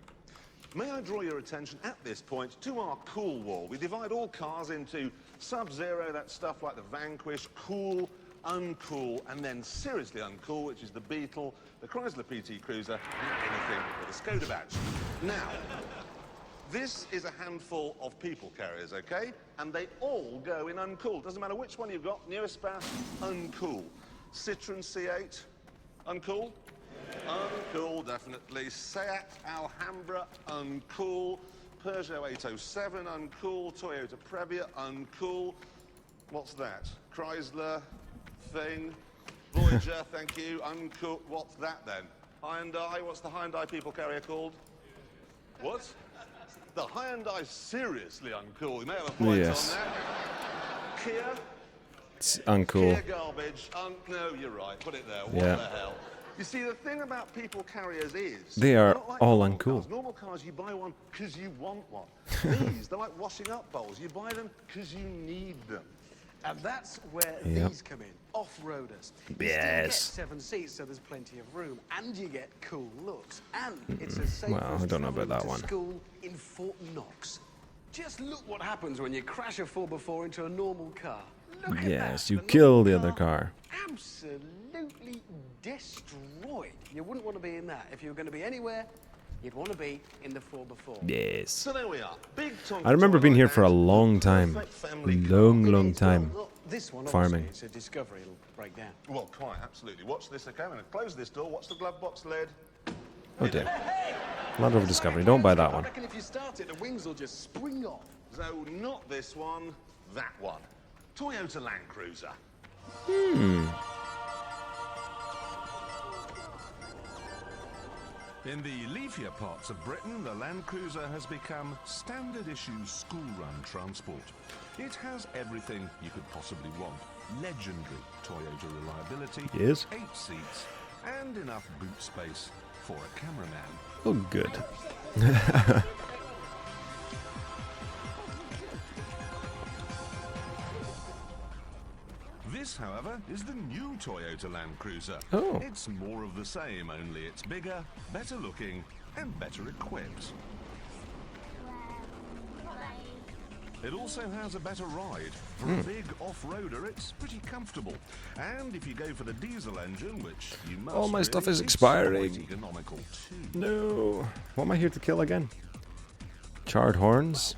May I draw your attention at this point to our cool wall? We divide all cars into Sub-Zero, that stuff like the Vanquish, cool, uncool, and then seriously uncool, which is the Beetle, the Chrysler PT Cruiser, and anything with a Skoda badge. Now, this is a handful of people carriers, okay? And they all go in uncool. Doesn't matter which one you've got, New Espace, uncool. Citroen C8, uncool? Uncool, definitely. Seat Alhambra, uncool. Peugeot 807, uncool. Toyota Previa, uncool. What's that? Chrysler thing. Voyager, thank you. Uncool. What's that then? Hyundai. What's the Hyundai people carrier called? What? The Hyundai seriously uncool. You may have a point on that. Kia. It's uncool. Kia garbage. No, you're right. Put it there. What Yeah. the hell? You see, the thing about people carriers is They are not like all normal uncool. Cars. Normal cars, you buy one because you want one. These, they're like washing up bowls. You buy them because you need them. And that's where Yep. these come in, off-roaders. You Yes. still get 7 seats, so there's plenty of room, and you get cool looks. And it's as safe Well, as I don't know about travelling that to one. school in Fort Knox. Just look what happens when you crash a 4x4 into a normal car. Look at Yes, that. you kill the other car. Absolutely destroyed. You wouldn't want to be in that. If you were going to be anywhere, you'd want to be in the 4x4. Yes. So there we are. Big I remember being here for a long time. Long time. This one, farming. obviously, it's a discovery. It'll break down. Well, quite absolutely. Watch this, okay? I'm going to close this door. Watch the glove box lid. Oh dear. Land Rover Discovery. Don't buy that I one. reckon if you start it, the wings will just spring off. So not this one, that one. Toyota Land Cruiser. In the leafier parts of Britain, the Land Cruiser has become standard issue school-run transport. It has everything you could possibly want. Legendary Toyota reliability, Yes. 8 seats, and enough boot space for a cameraman. Oh, good. This, however, is the new Toyota Land Cruiser. Oh. It's more of the same, only it's bigger, better looking, and better equipped. It also has a better ride. For a big off-roader, it's pretty comfortable. And if you go for the diesel engine, which you must All my stuff really, is it's expiring. quite economical too. No. What am I here to kill again? Charred horns?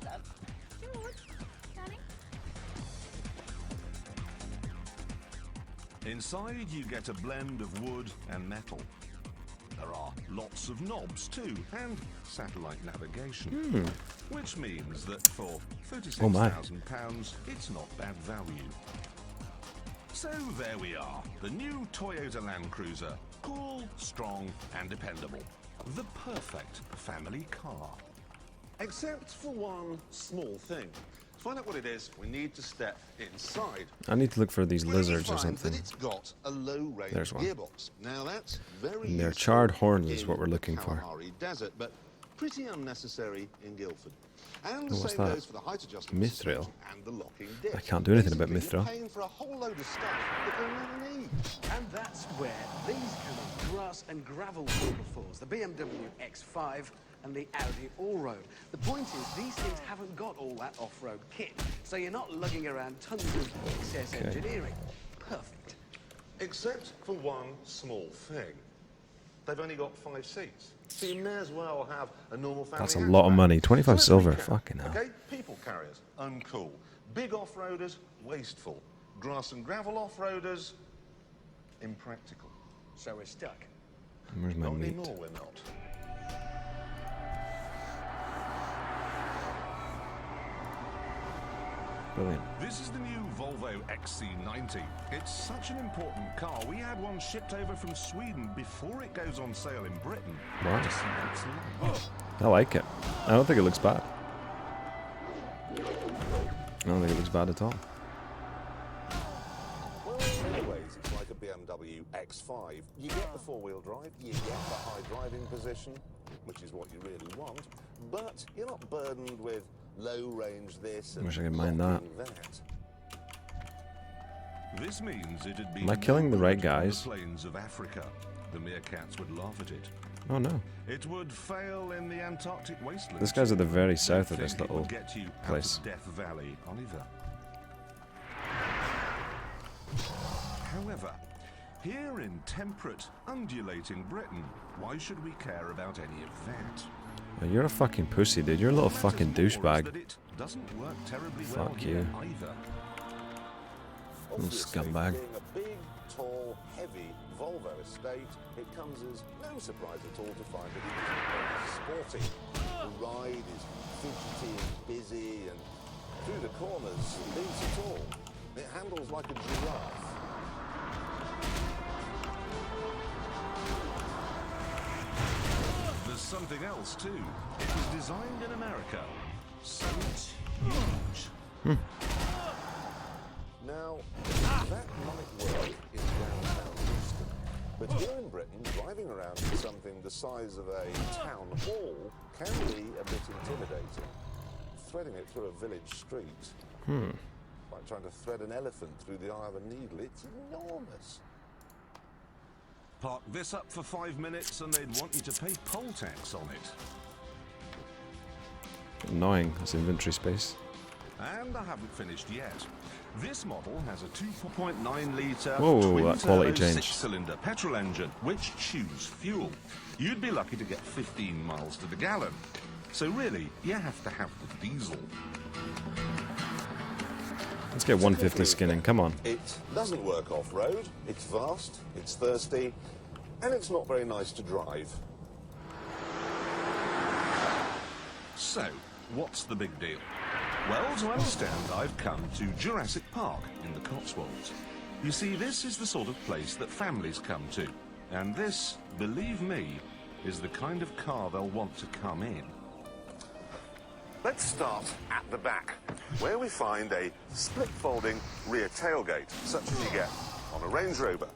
Inside, you get a blend of wood and metal. There are lots of knobs too, and satellite navigation. Which means that for £36,000, it's not bad value. So there we are, the new Toyota Land Cruiser. Cool, strong, and dependable. The perfect family car. Except for one small thing. To find out what it is, we need to step inside. I need to look for these Where you lizards or find something. that it's got a low-range There's one. gearbox. Now that's very And they're useful charred horns is in what we're looking for. Kalahari Desert, but pretty unnecessary in Guildford. And the Oh, what's same that? goes for the height adjustment Mithril. suspension and the locking disc. I can't do anything about Basically, Mithril. You're paying for a whole load of stuff that you'll never need. And that's where these come in, grass and gravel 4x4s, the BMW X5 and the Audi Allroad. The point is, these things haven't got all that off-road kit, so you're not lugging around tons of excess engineering. Perfect. Except for one small thing. they've only got 5 seats. So you may as well have a normal family. That's a lot of money. 25 So silver. let's recap. Fucking hell. Okay, people carriers, uncool. Big off-roaders, wasteful. Grass and gravel off-roaders, impractical. So we're stuck. Where's my Not meat? anymore, we're not. Brilliant. This is the new Volvo XC90. It's such an important car. We had one shipped over from Sweden before it goes on sale in Britain. Wow. Just next month. I like it. I don't think it looks bad. I don't think it looks bad at all. Well, in many ways, it's like a BMW X5. You get the four-wheel drive, you get the high driving position, which is what you really want, but you're not burdened with low range this and Wish I could mind that. that. This means it'd be Am I killing the right guys? the plains of Africa. The meerkats would laugh at it. Oh no. It would fail in the Antarctic wasteland. This guy's at the very south of Think this it little would get you out place. of Death Valley, Oliver. However, here in temperate, undulating Britain, why should we care about any of that? Oh, you're a fucking pussy, dude. You're a little fucking douchebag. That it doesn't work terribly well Fuck here you. either. Little Obviously, scumbag. being a big, tall, heavy Volvo estate, it comes as no surprise at all to find that it is sporty. The ride is fidgety and busy, and through the corners, it leads at all. It handles like a giraffe. There's something else too. It was designed in America, so it's huge. Now, that might work in downtown Houston, but here in Britain, driving around in something the size of a town hall can be a bit intimidating. Threading it through a village street, like trying to thread an elephant through the eye of a needle, it's enormous. Park this up for 5 minutes and they'd want you to pay poll tax on it. Annoying. That's inventory space. And I haven't finished yet. This model has a 2.9 litre Whoa, twin that quality turbo change. 6-cylinder petrol engine, which chews fuel. You'd be lucky to get 15 miles to the gallon. So really, you have to have the diesel. Let's get 150 skinning. Come on. It doesn't work off-road, it's vast, it's thirsty, and it's not very nice to drive. So, what's the big deal? Well, to understand, I've come to Jurassic Park in the Cotswolds. You see, this is the sort of place that families come to. And this, believe me, is the kind of car they'll want to come in. Let's start at the back, where we find a split-folding rear tailgate, such as you get on a Range Rover.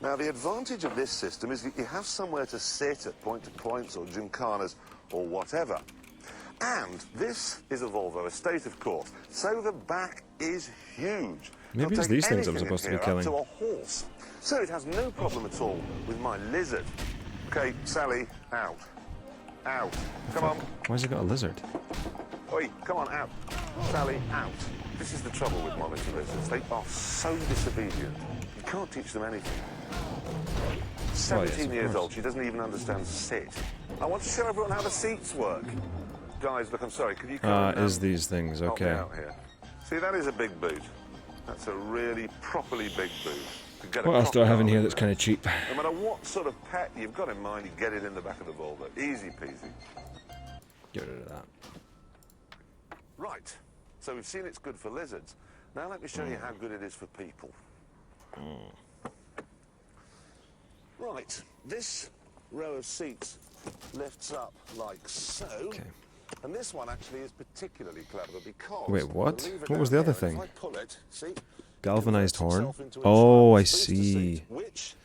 Now, the advantage of this system is that you have somewhere to sit at point-to-points or gymkhanas or whatever. And this is a Volvo estate, of course, so the back is huge. Maybe It'll it's take these things I'm anything supposed to in be here up killing. to a horse. So it has no problem at all with my lizard. Okay, Sally, out. Out. Come on. Why's he got a lizard? Oi, come on, out. Sally, out. This is the trouble with monitor lizards. They are so disobedient. You can't teach them anything. 17 years old, she doesn't even understand sit. I want to show everyone how the seats work. Guys, look, I'm sorry, could you come Is these things, help me okay. out here? See, that is a big boot. That's a really properly big boot. To get a What else do I have in crocodile here in that's there. kind of cheap? No matter what sort of pet you've got in mind, you get it in the back of the Volvo. Easy peasy. Get rid of that. Right, so we've seen it's good for lizards. Now let me show you how good it is for people. Right, this row of seats lifts up like so. Okay. And this one actually is particularly clever because... Wait, what? the lever What was down the other here, and thing? If I pull it, see? Galvanized It horn? converts itself into a Oh, I child's booster see. seat, which,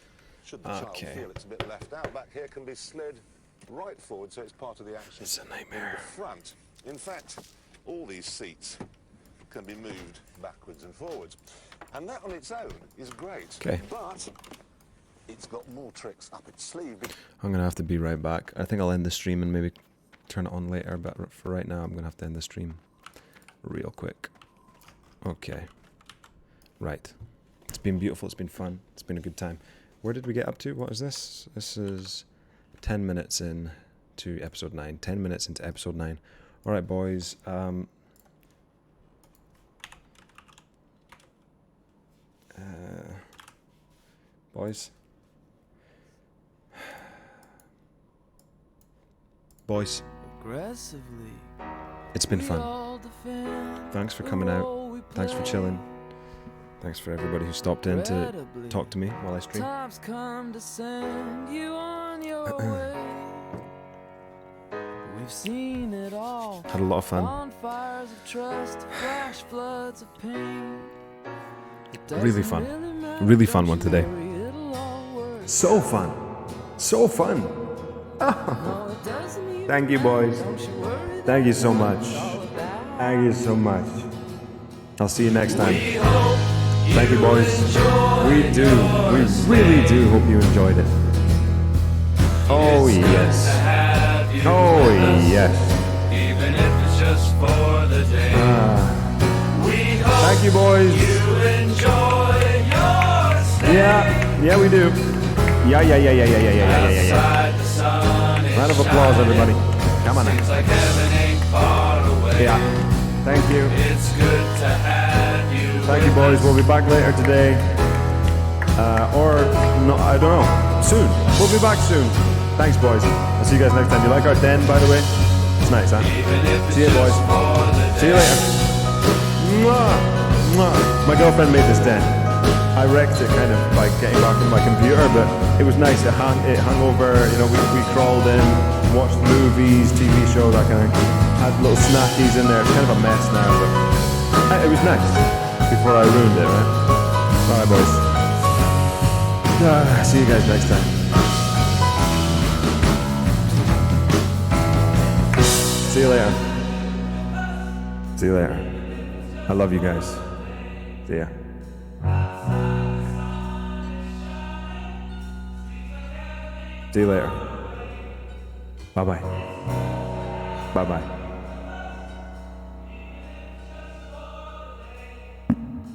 should the child Okay. feel it's a bit left out, back here can be slid right forward so it's part of the action. It's a nightmare. In the front. In fact, all these seats can be moved backwards and forwards. And that on its own is great. Okay. But it's got more tricks up its sleeve. I'm gonna have to be right back. I think I'll end the stream and maybe turn it on later, but for right now I'm gonna have to end the stream real quick. Okay. Right. It's been beautiful, it's been fun, it's been a good time. Where did we get up to? What is this? This is 10 minutes in to episode 9. 10 minutes into episode 9. All right, boys. Boys. Boys. It's been fun. Thanks for coming out. Thanks for chilling. Thanks for everybody who stopped in to talk to me while I stream. Time's come to send you on your way. We've seen it all. Had a lot of fun. Bonfires of trust, flash floods of pain. Really fun. Really fun one today. So fun. So fun. Thank you, boys. Thank you so much. Thank you so much. I'll see you next time. Thank you, boys. We really do hope you enjoyed it. Oh, yes. Oh, yes. Even if it's just for the day. Thank you, boys. Yeah, we do. Yeah. Round of applause, everybody. Come on now. Yeah. Thank you. It's good to have you. Thank you, boys. We'll be back later today. Or, no, I don't know. Soon. We'll be back soon. Thanks, boys. I'll see you guys next time. You like our den, by the way? It's nice, huh? See you, boys. See you later. Mwah. Mwah. My girlfriend made this den. I wrecked it kind of by getting back on my computer, but it was nice. It hung over, you know, we crawled in, watched movies, TV show, that kind of thing. Had little snackies in there. It's kind of a mess now, but it was nice before I ruined it, right? Alright, boys. See you guys next time. See you later. See you later. I love you guys. See ya. See you later. Bye-bye. Bye-bye.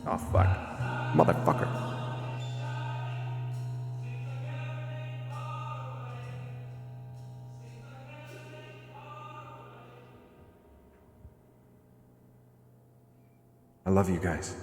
Oh, fuck. Motherfucker. I love you guys.